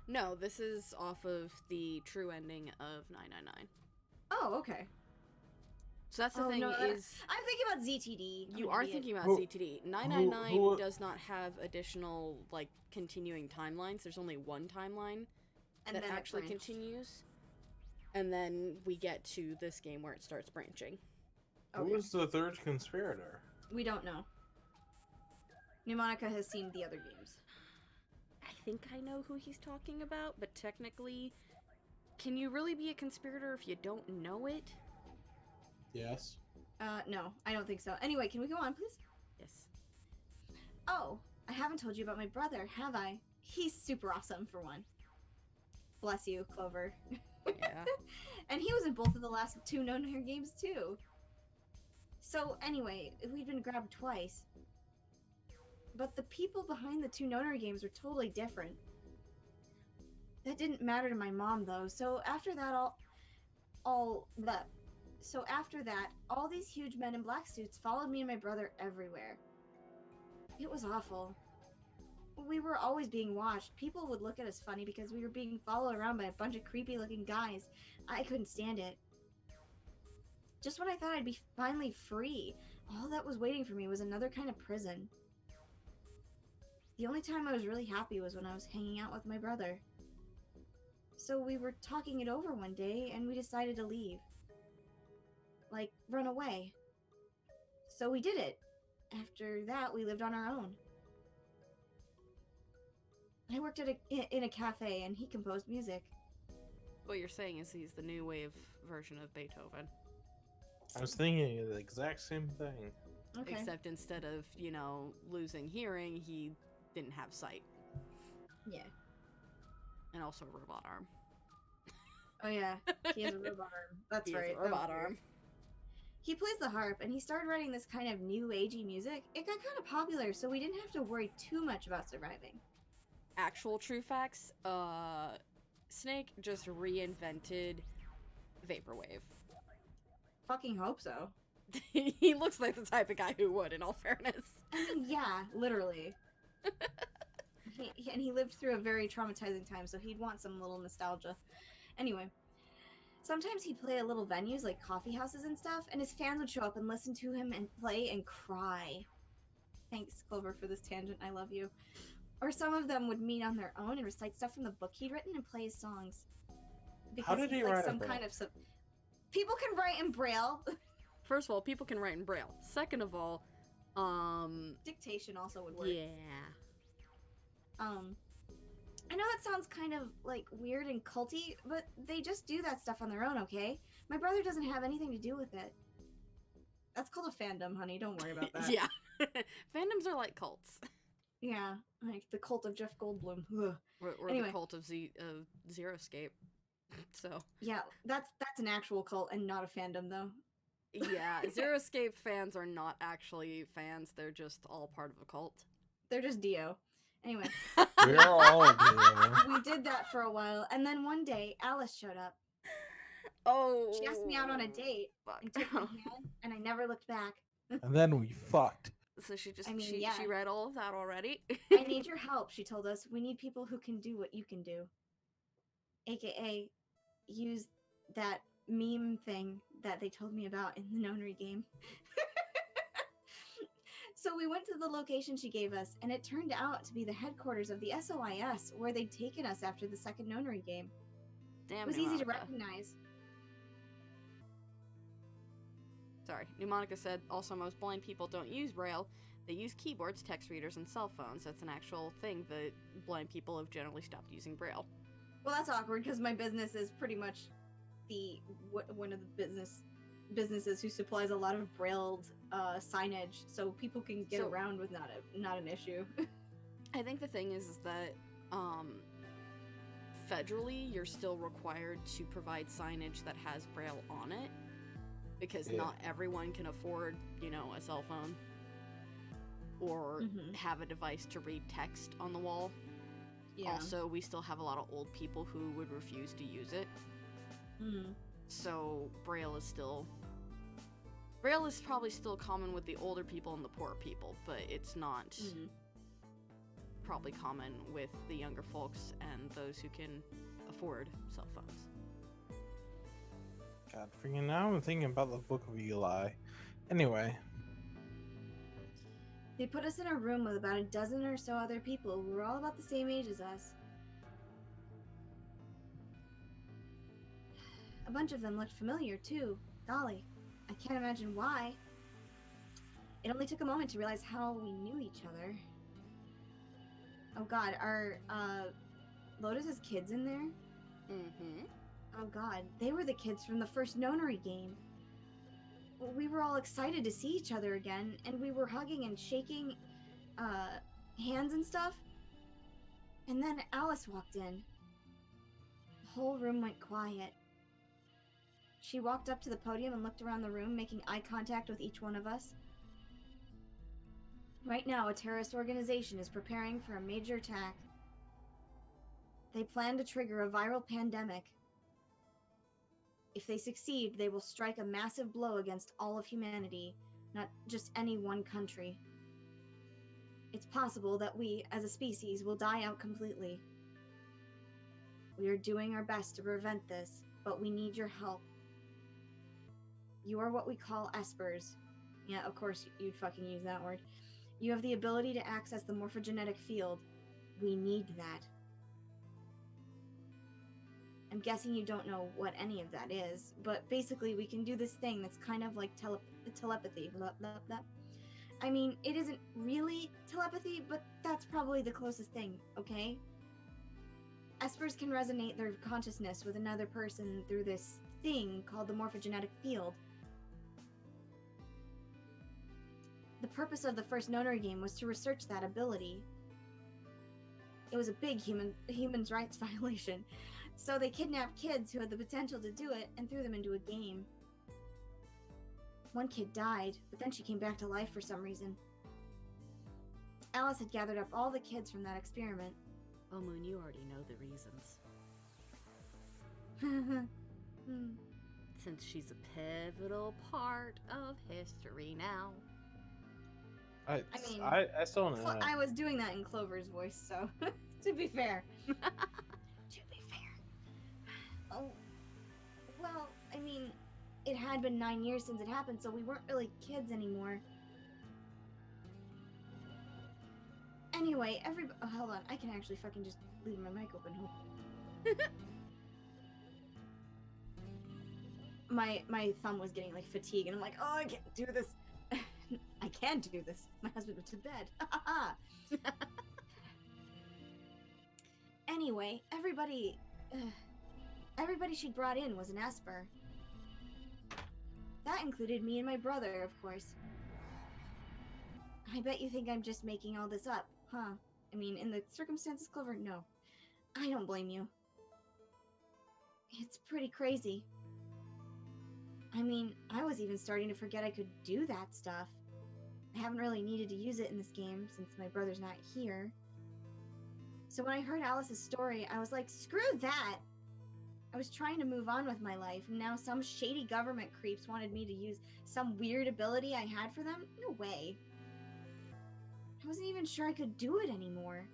No, this is off of the true ending of 999. Oh, okay. So that's the thing no, is... I'm thinking about ZTD. You are thinking about ZTD. 999 does not have additional, like, continuing timelines. There's only one timeline that actually continues. And then we get to this game where it starts branching. Who was the third conspirator? We don't know. Pneumonica has seen the other games. I think I know who he's talking about, but technically, can you really be a conspirator if you don't know it? Yes. No, I don't think so. Anyway, can we go on, please? Yes. Oh, I haven't told you about my brother, have I? He's super awesome, for one. Bless you, Clover. Yeah. And he was in both of the last 2 known here games, too. So, anyway, we'd been grabbed twice. But the people behind the 2 Nonary games were totally different. That didn't matter to my mom, though, so after that, all these huge men in black suits followed me and my brother everywhere. It was awful. We were always being watched. People would look at us funny because we were being followed around by a bunch of creepy-looking guys. I couldn't stand it. Just when I thought I'd be finally free, all that was waiting for me was another kind of prison. The only time I was really happy was when I was hanging out with my brother. So we were talking it over one day, and we decided to leave. Like, run away. So we did it. After that, we lived on our own. I worked in a cafe, and he composed music. What you're saying is he's the new wave version of Beethoven. I was thinking the exact same thing. Okay. Except instead of, you know, losing hearing, he didn't have sight. Yeah. And also a robot arm. Oh yeah, he has a robot arm. That's right. He has a robot arm. He plays the harp, and he started writing this kind of new agey music. It got kind of popular, so we didn't have to worry too much about surviving. Actual true facts, Snake just reinvented Vaporwave. Fucking hope so. He looks like the type of guy who would, in all fairness. I mean, yeah, literally. And he lived through a very traumatizing time, so he'd want some little nostalgia. Anyway, sometimes he'd play at little venues like coffee houses and stuff, and his fans would show up and listen to him and play and cry. Thanks, Clover, for this tangent. I love you. Or some of them would meet on their own and recite stuff from the book he'd written and play his songs. Because How did he like write some a book? kind of people can write in Braille. First of all, people can write in Braille. Second of all, dictation also would work. Yeah. I know that sounds kind of like weird and culty, but they just do that stuff on their own, okay? My brother doesn't have anything to do with it. That's called a fandom, honey. Don't worry about that. Yeah. Fandoms are like cults. Yeah, like the cult of Jeff Goldblum. Ugh. Or Anyway. the cult of Zeroscape. So. Yeah, that's an actual cult and not a fandom, though. Yeah, Zeroscape fans are not actually fans. They're just all part of a cult. They're just Dio. Anyway. We're all Dio. We did that for a while, and then one day, Alice showed up. Oh. She asked me out on a date and took my hand, and I never looked back. And then we fucked. So she just, I mean, she yeah. read all of that already. I need your help, she told us. We need people who can do what you can do. AKA, use that meme thing that they told me about in the Nonary game. So we went to the location she gave us, and it turned out to be the headquarters of the SOIS, where they'd taken us after the second Nonary game. Damn, It was easy to Pneumonica. recognize. Sorry. Pneumonica said, also most blind people don't use Braille. They use keyboards, text readers, and cell phones. That's an actual thing that blind people have generally stopped using Braille. Well, that's awkward, because my business is pretty much one of the businesses who supplies a lot of brailled signage, so people can get around with not an issue. I think the thing is that federally you're still required to provide signage that has Braille on it, because not everyone can afford, you know, a cell phone or have a device to read text on the wall. Yeah. Also, we still have a lot of old people who would refuse to use it. So Braille is probably still common with the older people and the poor people, but it's not probably common with the younger folks and those who can afford cell phones. God, freaking now I'm thinking about the Book of Eli. Anyway. They put us in a room with about a dozen or so other people who were all about the same age as us. A bunch of them looked familiar, too. Golly, I can't imagine why. It only took a moment to realize how we knew each other. Oh god, are, Lotus's kids in there? Oh god, they were the kids from the first nonary game. We were all excited to see each other again, and we were hugging and shaking, hands and stuff. And then Alice walked in. The whole room went quiet. She walked up to the podium and looked around the room, making eye contact with each one of us. Right now, a terrorist organization is preparing for a major attack. They plan to trigger a viral pandemic. If they succeed, they will strike a massive blow against all of humanity, not just any one country. It's possible that we, as a species, will die out completely. We are doing our best to prevent this, but we need your help. You are what we call espers. Yeah, of course you'd fucking use that word. You have the ability to access the morphogenetic field. We need that. I'm guessing you don't know what any of that is, but basically we can do this thing that's kind of like telepathy. Blah, blah, blah. I mean, it isn't really telepathy, but that's probably the closest thing, okay? Espers can resonate their consciousness with another person through this thing called the morphogenetic field. The purpose of the first nonary game was to research that ability. It was a big human rights violation. So they kidnapped kids who had the potential to do it and threw them into a game. One kid died, but then she came back to life for some reason. Alice had gathered up all the kids from that experiment. Oh, Moon, you already know the reasons. Since she's a pivotal part of history now. I still don't know. I was doing that in Clover's voice, so to be fair. Oh, well, I mean, it had been 9 years since it happened, so we weren't really kids anymore. Anyway, oh, hold on, I can actually fucking just leave my mic open. My thumb was getting, like, fatigued, and I'm like, oh, I can't do this. I can do this. My husband went to bed. Anyway, everybody she brought in was an Esper. That included me and my brother, of course. I bet you think I'm just making all this up, huh? I mean, in the circumstances, Clover, no. I don't blame you. It's pretty crazy. I mean, I was even starting to forget I could do that stuff. I haven't really needed to use it in this game since my brother's not here. So when I heard Alice's story, I was like, screw that! I was trying to move on with my life, and now some shady government creeps wanted me to use some weird ability I had for them? No way. I wasn't even sure I could do it anymore.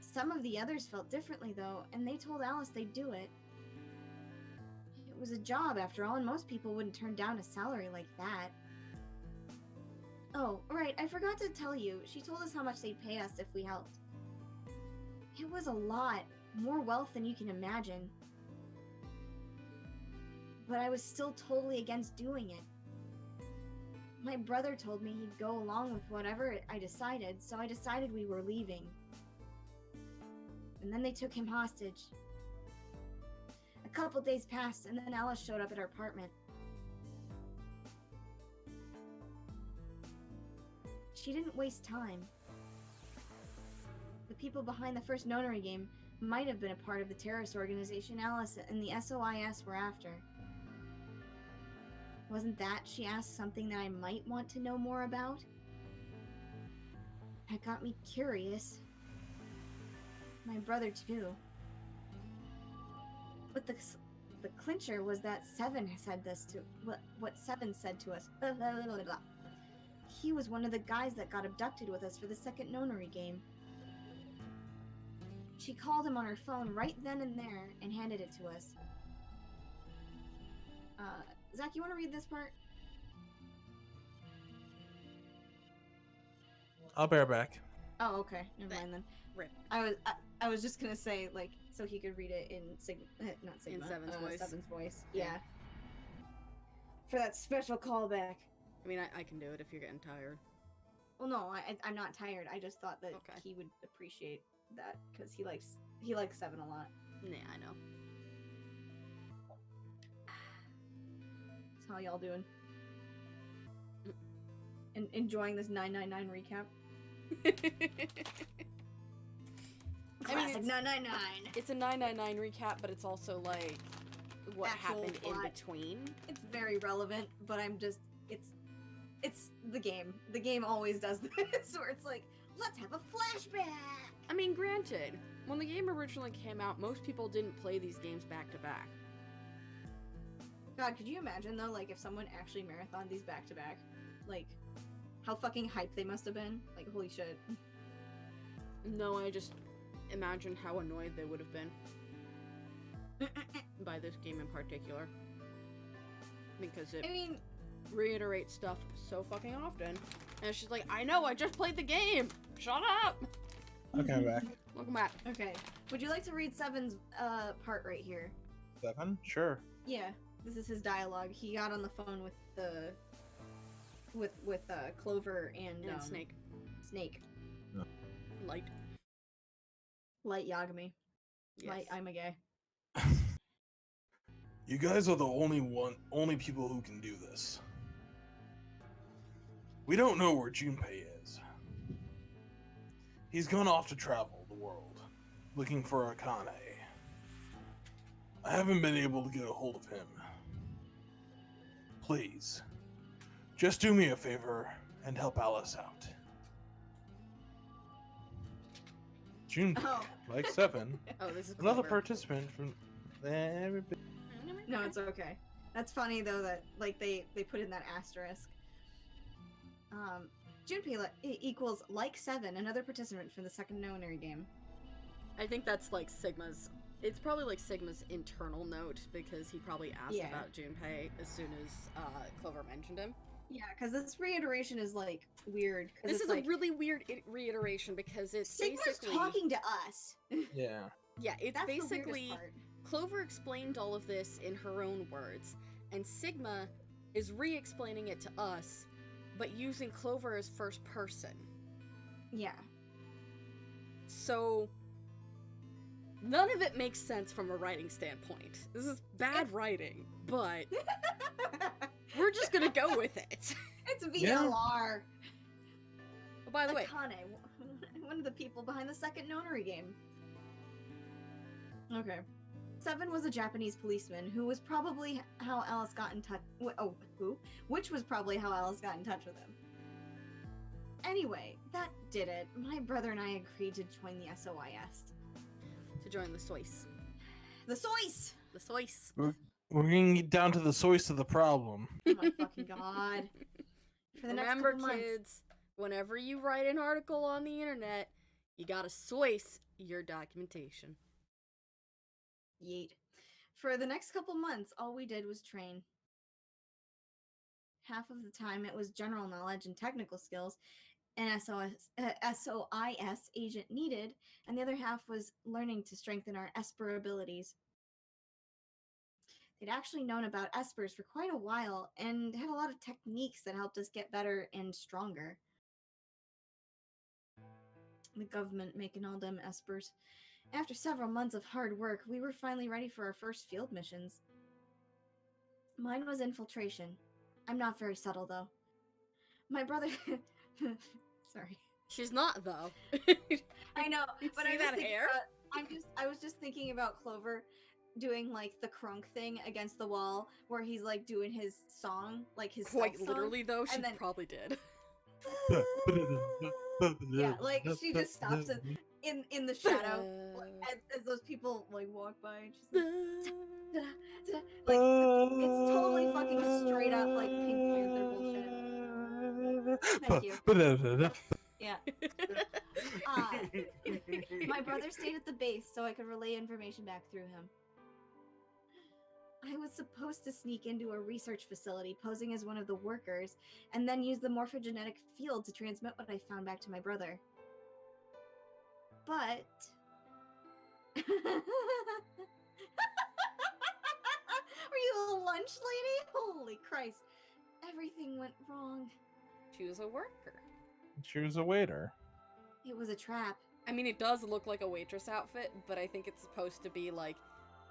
Some of the others felt differently, though, and they told Alice they'd do it. It was a job, after all, and most people wouldn't turn down a salary like that. Oh, right, I forgot to tell you. She told us how much they'd pay us if we helped. It was a lot. More wealth than you can imagine. But I was still totally against doing it. My brother told me he'd go along with whatever I decided, so I decided we were leaving. And then they took him hostage. A couple days passed, and then Alice showed up at our apartment. She didn't waste time. people behind the first nonary game might have been a part of the terrorist organization Alice and the SOIS were after. Wasn't that, she asked, something that I might want to know more about? That got me curious. My brother, too. But the clincher was that Seven said this to... What Seven said to us. He was one of the guys that got abducted with us for the second nonary game. She called him on her phone right then and there and handed it to us. Zach, you want to read this part? I'll bear back. Oh, okay. Never mind then. Rip. I was just gonna say, like, so he could read it in not Sigma. In Seven's voice. Seven's voice. Yeah. For that special callback. I mean, I can do it if you're getting tired. Well, no, I'm not tired. I just thought that Okay. he would appreciate that because he likes Seven a lot. Yeah, I know. So how y'all doing? Enjoying this 999 recap? Classic 999. It's a 999 recap, but it's also like what Actual happened plot. in between. It's very relevant, but I'm just it's the game. The game always does this, where it's like, let's have a flashback. I mean, granted, when the game originally came out, most people didn't play these games back to back. God, could you imagine though, like if someone actually marathoned these back to back, like how fucking hyped they must have been? Like, holy shit. No, I just imagine how annoyed they would have been by this game in particular, because it reiterates stuff so fucking often, and she's like, I know, I just played the game! Shut up! Okay, I'm back. Welcome back. Okay. Would you like to read Seven's part right here? 7? Sure. Yeah. This is his dialogue. He got on the phone with Clover and Snake. Snake. No. Light Yagami. Yes. Light, I'm a gay. You guys are the only people who can do this. We don't know where Junpei is. He's gone off to travel the world, looking for Akane. I haven't been able to get a hold of him. Please, just do me a favor and help Alice out. Junpei, like 7, Oh, this is another Clover. participant from everybody. No, it's okay. That's funny though that like they put in that asterisk. Junpei equals like 7, another participant from the second nonary game. I think that's like Sigma's. It's probably like Sigma's internal note, because he probably asked about Junpei as soon as Clover mentioned him. Yeah, because this reiteration is like weird. This is like, a really weird reiteration because it's Sigma's basically talking to us. Yeah. Yeah, it's That's the basically weirdest part. Clover explained all of this in her own words, and Sigma is re-explaining it to us, but using Clover as first person. Yeah. So none of it makes sense from a writing standpoint. This is bad writing, but we're just gonna go with it. It's VLR. Oh, by the way, Akane, one of the people behind the second nonary game. Okay. 7 was a Japanese policeman who was probably how Alice got in touch. Which was probably how Alice got in touch with him. Anyway, that did it. My brother and I agreed to join the SOIS. To join the SOIS. The SOIS! The SOIS. We're gonna get down to the source of the problem. Oh my fucking god. For the Remember, next couple kids, months. whenever you write an article on the internet, you gotta source your documentation. Yeet. For the next couple months, all we did was train. Half of the time it was general knowledge and technical skills an SOIS agent needed, and the other half was learning to strengthen our Esper abilities. They'd actually known about Espers for quite a while and had a lot of techniques that helped us get better and stronger. The government making all them Espers. After several months of hard work, we were finally ready for our first field missions. Mine was infiltration. I'm not very subtle, though. My brother... Sorry. She's not though. I know, but see that hair? I was just thinking about Clover doing like the crunk thing against the wall where he's like doing his song, like his Quite stealth literally song, though, she and then probably did. yeah, like she just stops it in the shadow as those people like walk by, and she's like, like it's totally fucking straight up like Pink Panther bullshit. Thank you. Yeah. My brother stayed at the base so I could relay information back through him. I was supposed to sneak into a research facility posing as one of the workers and then use the morphogenetic field to transmit what I found back to my brother. But... Were you a lunch lady? Holy Christ. Everything went wrong. She was a worker. She was a waiter. It was a trap. I mean, it does look like a waitress outfit, but I think it's supposed to be like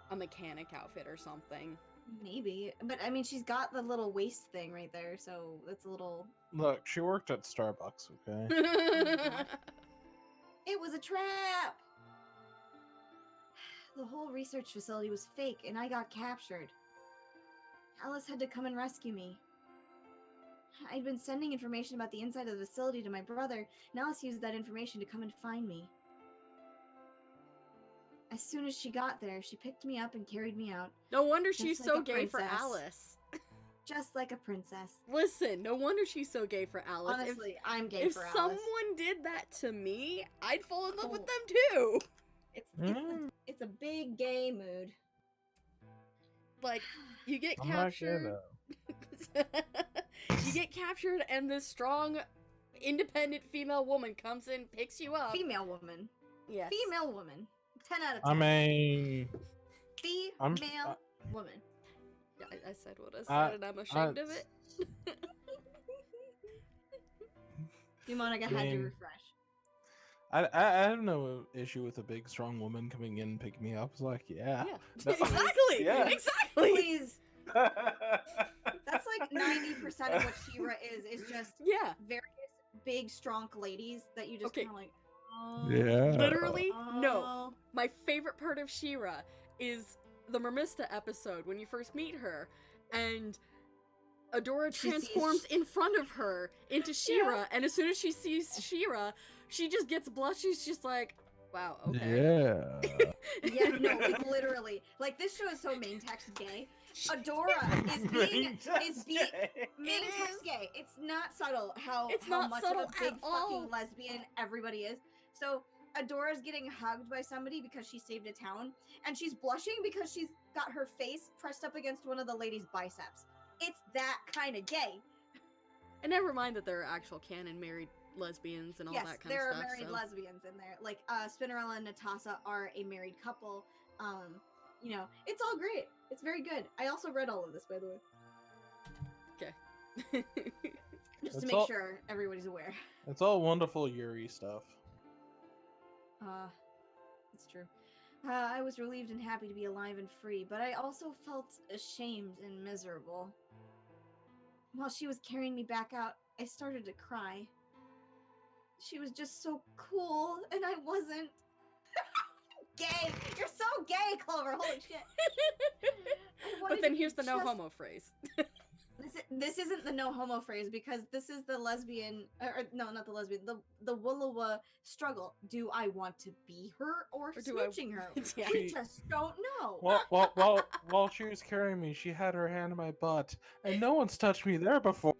a mechanic outfit or something. Maybe. But I mean, she's got the little waist thing right there, so that's a little... Look, she worked at Starbucks, okay? It was a trap! The whole research facility was fake, and I got captured. Alice had to come and rescue me. I'd been sending information about the inside of the facility to my brother, and Alice used that information to come and find me. As soon as she got there, she picked me up and carried me out. No wonder she's like so a gay for princess. Alice. Just like a princess. Listen, no wonder she's so gay for Alice. Honestly, I'm gay if for Alice. someone did that to me, I'd fall in love with them too. It's a big gay mood. Like, you get I'm not gay, captured. You get captured, and this strong, independent female woman comes in, picks you up. Female woman. Yes. Female woman. 10 out of 10. I mean... Female woman. Yeah, I said what I said, and I'm ashamed of it. Monica had to refresh. I have no issue with a big, strong woman coming in and picking me up. It's like, yeah. No, exactly! Yeah. Exactly! Please. That's like 90% of what She-Ra is just various big, strong ladies that you just kind of like, oh. Yeah. Literally, no. My favorite part of She-Ra is the Mermista episode when you first meet her, and Adora transforms in front of her into She-Ra, and as soon as she sees She-Ra, she just gets blushed. She's just like, wow, okay. Yeah. Yeah, no, like literally. Like, this show is so main text gay. Adora is being main text gay. It's not subtle how much of a big fucking lesbian everybody is. So Adora's getting hugged by somebody because she saved a town, and she's blushing because she's got her face pressed up against one of the lady's biceps. It's that kind of gay. And never mind that there are actual canon married lesbians and all that kind of stuff. Yes, there are married lesbians in there. Like, Spinnerella and Natasa are a married couple. You know, it's all great. It's very good. I also read all of this, by the way. Okay. Just to make sure everybody's aware. It's all wonderful Yuri stuff. It's true. I was relieved and happy to be alive and free, but I also felt ashamed and miserable. While she was carrying me back out, I started to cry. She was just so cool, and I wasn't. Gay! You're so gay, Clover! Holy shit! But then here's the no homo phrase. This isn't the no homo phrase, because this is the lesbian, or no, not the lesbian, the Woola struggle. Do I want to be her or smooching her? Yeah. We just don't know. While she was carrying me, she had her hand in my butt, and no one's touched me there before.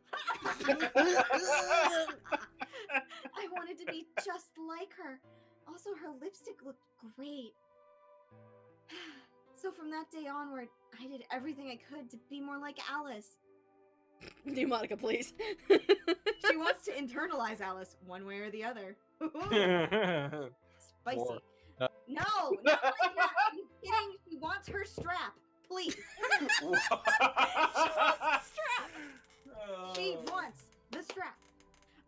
I wanted to be just like her. Also, her lipstick looked great. So from that day onward, I did everything I could to be more like Alice. Do Monica, please. She wants to internalize Alice one way or the other. Spicy. No, not like that. Are you kidding? She wants her strap. Please. She wants the strap. She wants the strap.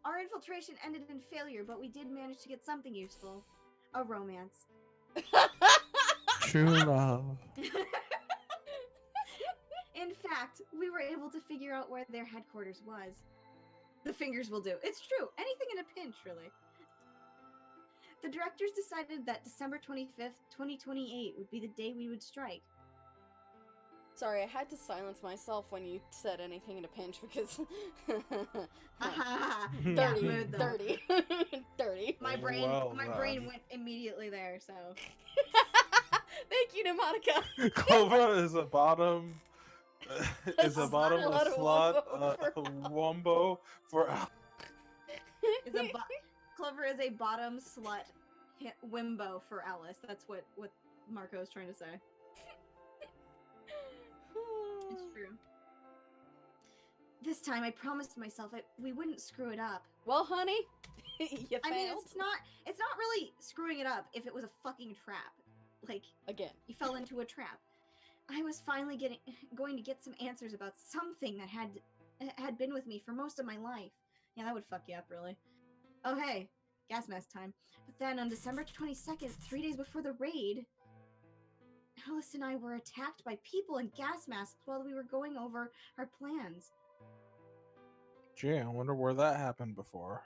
Our infiltration ended in failure, but we did manage to get something useful. A romance. True love. In fact, we were able to figure out where their headquarters was. The fingers will do. It's true. Anything in a pinch, really. The directors decided that December 25th, 2028 would be the day we would strike. Sorry, I had to silence myself when you said anything in a pinch because Dirty. dirty, dirty. My brain, Well my done. brain went immediately there. So Thank you, Monica. Clover is a bottom. Is a A bottomless slut slut. Wombo for. is a Clover is a bottom slut wimbo for Alice. That's what Marco is trying to say. It's true. This time I promised myself we wouldn't screw it up. Well, honey, you failed. I mean, it's not really screwing it up if it was a fucking trap. Like, again, you fell into a trap. I was finally going to get some answers about something that had been with me for most of my life. Yeah, that would fuck you up, really. Oh, hey, gas mask time. But then on December 22nd, 3 days before the raid, Alice and I were attacked by people in gas masks while we were going over our plans. Gee, I wonder where that happened before.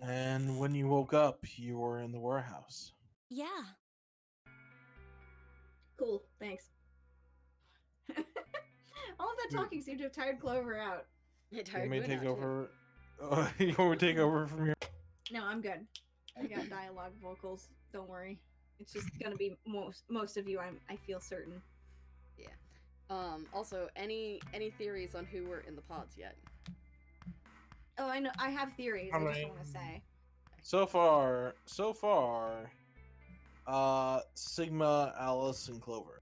And when you woke up, you were in the warehouse. Yeah. Cool, thanks. All of that talking seemed to have tired Clover out. It You tired may Moon take out, too. over. You want me to take over from here? No, I'm good. I got dialogue vocals. Don't worry. It's just gonna be most of you. I feel certain. Yeah. Also, any theories on who were in the pods yet? Oh, I know. I have theories. I just want to say. So far, Sigma, Alice, and Clover.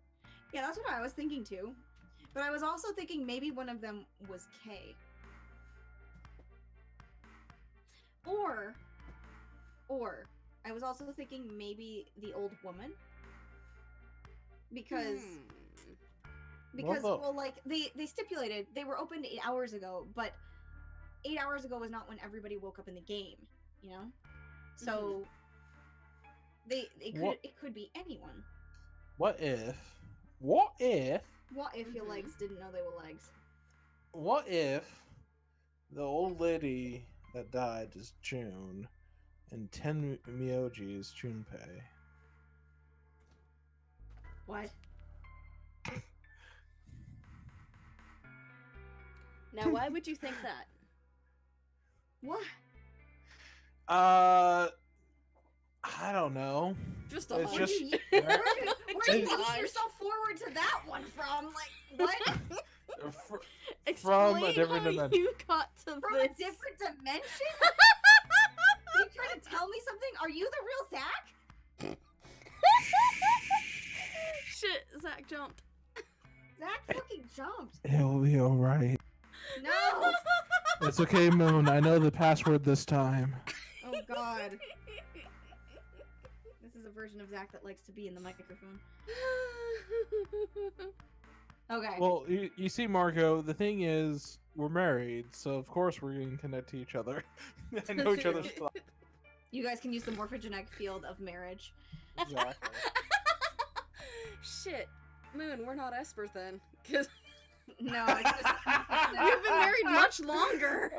Yeah, that's what I was thinking too. But I was also thinking maybe one of them was Kay. Or I was also thinking maybe the old woman. Because well, like they stipulated they were opened 8 hours ago, but 8 hours ago was not when everybody woke up in the game, you know? So it could be anyone. What if What if your legs didn't know they were legs? What if the old lady that died is June and 10 Myoji is Junpei? What? Now, why would you think that? What? I don't know. Just It's hunch. just Where do you take yourself forward to that one from? Like, what? From a Explain different how dimension. you got to From this. a different dimension? You trying to tell me something? Are you the real Zach? Shit, Zach jumped. Zach fucking jumped. It'll be alright. No! It's okay, Moon. I know the password this time. Oh god. This is a version of Zach that likes to be in the microphone. Okay. Well, you see, Marco, the thing is, we're married, so of course we're going to connect to each other. I know each other's stuff. You guys can use the morphogenetic field of marriage. Exactly. Shit. Moon, we're not Espers then. Because No, it's just... we've been married much longer.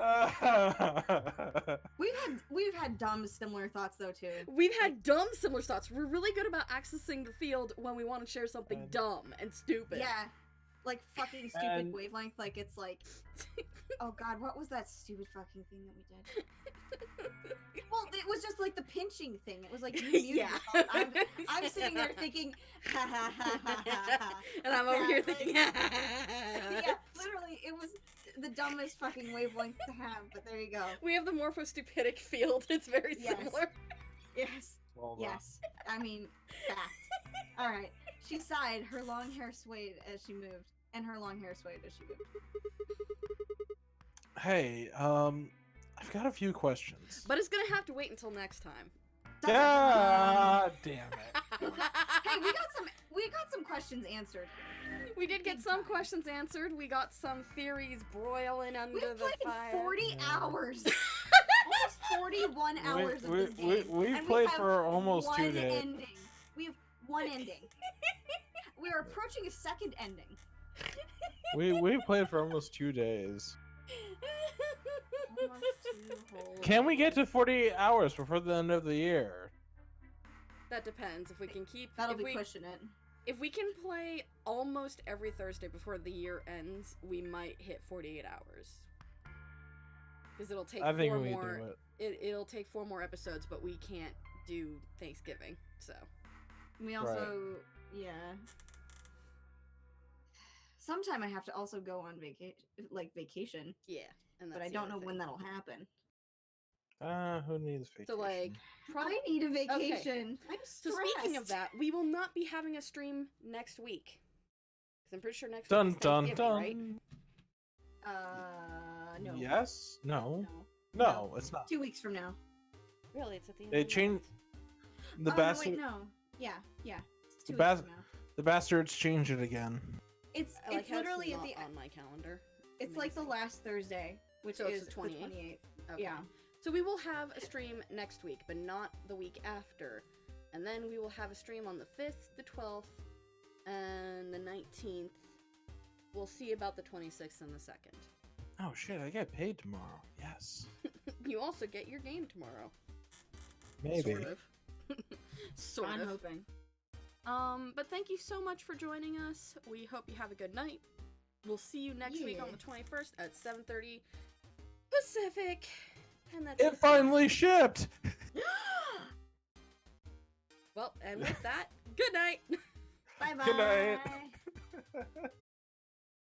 We've had dumb similar thoughts though too. We've had dumb similar thoughts. We're really good about accessing the field when we want to share something dumb and stupid. Yeah. Like fucking stupid wavelength, like it's like oh god, what was that stupid fucking thing that we did? Well, it was just like the pinching thing. It was like you muted yourself. I'm sitting there thinking ha ha ha ha ha ha. And I'm over here Like, thinking yeah, literally it was the dumbest fucking wavelength to have, but there you go. We have the morphostupidic field. It's very similar. Yes. Well done. Yes. I mean, fact. Alright. She sighed, her long hair swayed as she moved. And her long hair swayed as she moved. Hey, I've got a few questions. But it's gonna have to wait until next time. God damn it. Hey, we got some questions answered. We did get some questions answered. We got some theories broiling under We've the played fire. 40 hours. Almost 41 hours of this game. We've and played we have for almost 2 one days. ending. We have one ending. We are approaching a second ending. We played for almost 2 days. Almost 2 whole Can we get to days. 48 hours before the end of the year? That depends. If we can keep. That'll if be we, pushing it. If we can play almost every Thursday before the year ends, we might hit 48 hours. Because it'll take I think 4 we more. do it. It'll take 4 more episodes, but we can't do Thanksgiving, so. We also, yeah. Sometime I have to also go on vacation. Yeah, and that's But I the don't other know when thing. that'll happen. Who needs vacation? So like, I need a Okay. vacation. I'm So stressed. speaking of that, we will not be having a stream next week. Because I'm pretty sure next Dun week is dun Thanksgiving, dun. right? No. Yes? No. No. No, it's not. 2 weeks from now. Really, it's at the end They of the changed month. the Oh, bastard. no, wait, no. Yeah. It's 2 The weeks bas- from now. The bastards changed it again. It's I like it's how literally it's at the not on my calendar. it's like the last Thursday, which So it's is the 28th? 28th. Okay. Yeah. So we will have a stream next week, but not the week after. And then we will have a stream on the 5th, the 12th, and the 19th. We'll see about the 26th and the 2nd. Oh shit, I get paid tomorrow. Yes. You also get your game tomorrow. Maybe. Sort of. Sort I'm of. hoping. But thank you so much for joining us. We hope you have a good night. We'll see you next week on the 21st at 7:30 Pacific. And that's It finally shipped! Well, and with that, good night. Bye bye. Good night.